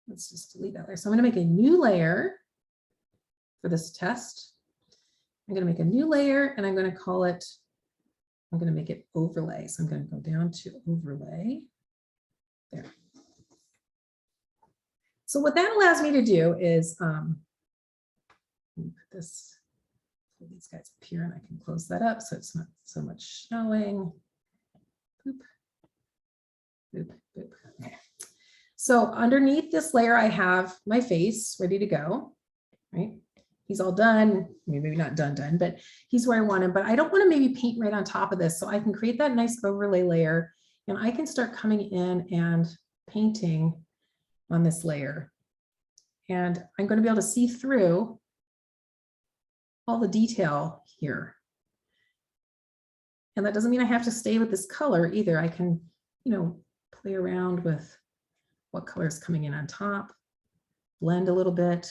let's just delete that layer. So I'm going to make a new layer for this test. I'm going to make a new layer and I'm going to call it, I'm going to make it overlay. So I'm going to go down to overlay. There. So what that allows me to do is, let me put this, put these guys up here and I can close that up so it's not so much showing. Boop, boop, boop. Okay. So underneath this layer, I have my face ready to go, right? He's all done, maybe not done, but he's where I want him, but I don't want to maybe paint right on top of this. So I can create that nice overlay layer and I can start coming in and painting on this layer. And I'm going to be able to see through all the detail here. And that doesn't mean I have to stay with this color either. I can, you know, play around with what color is coming in on top, blend a little bit.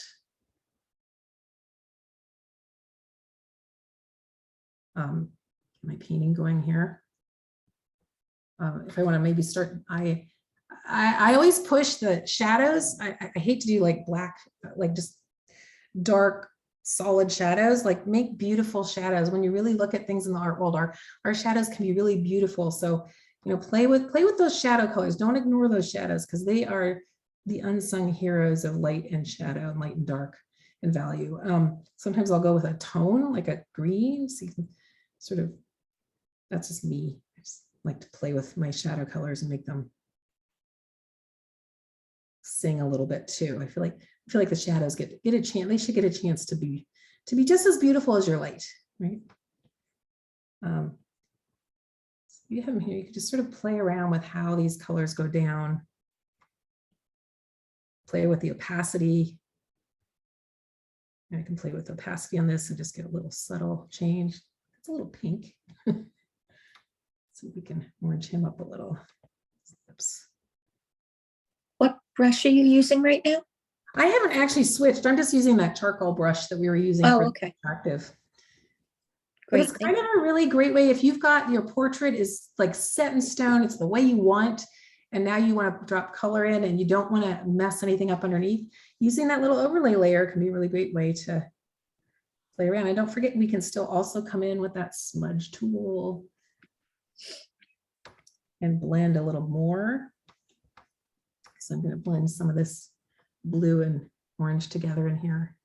My painting going here. If I want to maybe start, I always push the shadows. I hate to do like black, like just dark, solid shadows, like make beautiful shadows. When you really look at things in the art world, our shadows can be really beautiful. So, you know, play with those shadow colors. Don't ignore those shadows because they are the unsung heroes of light and shadow and light and dark and value. Sometimes I'll go with a tone, like a green, so you can sort of, that's just me. I just like to play with my shadow colors and make them sing a little bit too. I feel like the shadows get a chance. They should get a chance to be just as beautiful as your light, right? So you have them here. You can just sort of play around with how these colors go down. Play with the opacity. And I can play with opacity on this and just get a little subtle change. It's a little pink. So we can orange him up a little. Oops. What brush are you using right now? I haven't actually switched. I'm just using that charcoal brush that we were using for the active. But it's kind of a really great way if you've got your portrait is like set in stone, it's the way you want, and now you want to drop color in and you don't want to mess anything up underneath, using that little overlay layer can be a really great way to play around. And don't forget, we can still also come in with that smudge tool and blend a little more. So I'm going to blend some of this blue and orange together in here.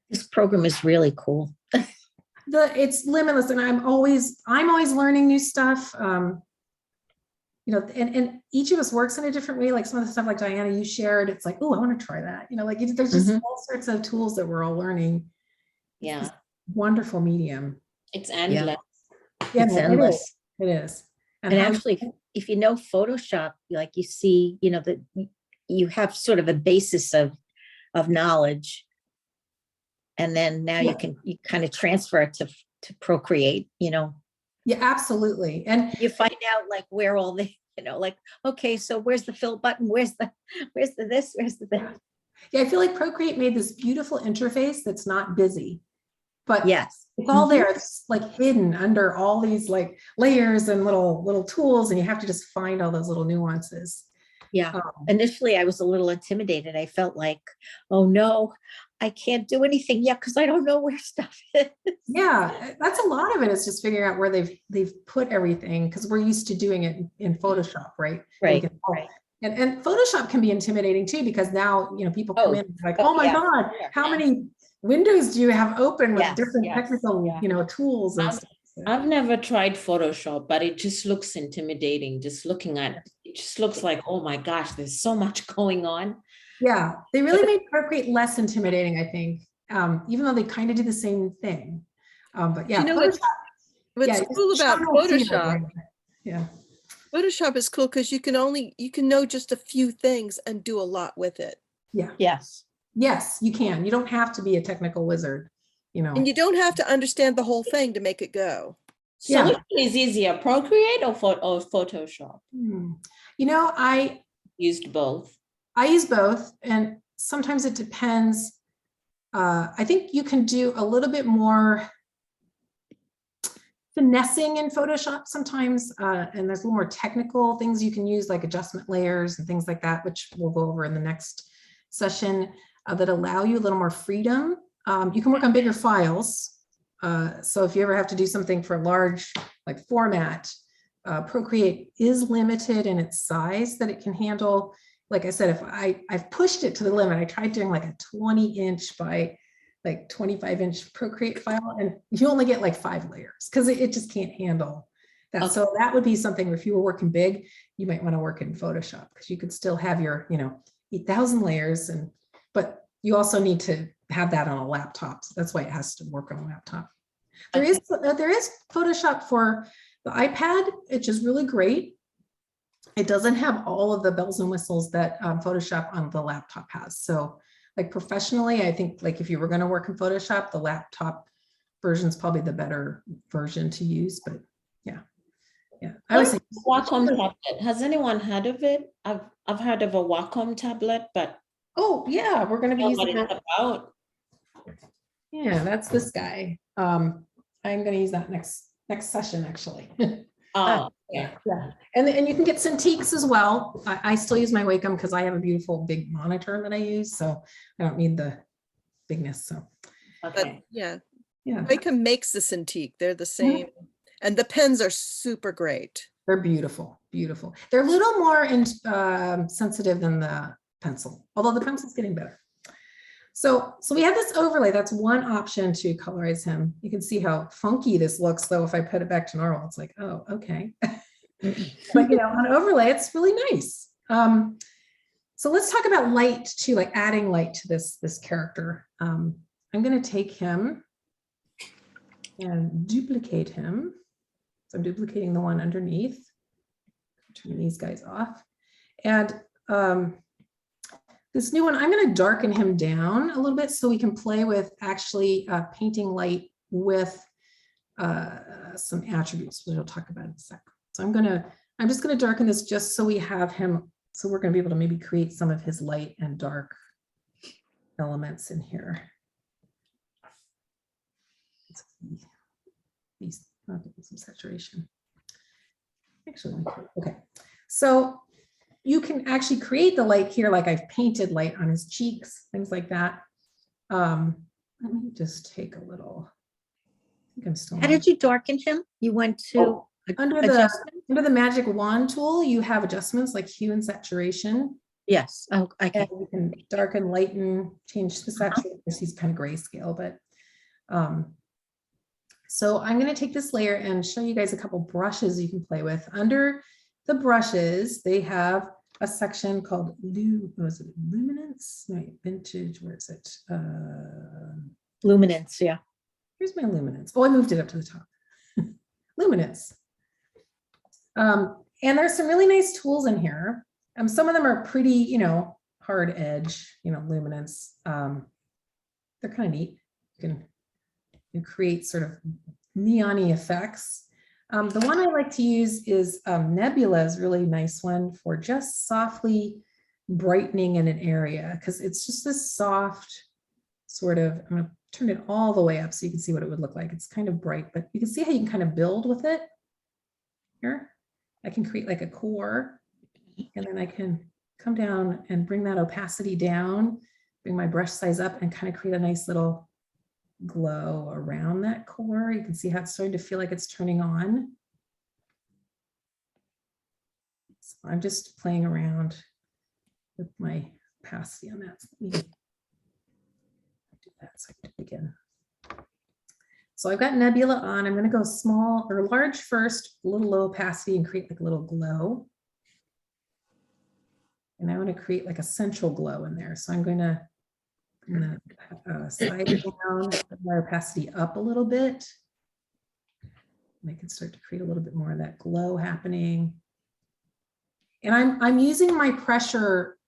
This program is really cool. It's limitless, and I'm always learning new stuff. You know, and each of us works in a different way. Like some of the stuff like Diana, you shared, it's like, oh, I want to try that. You know, like there's just all sorts of tools that we're all learning. Yeah. Wonderful medium. It's endless. Yeah, It's endless. It is. And actually, if you know Photoshop, like you see, you know, that you have sort of a basis of knowledge. And then now you kind of transfer it to Procreate, you know. Yeah, absolutely. And you find out like where all the, you know, like, okay, so where's the fill button? Where's the this? Where's the that? Yeah, I feel like Procreate made this beautiful interface that's not busy. But yes, it's all there. It's like hidden under all these like layers and little tools, and you have to just find all those little nuances. Yeah. Initially, I was a little intimidated. I felt like, oh no, I can't do anything yet because I don't know where stuff is. Yeah, that's a lot of it. Is just figuring out where they've put everything, because we're used to doing it in Photoshop, right? Right. And Photoshop can be intimidating too, because now, you know, people come in like, oh my God, how many windows do you have open with different technical, you know, tools and stuff? I've never tried Photoshop, but it just looks intimidating. Just looking at it, it just looks like, oh my gosh, there's so much going on. Yeah, they really made Procreate less intimidating, I think, even though they kind of do the same thing. But yeah, you know what's cool about Photoshop? Yeah, Photoshop is cool because you can know just a few things and do a lot with it. Yeah. Yes, you can. You don't have to be a technical wizard, you know. And you don't have to understand the whole thing to make it go. So which one is easier, Procreate or Photoshop? You know, I used both. I use both, and sometimes it depends. I think you can do a little bit more finessing in Photoshop sometimes, and there's a little more technical things you can use, like adjustment layers and things like that, which we'll go over in the next session, that allow you a little more freedom. You can work on bigger files. So if you ever have to do something for a large like format, Procreate is limited in its size that it can handle. Like I said, if I've pushed it to the limit, I tried doing like a 20-inch by like 25-inch Procreate file, and you only get like 5 layers because it just can't handle that. Okay. So that would be something where if you were working big, you might want to work in Photoshop, because you could still have your, you know, 8,000 layers, but you also need to have that on a laptop. So that's why it has to work on a laptop. There is Photoshop for the iPad, which is really great. It doesn't have all of the bells and whistles that Photoshop on the laptop has. So like professionally, I think like if you were going to work in Photoshop, the laptop version is probably the better version to use. But yeah. I was Wacom tablet. Has anyone heard of it? I've heard of a Wacom tablet, but oh yeah, we're going to be using that. About. Yeah, that's this guy. I'm going to use that next session actually. Oh, yeah. And you can get Cintiqs as well. I still use my Wacom because I have a beautiful big monitor that I use, so I don't need the bigness. So okay. Yeah. Wacom makes the Cintiq. They're the same, and the pens are super great. They're beautiful. They're a little more sensitive than the pencil, although the pencil's getting better. So we have this overlay. That's one option to colorize him. You can see how funky this looks, though. If I put it back to normal, it's like, oh, okay. But you know, on overlay, it's really nice. So let's talk about light too, like adding light to this character. I'm going to take him and duplicate him. So I'm duplicating the one underneath. Turn these guys off, and this new one, I'm going to darken him down a little bit so we can play with actually painting light with some attributes, which I'll talk about in a sec. So I'm just going to darken this just so we have him. So we're going to be able to maybe create some of his light and dark elements in here. Some saturation. Actually, okay. So you can actually create the light here, like I've painted light on his cheeks, things like that. Let me just take a little. I think I'm still How on. did you darken him? You went to Under the magic wand tool, you have adjustments like hue and saturation. Yes. Oh, okay. And you can darken, lighten, change the saturation. He's kind of grayscale, but so I'm going to take this layer and show you guys a couple brushes you can play with. Under the brushes, they have a section called luminance. No, vintage. Where is it? Luminance. Yeah. Here's my luminance. Oh, I moved it up to the top. Luminance. And there's some really nice tools in here. Some of them are pretty, hard edge, luminance. They're kind of neat. You can create sort of neon-y effects. The one I like to use is Nebula is a really nice one for just softly brightening in an area, because it's just this soft sort of, I'm going to turn it all the way up so you can see what it would look like. It's kind of bright, but you can see how you can kind of build with it. Here, I can create like a core, and then I can come down and bring that opacity down, bring my brush size up, and kind of create a nice little glow around that core. You can see how it's starting to feel like it's turning on. So I'm just playing around with my opacity on that. So let me do that so I can do it again. So I've got Nebula on. I'm going to go small or large first, a little low opacity, and create like a little glow. And I want to create like a central glow in there. So I'm going to slide it down, put my opacity up a little bit. And I can start to create a little bit more of that glow happening. And I'm using my pressure.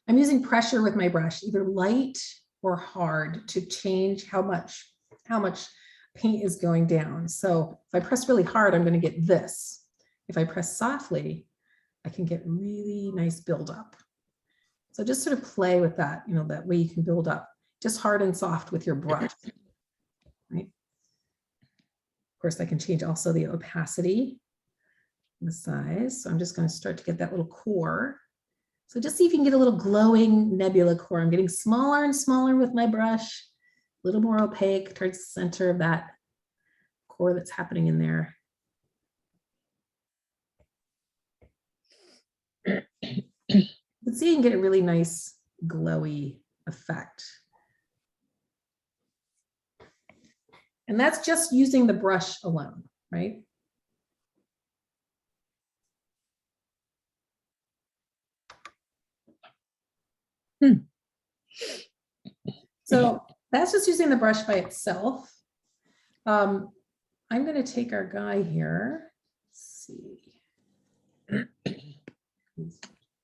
I'm using pressure with my brush, either light or hard, to change how much paint is going down. So if I press really hard, I'm going to get this. If I press softly, I can get really nice buildup. So just sort of play with that, that way you can build up just hard and soft with your brush. Right? Of course, I can change also the opacity, the size. So I'm just going to start to get that little core. So just see if you can get a little glowing nebula core. I'm getting smaller and smaller with my brush, a little more opaque towards the center of that core that's happening in there. You can see you can get a really nice glowy effect. And that's just using the brush alone, right? So that's just using the brush by itself. I'm going to take our guy here. Let's see.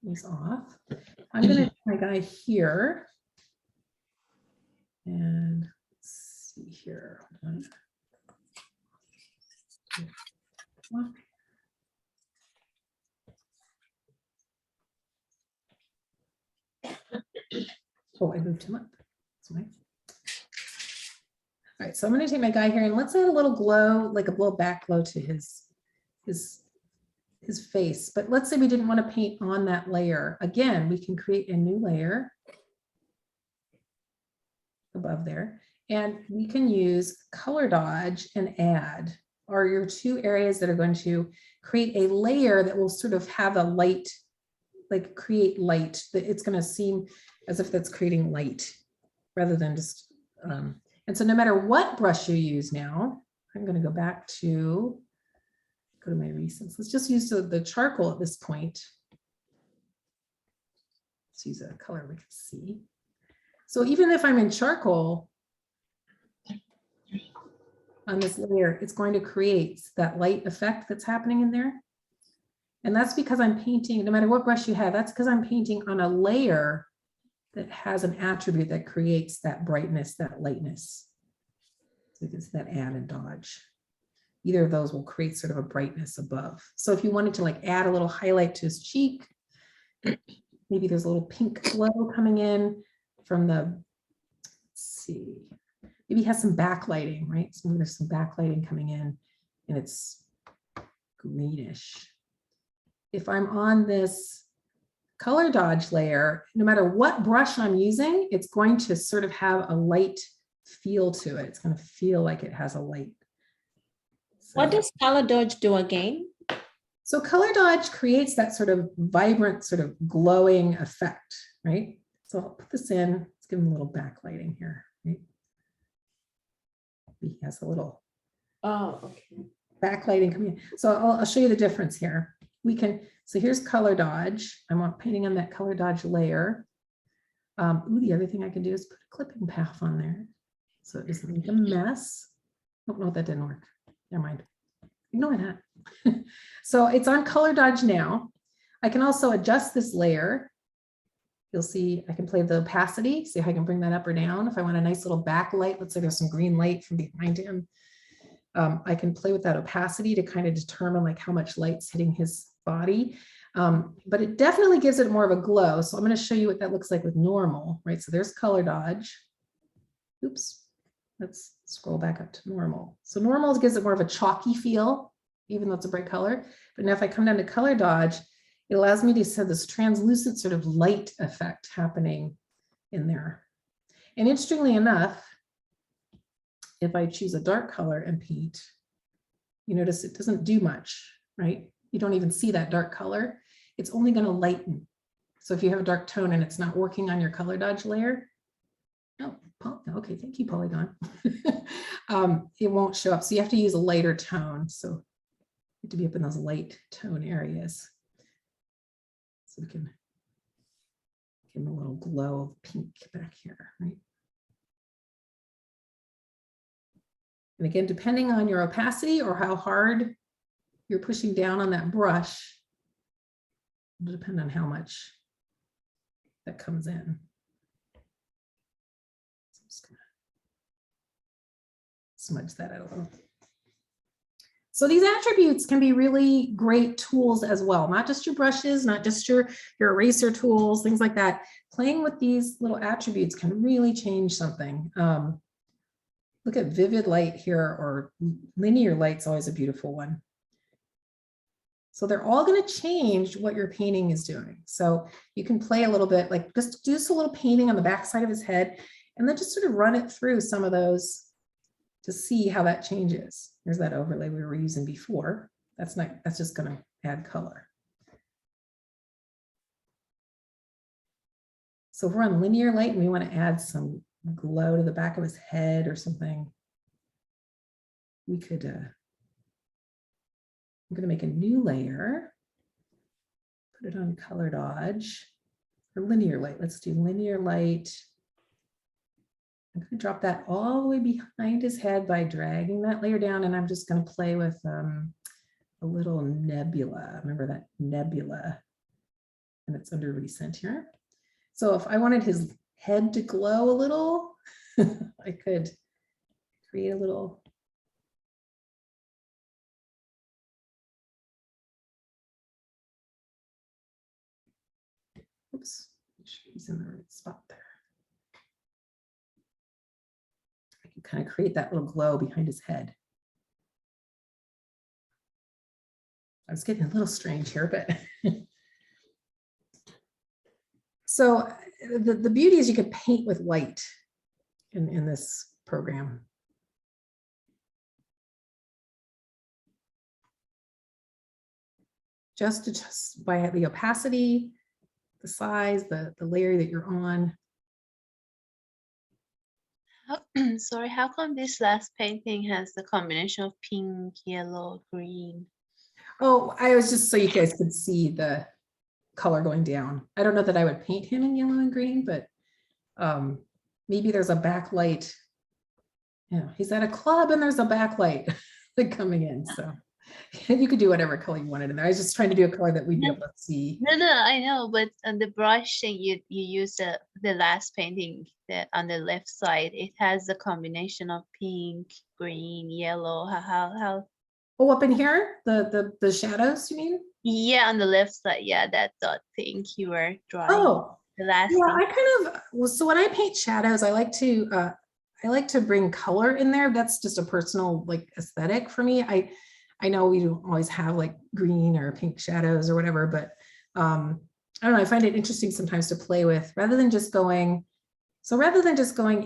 He's off. I'm going to take my guy here. And let's see here. Oh, I moved him up. That's right. All right, so I'm going to take my guy here, and let's add a little glow, like a little back glow to his face. But let's say we didn't want to paint on that layer. Again, we can create a new layer above there, and we can use color dodge and add are your two areas that are going to create a layer that will sort of have a light, like create light, that it's going to seem as if that's creating light rather than just and so no matter what brush you use now, I'm going to go back to go to my recents. Let's just use the charcoal at this point. Let's use a color we can see. So even if I'm in charcoal on this layer, it's going to create that light effect that's happening in there. And that's because I'm painting, no matter what brush you have, that's because I'm painting on a layer that has an attribute that creates that brightness, that lightness. So it's that add and dodge. Either of those will create sort of a brightness above. So if you wanted to like add a little highlight to his cheek, maybe there's a little pink glow coming in from the, let's see, maybe he has some backlighting, right? So maybe there's some backlighting coming in and it's greenish. if I'm on this color dodge layer, no matter what brush I'm using, it's going to sort of have a light feel to it. It's going to feel like it has a light. What does color dodge do again? So color dodge creates that sort of vibrant, sort of glowing effect, right? So I'll put this in, let's give him a little backlighting here, right? He has a little backlighting coming in. So I'll show you the difference here. We can, so here's color dodge. I'm painting on that color dodge layer. The other thing I can do is put a clipping path on there. So it doesn't make a mess. Oh, no, that didn't work. Never mind. Ignore that. So it's on color dodge now. I can also adjust this layer. You'll see I can play the opacity, see how I can bring that up or down. If I want a nice little backlight, let's say there's some green light from behind him. I can play with that opacity to kind of determine like how much light's hitting his body. But it definitely gives it more of a glow. So I'm going to show you what that looks like with normal, right? So there's color dodge. Oops. Let's scroll back up to normal. So normal gives it more of a chalky feel, even though it's a bright color. But now if I come down to color dodge, it allows me to have this translucent sort of light effect happening in there. And interestingly enough, if I choose a dark color and paint, you notice it doesn't do much, right? You don't even see that dark color. It's only going to lighten. So if you have a dark tone and it's not working on your color dodge layer, okay, thank you, Polygon. It won't show up. So you have to use a lighter tone. So you have to be up in those light tone areas. So we can give them a little glow of pink back here, right? And again, depending on your opacity or how hard you're pushing down on that brush, it'll depend on how much that comes in. So I'm just gonna smudge that out a little. So these attributes can be really great tools as well, not just your brushes, not just your eraser tools, things like that. Playing with these little attributes can really change something. Look at vivid light here, or linear light's always a beautiful one. So they're all going to change what your painting is doing. So you can play a little bit, like just do a little painting on the back side of his head, and then just sort of run it through some of those to see how that changes. There's that overlay we were using before. That's just going to add color. So if we're on linear light and we want to add some glow to the back of his head or something, we could, I'm going to make a new layer, put it on color dodge, or linear light. Let's do linear light. I'm going to drop that all the way behind his head by dragging that layer down, and I'm just going to play with a little nebula. Remember that nebula? And it's under recent here. So if I wanted his head to glow a little, I could create a little. Oops, make sure he's in the right spot there. I can kind of create that little glow behind his head. I was getting a little strange here, but so the beauty is you can paint with light in this program. Just by the opacity, the size, the layer that you're on. Sorry, how come this last painting has the combination of pink, yellow, green? Oh, I was just so you guys could see the color going down. I don't know that I would paint him in yellow and green, but maybe there's a backlight. Yeah, he's at a club and there's a backlight coming in. So you could do whatever color you wanted in there. I was just trying to do a color that we'd be able to see. No, I know, but on the brush thing, you use the last painting that on the left side, it has a combination of pink, green, yellow. How? Oh, up in here, the shadows, you mean? Yeah, on the left side. Yeah, that dot thing you were drawing. Oh, the last. Yeah, thing. I kind of, so when I paint shadows, I like to bring color in there. That's just a personal like aesthetic for me. I I know we don't always have like green or pink shadows or whatever, but I don't know, I find it interesting sometimes to play with rather than just going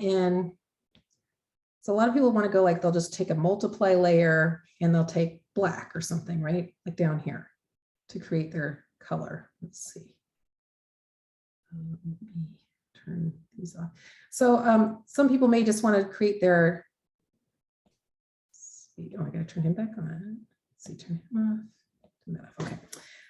in. So a lot of people want to go like, they'll just take a multiply layer and they'll take black or something, right? Like down here to create their color. Let's see. Let me turn these off. So some people may just want to create their, oh, I gotta turn him back on. Let's see, turn him off. Turn that off. Okay.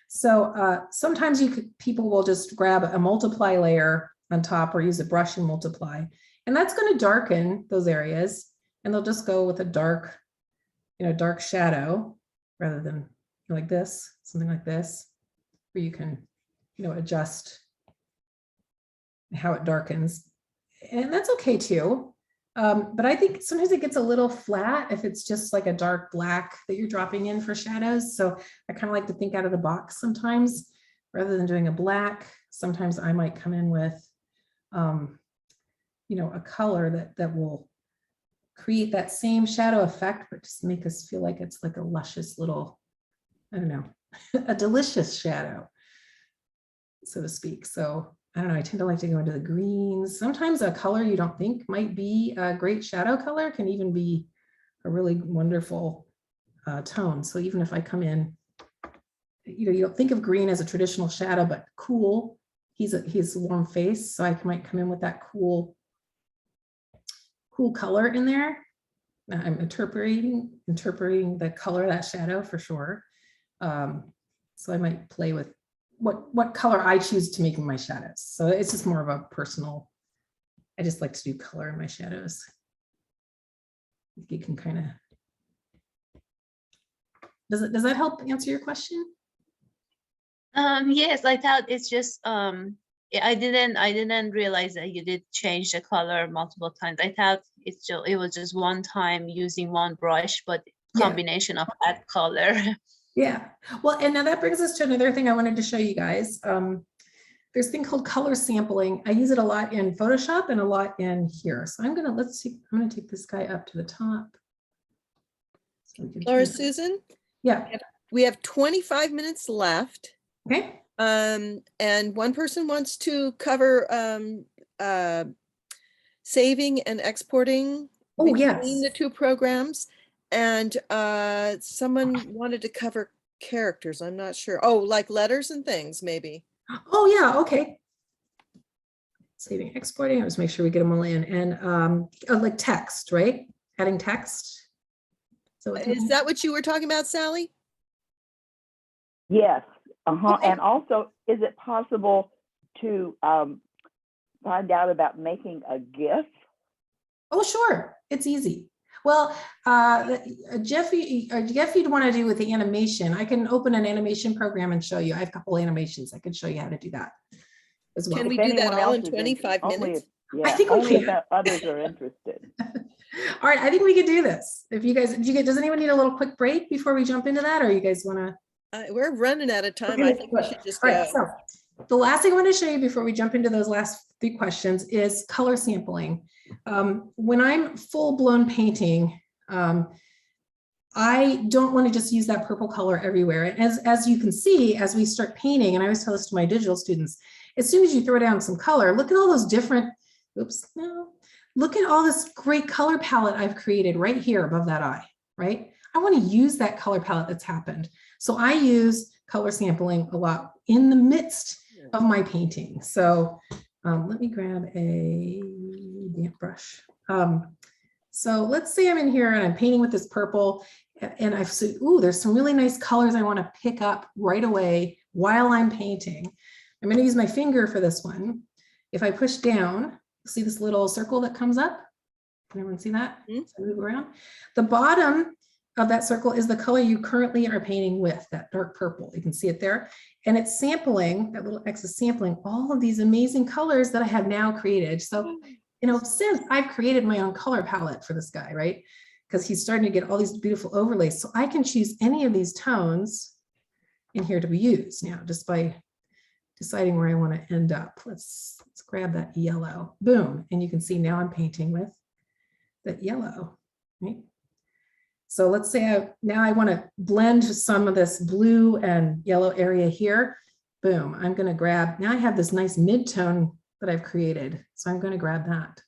So sometimes people will just grab a multiply layer on top or use a brush and multiply. And that's going to darken those areas. And they'll just go with a dark, dark shadow rather than like this, something like this, where you can, adjust how it darkens. And that's okay too. But I think sometimes it gets a little flat if it's just like a dark black that you're dropping in for shadows. So I kind of like to think out of the box sometimes rather than doing a black. Sometimes I might come in with, a color that will create that same shadow effect, but just make us feel like it's like a luscious little, I don't know, a delicious shadow, so to speak. So I don't know, I tend to like to go into the greens. Sometimes a color you don't think might be a great shadow color can even be a really wonderful tone. So even if I come in, you don't think of green as a traditional shadow, but cool. He's a warm face, so I might come in with that cool color in there. I'm interpreting the color of that shadow for sure. So I might play with what color I choose to make in my shadows. So it's just more of a personal, I just like to do color in my shadows. You can kind of, does that help answer your question? Yes, I thought it's just I didn't realize that you did change the color multiple times. I thought it was just one time using one brush, but combination of that color. Yeah. Well, and now that brings us to another thing I wanted to show you guys. There's a thing called color sampling. I use it a lot in Photoshop and a lot in here. So I'm gonna take this guy up to the top. So Laura Susan? Yeah. We have 25 minutes left. Okay. And one person wants to cover saving and exporting between the two programs. And someone wanted to cover characters. I'm not sure. Oh, like letters and things, maybe. Oh, yeah. Okay. Saving, exporting. I'll just make sure we get them all in. And like text, right? Adding text. So is that what you were talking about, Sally? Yes. Okay. And also, is it possible to find out about making a GIF? Oh, sure. It's easy. Well, Jeff, you'd want to do with the animation. I can open an animation program and show you. I have a couple animations. I can show you how to do that as well. Can we do that all in 25 minutes? Yeah, I think we only can. if others are interested. All right, I think we could do this. If you guys, does anyone need a little quick break before we jump into that, or you guys want to? We're running out of time. Okay, I think we should just go. All right, so the last thing I want to show you before we jump into those last 3 questions is color sampling. When I'm full-blown painting, I don't want to just use that purple color everywhere. And as you can see, as we start painting, and I always tell this to my digital students, as soon as you throw down some color, look at all those different, look at all this great color palette I've created right here above that eye, right? I want to use that color palette that's happened. So I use color sampling a lot in the midst of my painting. So let me grab a damp brush. So let's say I'm in here and I'm painting with this purple and I've said, ooh, there's some really nice colors I want to pick up right away while I'm painting. I'm going to use my finger for this one. If I push down, see this little circle that comes up? Can everyone see that? So move around. The bottom of that circle is the color you currently are painting with, that dark purple. You can see it there. And it's sampling, that little X is sampling all of these amazing colors that I have now created. So, since I've created my own color palette for this guy, right? Because he's starting to get all these beautiful overlays. So I can choose any of these tones in here to be used now, just by deciding where I want to end up. Let's grab that yellow, boom. And you can see now I'm painting with that yellow, right? So let's say now I want to blend some of this blue and yellow area here. Boom, I'm going to grab, now I have this nice mid-tone that I've created. So I'm going to grab that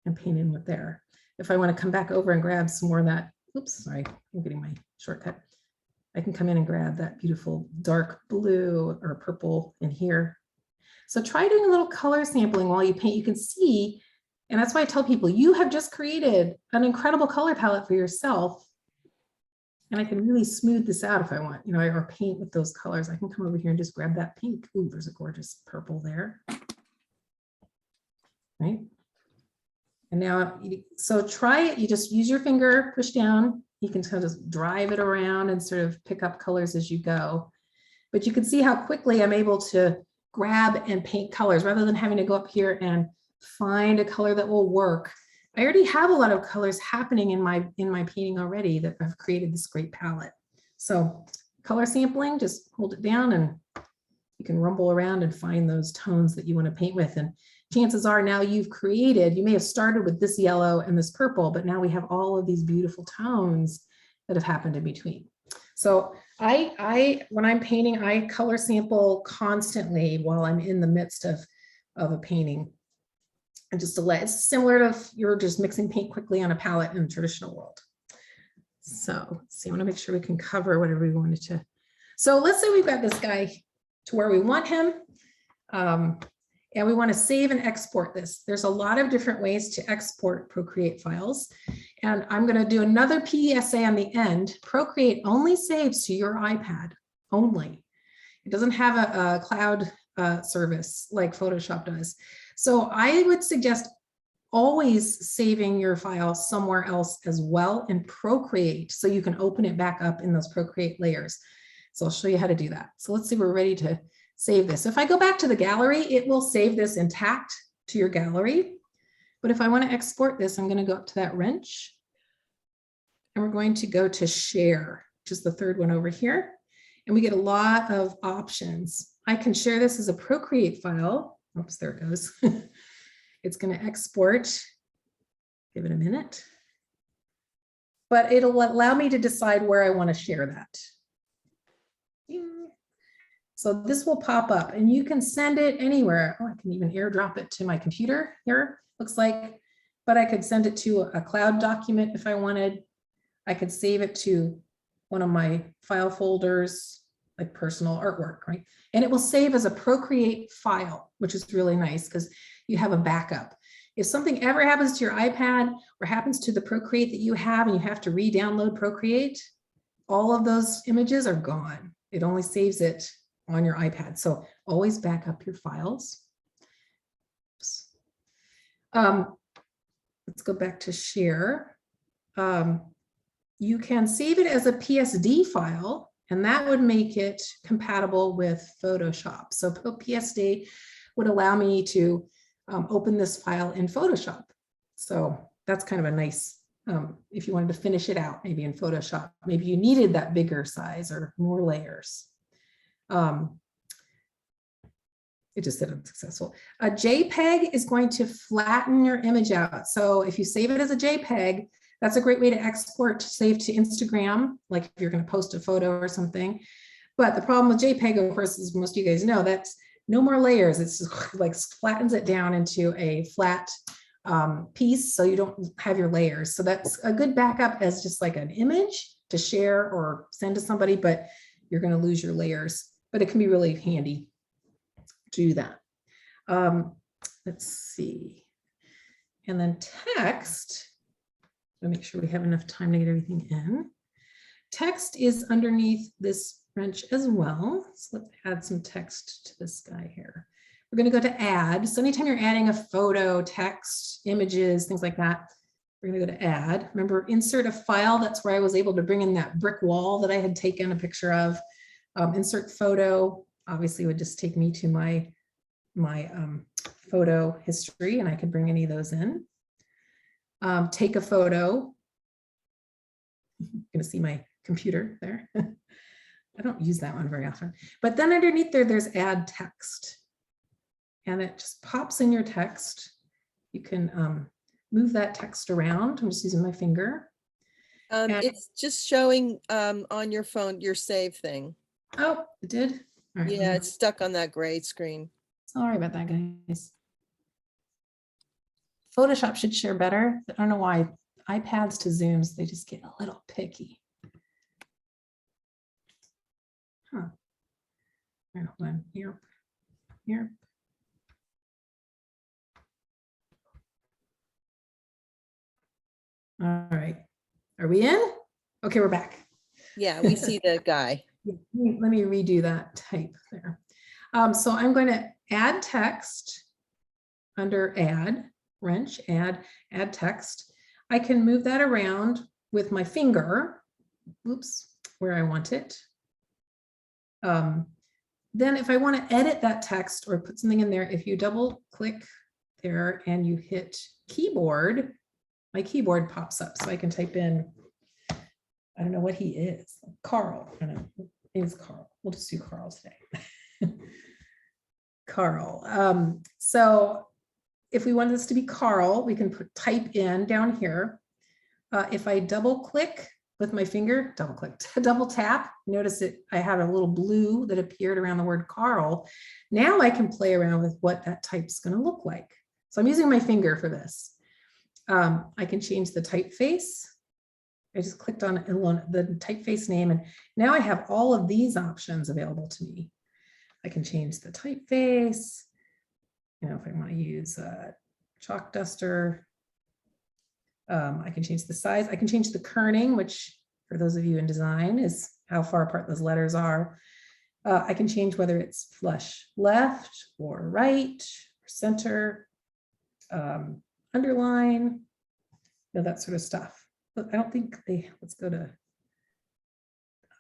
and paint in with there. If I want to come back over and grab some more of that, oops, sorry, I'm getting my shortcut. I can come in and grab that beautiful dark blue or purple in here. So try doing a little color sampling while you paint. You can see, and that's why I tell people, you have just created an incredible color palette for yourself. And I can really smooth this out if I want, or paint with those colors. I can come over here and just grab that pink. Ooh, there's a gorgeous purple there. Right? And now, so try it. You just use your finger, push down. You can kind of just drive it around and sort of pick up colors as you go. But you can see how quickly I'm able to grab and paint colors rather than having to go up here and find a color that will work. I already have a lot of colors happening in my painting already that I've created this great palette. So color sampling, just hold it down and you can rumble around and find those tones that you want to paint with. And chances are now you've created, you may have started with this yellow and this purple, but now we have all of these beautiful tones that have happened in between. So when I'm painting, I color sample constantly while I'm in the midst of a painting. And just to it's similar to if you're just mixing paint quickly on a palette in the traditional world. So let's see, I want to make sure we can cover whatever we wanted to. So let's say we've got this guy to where we want him. And we want to save and export this. There's a lot of different ways to export Procreate files. And I'm going to do another PSA on the end. Procreate only saves to your iPad only. It doesn't have a cloud service like Photoshop does. So I would suggest always saving your file somewhere else as well in Procreate so you can open it back up in those Procreate layers. So I'll show you how to do that. So let's see, we're ready to save this. If I go back to the gallery, it will save this intact to your gallery. But if I want to export this, I'm going to go up to that wrench and we're going to go to share, which is the third one over here. And we get a lot of options. I can share this as a Procreate file. Oops, there it goes. It's going to export. Give it a minute. But it'll allow me to decide where I want to share that. So this will pop up and you can send it anywhere. Oh, I can even airdrop it to my computer here, looks like, but I could send it to a cloud document if I wanted. I could save it to one of my file folders, like personal artwork, right? And it will save as a Procreate file, which is really nice because you have a backup. If something ever happens to your iPad or happens to the Procreate that you have and you have to re-download Procreate, all of those images are gone. It only saves it on your iPad. So always back up your files. Let's go back to share. You can save it as a PSD file, and that would make it compatible with Photoshop. So PSD would allow me to open this file in Photoshop. So that's kind of a nice, if you wanted to finish it out, maybe in Photoshop, maybe you needed that bigger size or more layers. It just said unsuccessful. A JPEG is going to flatten your image out. So if you save it as a JPEG, that's a great way to export, save to Instagram, like if you're going to post a photo or something. But the problem with JPEG, of course, as most of you guys know, that's no more layers. It's just like flattens it down into a flat piece, so you don't have your layers. So that's a good backup as just like an image to share or send to somebody, but you're going to lose your layers. But it can be really handy to do that. Let's see. And then text, I'll make sure we have enough time to get everything in. Text is underneath this wrench as well. So let's add some text to this guy here. We're going to go to add. So anytime you're adding a photo, text, images, things like that, we're going to go to add. Remember, insert a file. That's where I was able to bring in that brick wall that I had taken a picture of. Insert photo, obviously would just take me to my photo history, and I could bring any of those in. Take a photo. You're going to see my computer there. I don't use that one very often. But then underneath there, there's add text. And it just pops in your text. You can move that text around. I'm just using my finger. And- It's just showing on your phone, your save thing. Oh, it did? All right, Yeah, it's stuck on that gray screen. sorry about that, guys. Photoshop should share better. I don't know why iPads to Zooms, they just get a little picky. Huh. Hold on, here. All right, are we in? Okay, we're back. Yeah, we see the guy. Let me redo that type there. So I'm going to add text under add, wrench, add text. I can move that around with my finger, oops, where I want it. Then if I want to edit that text or put something in there, if you double click there and you hit keyboard, my keyboard pops up so I can type in, I don't know what he is, Carl. I don't know, his name is Carl. We'll just do Carl today. Carl. So if we want this to be Carl, we can type in down here. If I double click with my finger, double tap, notice it, I had a little blue that appeared around the word Carl. Now I can play around with what that type's going to look like. So I'm using my finger for this. I can change the typeface. I just clicked on the typeface name, and now I have all of these options available to me. I can change the typeface. You know, if I want to use a chalk duster, I can change the size. I can change the kerning, which for those of you in design is how far apart those letters are. I can change whether it's flush left or right or center, underline, you know, that sort of stuff. But I don't think let's go to,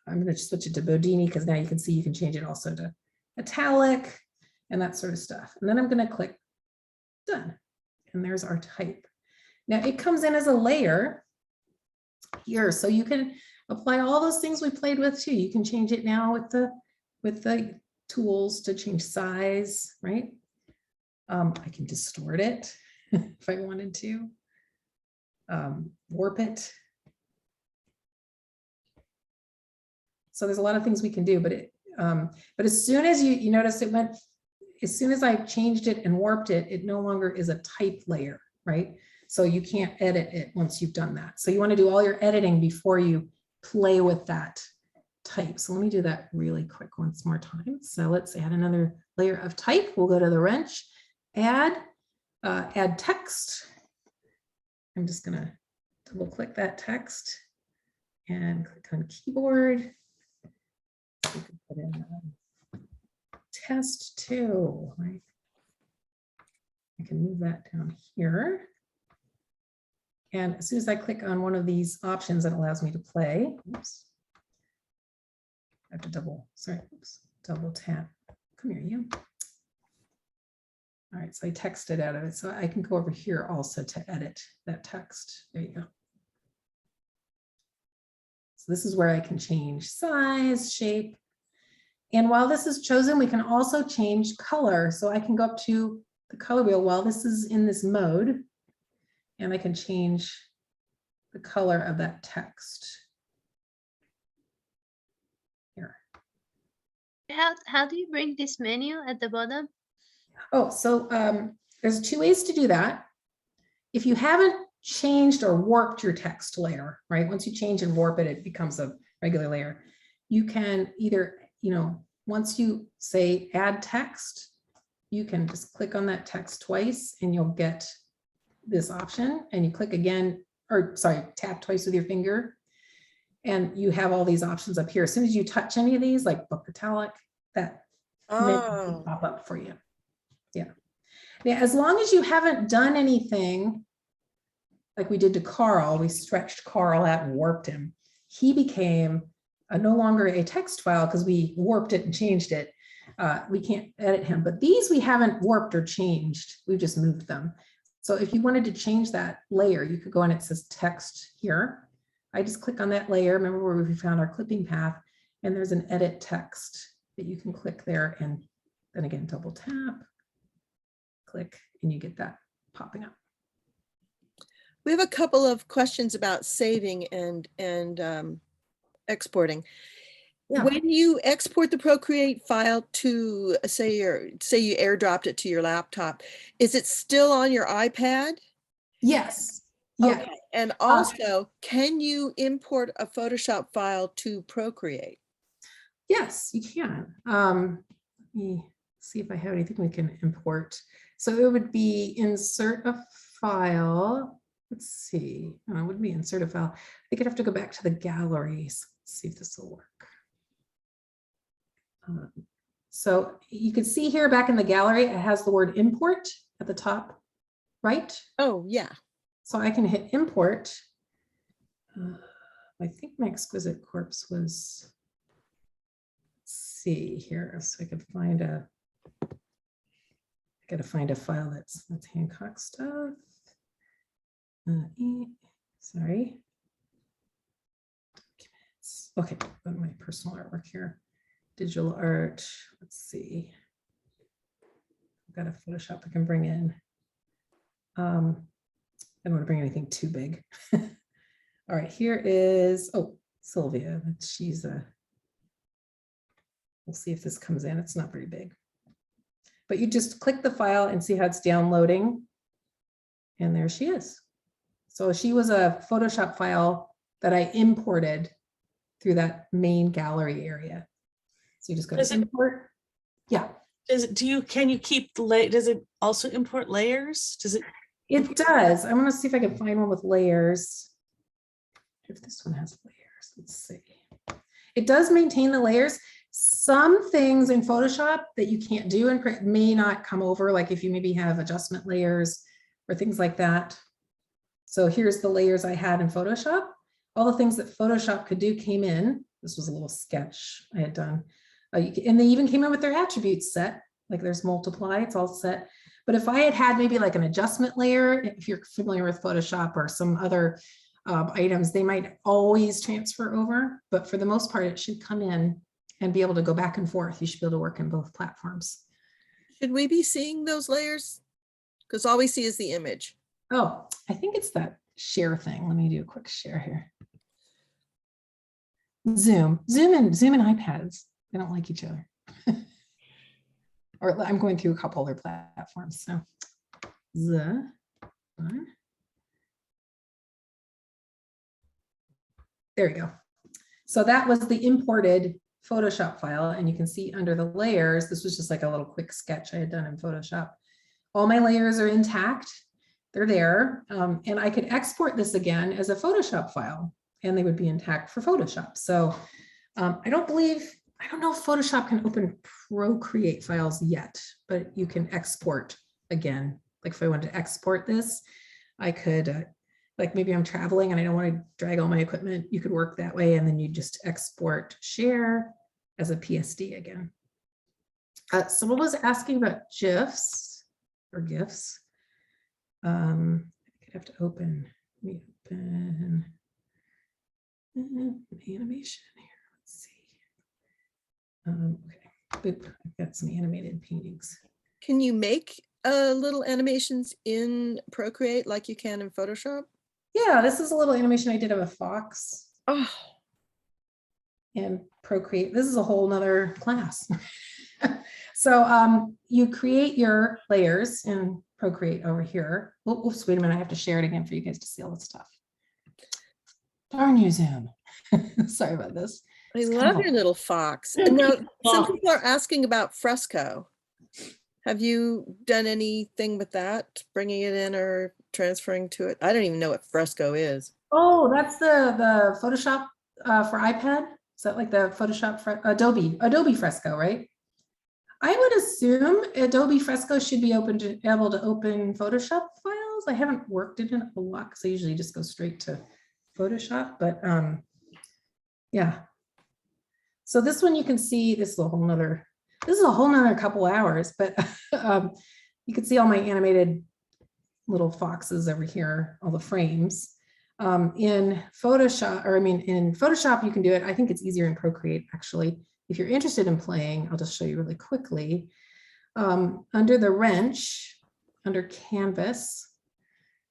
I'm going to switch it to Bodini because now you can see you can change it also to italic and that sort of stuff. And then I'm going to click done. And there's our type. Now it comes in as a layer here. So you can apply all those things we played with too. You can change it now with the tools to change size, right? I can distort it if I wanted to. Warp it. So there's a lot of things we can do, but as soon as you notice it went, as soon as I changed it and warped it, it no longer is a type layer, right? So you can't edit it once you've done that. So you want to do all your editing before you play with that type. So let me do that really quick once more time. So let's add another layer of type. We'll go to the wrench, add text. I'm just going to double click that text and click on keyboard. We can put in test 2, right? I can move that down here. And as soon as I click on one of these options, it allows me to play. Oops. I have to double tap. Come here, you. All right, so I texted out of it. So I can go over here also to edit that text. There you go. So this is where I can change size, shape. And while this is chosen, we can also change color. So I can go up to the color wheel while this is in this mode, and I can change the color of that text. Here. How do you bring this menu at the bottom? Oh, so there's 2 ways to do that. If you haven't changed or warped your text layer, right? Once you change and warp it, it becomes a regular layer. You can either, once you say add text, you can just click on that text twice and you'll get this option, and you click again, or sorry, tap twice with your finger. And you have all these options up here. As soon as you touch any of these, like book italic, that menu will pop up for you. Yeah. Now, as long as you haven't done anything like we did to Carl, we stretched Carl out and warped him. He became no longer a text file because we warped it and changed it. We can't edit him, but these we haven't warped or changed. We've just moved them. So if you wanted to change that layer, you could go on, it says text here. I just click on that layer. Remember where we found our clipping path, and there's an edit text that you can click there, and then again, double tap, click, and you get that popping up. We have a couple of questions about saving and exporting. Yeah. When you export the Procreate file to, say you airdropped it to your laptop, is it still on your iPad? Yes. Yeah. Okay. And also, can you import a Photoshop file to Procreate? Yes, you can. Let me see if I have anything we can import. So it would be insert a file. Let's see. No, it would be insert a file. I think I'd have to go back to the galleries. Let's see if this will work. So you can see here back in the gallery, it has the word import at the top, right? Oh, yeah. So I can hit import. I think my exquisite corpse was, let's see here, so I could find a, I gotta find a file that's Hancock stuff. Sorry. Documents. Okay, go to my personal artwork here. Digital art, let's see. I've got a Photoshop I can bring in. I don't want to bring anything too big. All right, here is, oh, Sylvia, she's a, we'll see if this comes in. It's not very big. But you just click the file and see how it's downloading. And there she is. So she was a Photoshop file that I imported through that main gallery area. So you just go to import. Yeah. Can you keep the does it also import layers? Does it? It does. I'm going to see if I can find one with layers. If this one has layers, let's see. It does maintain the layers. Some things in Photoshop that you can't do and may not come over, like if you maybe have adjustment layers or things like that. So here's the layers I had in Photoshop. All the things that Photoshop could do came in. This was a little sketch I had done. And they even came in with their attributes set, like there's multiply, it's all set. But if I had maybe like an adjustment layer, if you're familiar with Photoshop or some other items, they might always transfer over. But for the most part, it should come in and be able to go back and forth. You should be able to work in both platforms. Should we be seeing those layers? Because all we see is the image. Oh, I think it's that share thing. Let me do a quick share here. Zoom and iPads. They don't like each other. Or I'm going through a couple other platforms. So the one. There we go. So that was the imported Photoshop file. And you can see under the layers, this was just like a little quick sketch I had done in Photoshop. All my layers are intact. They're there. And I could export this again as a Photoshop file and they would be intact for Photoshop. So I don't know if Photoshop can open Procreate files yet, but you can export again. Like if I wanted to export this, I could, like maybe I'm traveling and I don't want to drag all my equipment. You could work that way. And then you just export share as a PSD again. Someone was asking about GIFs or GIFs. I could have to open, let me open an animation here. Let's see. Okay, Oop, I've got some animated paintings. Can you make little animations in Procreate like you can in Photoshop? Yeah, this is a little animation I did of a fox. Oh. And Procreate, this is a whole nother class. So you create your layers in Procreate over here. Oops, wait a minute, I have to share it again for you guys to see all this stuff. Darn you, Zoom. Sorry about this. I love your little fox. And now some people are asking about Fresco. Have you done anything with that, bringing it in or transferring to it? I don't even know what Fresco is. Oh, that's the Photoshop for iPad. Is that like the Photoshop Adobe Fresco, right? I would assume Adobe Fresco should be able to open Photoshop files. I haven't worked in it a lot because I usually just go straight to Photoshop, but yeah. So this one you can see, this is a whole nother couple hours, but you can see all my animated little foxes over here, all the frames. In Photoshop, you can do it. I think it's easier in Procreate, actually. If you're interested in playing, I'll just show you really quickly. Under the wrench, under canvas,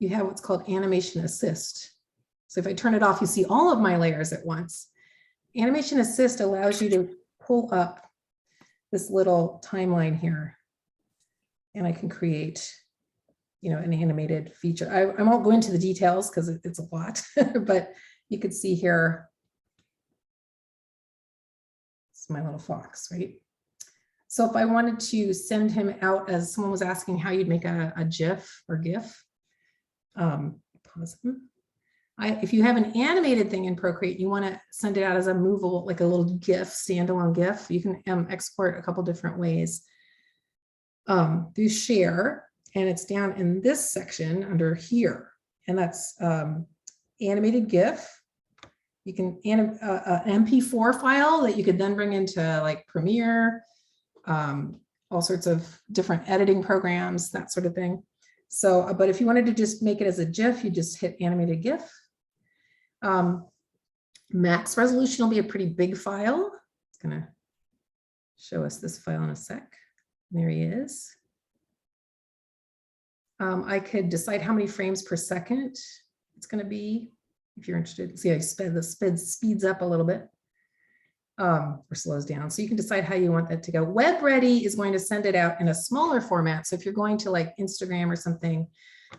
you have what's called animation assist. So if I turn it off, you see all of my layers at once. Animation assist allows you to pull up this little timeline here, and I can create, you know, an animated feature. I won't go into the details because it's a lot, but you can see here, it's my little fox, right? So if I wanted to send him out, as someone was asking how you'd make a GIF or GIF, pause. If you have an animated thing in Procreate, you want to send it out as a movable, like a little GIF, standalone GIF. You can export a couple different ways through share, and it's down in this section under here, and that's animated GIF. You can an MP4 file that you could then bring into like Premiere, all sorts of different editing programs, that sort of thing. So, but if you wanted to just make it as a GIF, you just hit animated GIF. Max resolution will be a pretty big file. It's gonna show us this file in a sec. There he is. I could decide how many frames per second it's gonna be, if you're interested. See, I speeds up a little bit, or slows down. So you can decide how you want that to go. Web Ready is going to send it out in a smaller format. So if you're going to like Instagram or something,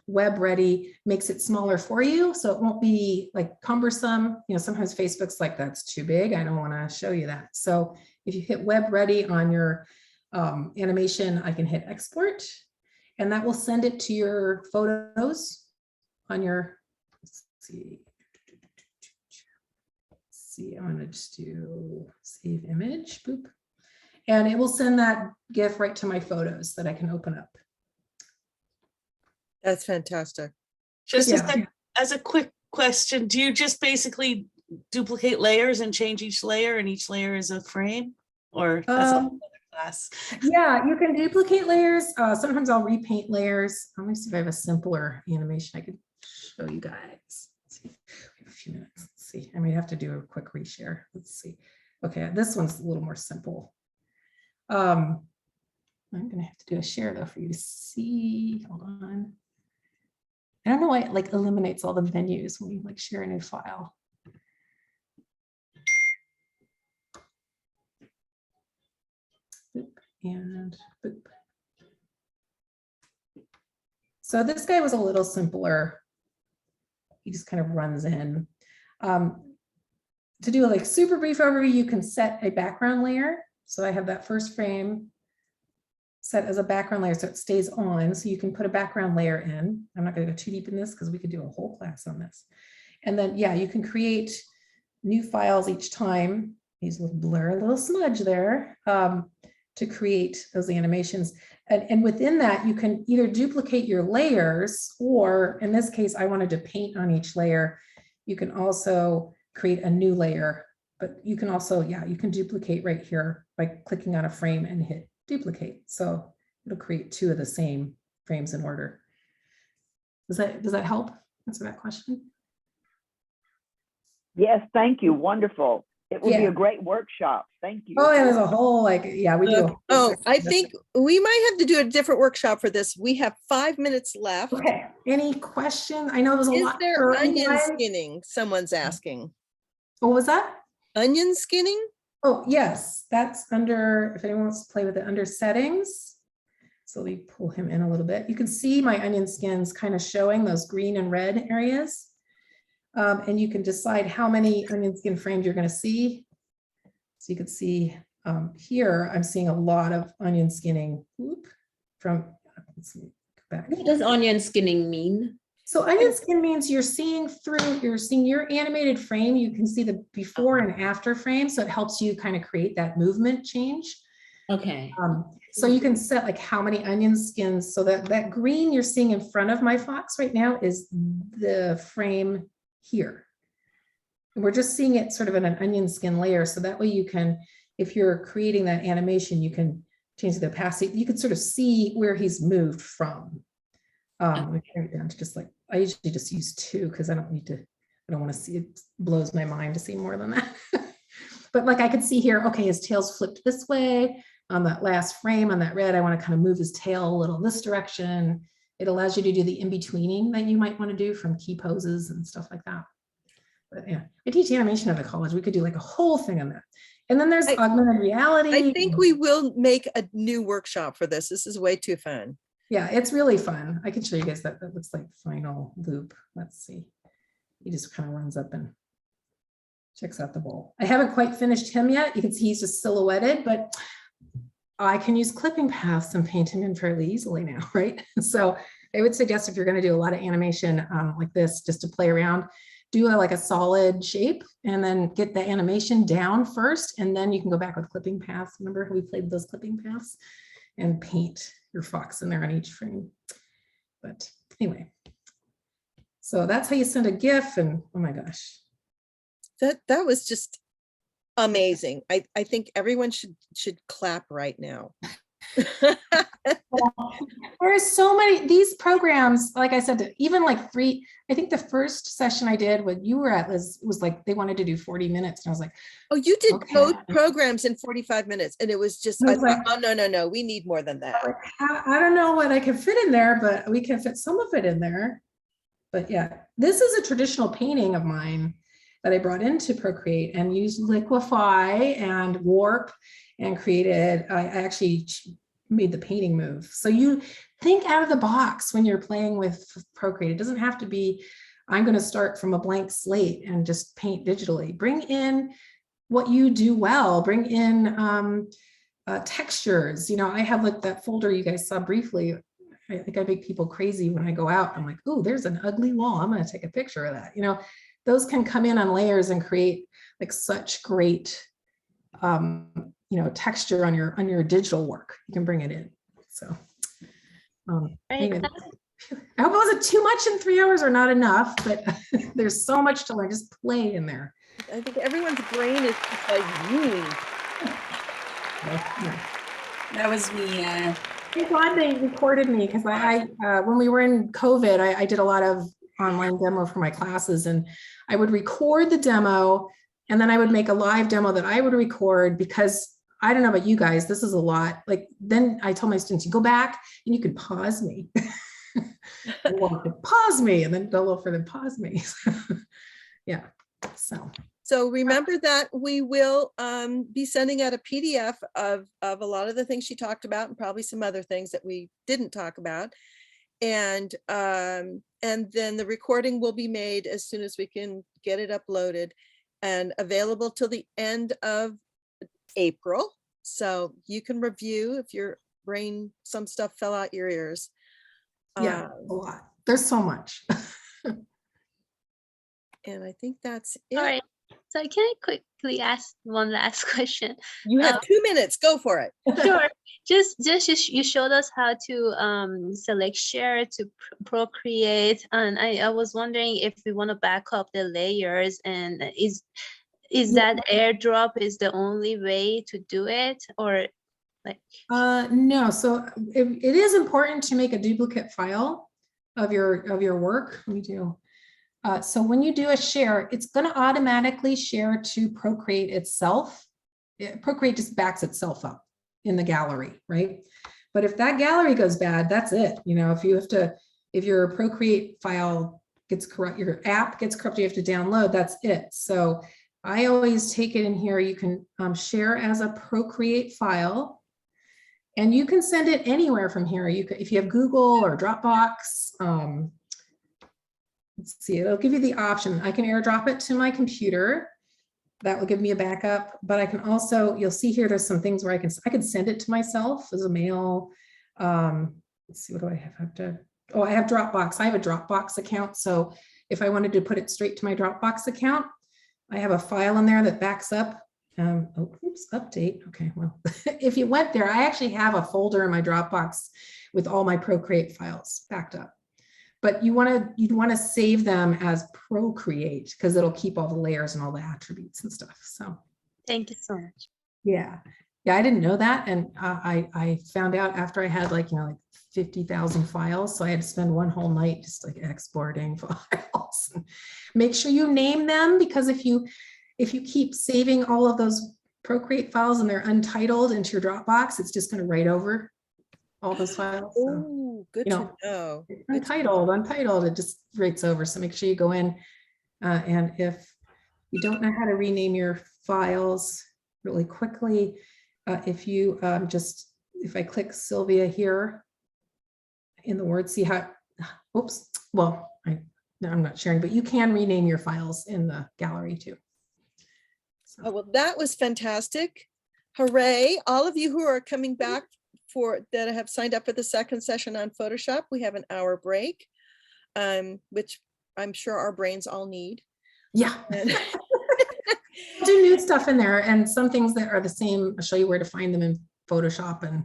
Web Ready makes it smaller for you, so it won't be like cumbersome. You know, sometimes Facebook's like, that's too big, I don't want to show you that. So if you hit Web Ready on your animation, I can hit export, and that will send it to your photos on your, let's see, I'm going to just do save image, boop, and it will send that GIF right to my photos that I can open up. That's fantastic. Just Yeah. as a quick question, do you just basically duplicate layers and change each layer, and each layer is a frame, or that's another class? Yeah, you can duplicate layers. Sometimes I'll repaint layers. Let me see if I have a simpler animation I could show you guys. Let's see. We have a few minutes. Let's see. I may have to do a quick reshare. Let's see. Okay, this one's a little more simple. I'm gonna have to do a share though for you to see. Hold on. I don't know why it like eliminates all the menus when you like share a new file. Boop and boop. So this guy was a little simpler. He just kind of runs in. To do a like super brief overview, you can set a background layer. So I have that first frame set as a background layer so it stays on, so you can put a background layer in. I'm not going to go too deep in this because we could do a whole class on this. And then, yeah, you can create new files each time. Use a little blur, a little smudge there to create those animations. And within that, you can either duplicate your layers, or in this case, I wanted to paint on each layer. You can also create a new layer, but you can also, yeah, you can duplicate right here by clicking on a frame and hit duplicate. So it'll create two of the same frames in order. Does that help answer that question? Yes, thank you. Wonderful. It will be Yeah. a great workshop. Thank you. Oh, yeah, there's a whole like, yeah, we do. Oh, I think we might have to do a different workshop for this. We have 5 minutes left. Okay. Any questions? I know there's a Is lot. there for onion everyone. skinning? Someone's asking. What was that? Onion skinning? Oh, yes, that's under, if anyone wants to play with it, under settings. So we pull him in a little bit. You can see my onion skins kind of showing those green and red areas. And you can decide how many onion skin frames you're going to see. So you can see here, I'm seeing a lot of onion skinning. Whoop, from, let's see, go back. What does onion skinning mean? So onion skin means you're seeing your animated frame. You can see the before and after frame. So it helps you kind of create that movement change. Okay. So you can set like how many onion skins. So that green you're seeing in front of my fox right now is the frame here. And we're just seeing it sort of in an onion skin layer. So that way you can, if you're creating that animation, you can change the opacity. You can sort of see where he's moved from. We carry it down to just like, I usually just use 2 because I don't want to see, it blows my mind to see more than that. But like I could see here, okay, his tail's flipped this way on that last frame on that red. I want to kind of move his tail a little this direction. It allows you to do the in-betweening that you might want to do from key poses and stuff like that. But yeah, I teach animation at the college. We could do like a whole thing on that. And then there's augmented reality. I think we will make a new workshop for this. This is way too fun. Yeah, it's really fun. I can show you guys that. That looks like final loop. Let's see. He just kind of runs up and checks out the bowl. I haven't quite finished him yet. You can see he's just silhouetted, but I can use clipping paths and paint him in fairly easily now, right? So I would suggest if you're going to do a lot of animation like this, just to play around, do like a solid shape and then get the animation down first, and then you can go back with clipping paths. Remember how we played those clipping paths? And paint your fox in there on each frame. But anyway, so that's how you send a GIF, and oh my gosh. That was just amazing. I think everyone should clap right now. There's so many, these programs, like I said, even like three, I think the first session I did when you were at was like, they wanted to do 40 minutes. And I was like, oh, you did okay. both programs in 45 minutes. And it was just, I thought, oh, no, we need more than that. I don't know what I can fit in there, but we can fit some of it in there. But yeah, this is a traditional painting of mine that I brought into Procreate and used liquefy and warp and created. I actually made the painting move. So you think out of the box when you're playing with Procreate. It doesn't have to be, I'm going to start from a blank slate and just paint digitally. Bring in what you do well. Bring in textures. You know, I have like that folder you guys saw briefly. I think I make people crazy when I go out. I'm like, oh, there's an ugly wall. I'm going to take a picture of that. You know, those can come in on layers and create like such great you know, texture on your digital work. You can bring it in. So anyway, I hope it wasn't too much in 3 hours or not enough, but there's so much to learn. Just play in there. I think everyone's brain is just like, That was me. I'm glad they recorded me because I when we were in COVID, I did a lot of online demo for my classes, and I would record the demo and then I would make a live demo that I would record, because I don't know about you guys, this is a lot. Like, then I told my students, you go back and you can pause me. Pause me, and then go a little further, pause me. Yeah. So remember that we will be sending out a PDF of a lot of the things she talked about, and probably some other things that we didn't talk about. And then the recording will be made as soon as we can get it uploaded and available till the end of April. So you can review if your brain, some stuff fell out your ears. Yeah, a lot. There's so much. And I think that's it. All right. So can I quickly ask one last question? You have 2 minutes. Go for it. Sure. Just you showed us how to select share to Procreate, and I was wondering if we want to back up the layers, and is that airdrop is the only way to do it, or like? No. So it is important to make a duplicate file of your work. Let me do. So when you do a share, it's going to automatically share to Procreate itself. Procreate just backs itself up in the gallery, right? But if that gallery goes bad, that's it. You know, if your Procreate file gets corrupt, your app gets corrupted, you have to download, that's it. So I always take it in here. You can share as a Procreate file, and you can send it anywhere from here. You could, if you have Google or Dropbox, let's see, it'll give you the option. I can airdrop it to my computer. That will give me a backup, but I can also, you'll see here, there's some things where I can send it to myself as a mail. Let's see, what do I have? I have Dropbox. I have a Dropbox account. So if I wanted to put it straight to my Dropbox account, I have a file in there that backs up. Oops, update. Okay, well, if you went there, I actually have a folder in my Dropbox with all my Procreate files backed up. But you'd want to save them as Procreate, because it'll keep all the layers and all the attributes and stuff. So thank you so much. Yeah, I didn't know that, and I found out after I had like 50,000 files, so I had to spend one whole night just like exporting files. And make sure you name them, because if you keep saving all of those Procreate files and they're untitled into your Dropbox, it's just going to write over all those files. So, Oh, good you to know, know. it's Good to untitled, it just writes over. So make sure you go in. And if you don't know how to rename your files really quickly, if you if I click Sylvia here in the Word, see how, oops, well, no, I'm not sharing, but you can rename your files in the gallery too. Oh, well, that was fantastic. Hooray. All of you who are coming back that have signed up for the second session on Photoshop, we have an hour break, which I'm sure our brains all need. Yeah. And do new stuff in there, and some things that are the same. I'll show you where to find them in Photoshop. And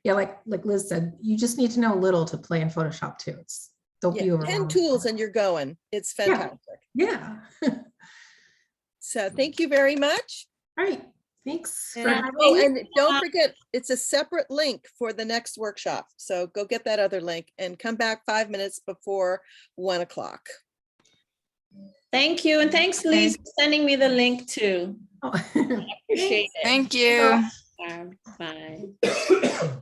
yeah, like Liz said, you just need to know a little to play in Photoshop too. Don't be 10 overwhelmed. tools and you're going. It's fantastic. Yeah. So thank you very much. All right. Thanks. And, oh, and don't forget, it's a separate link for the next workshop. So go get that other link and come back 5 minutes before 1 o'clock. Thank you. And thanks, Lisa, for sending me the link too. Oh. I appreciate it. Thank you. Bye.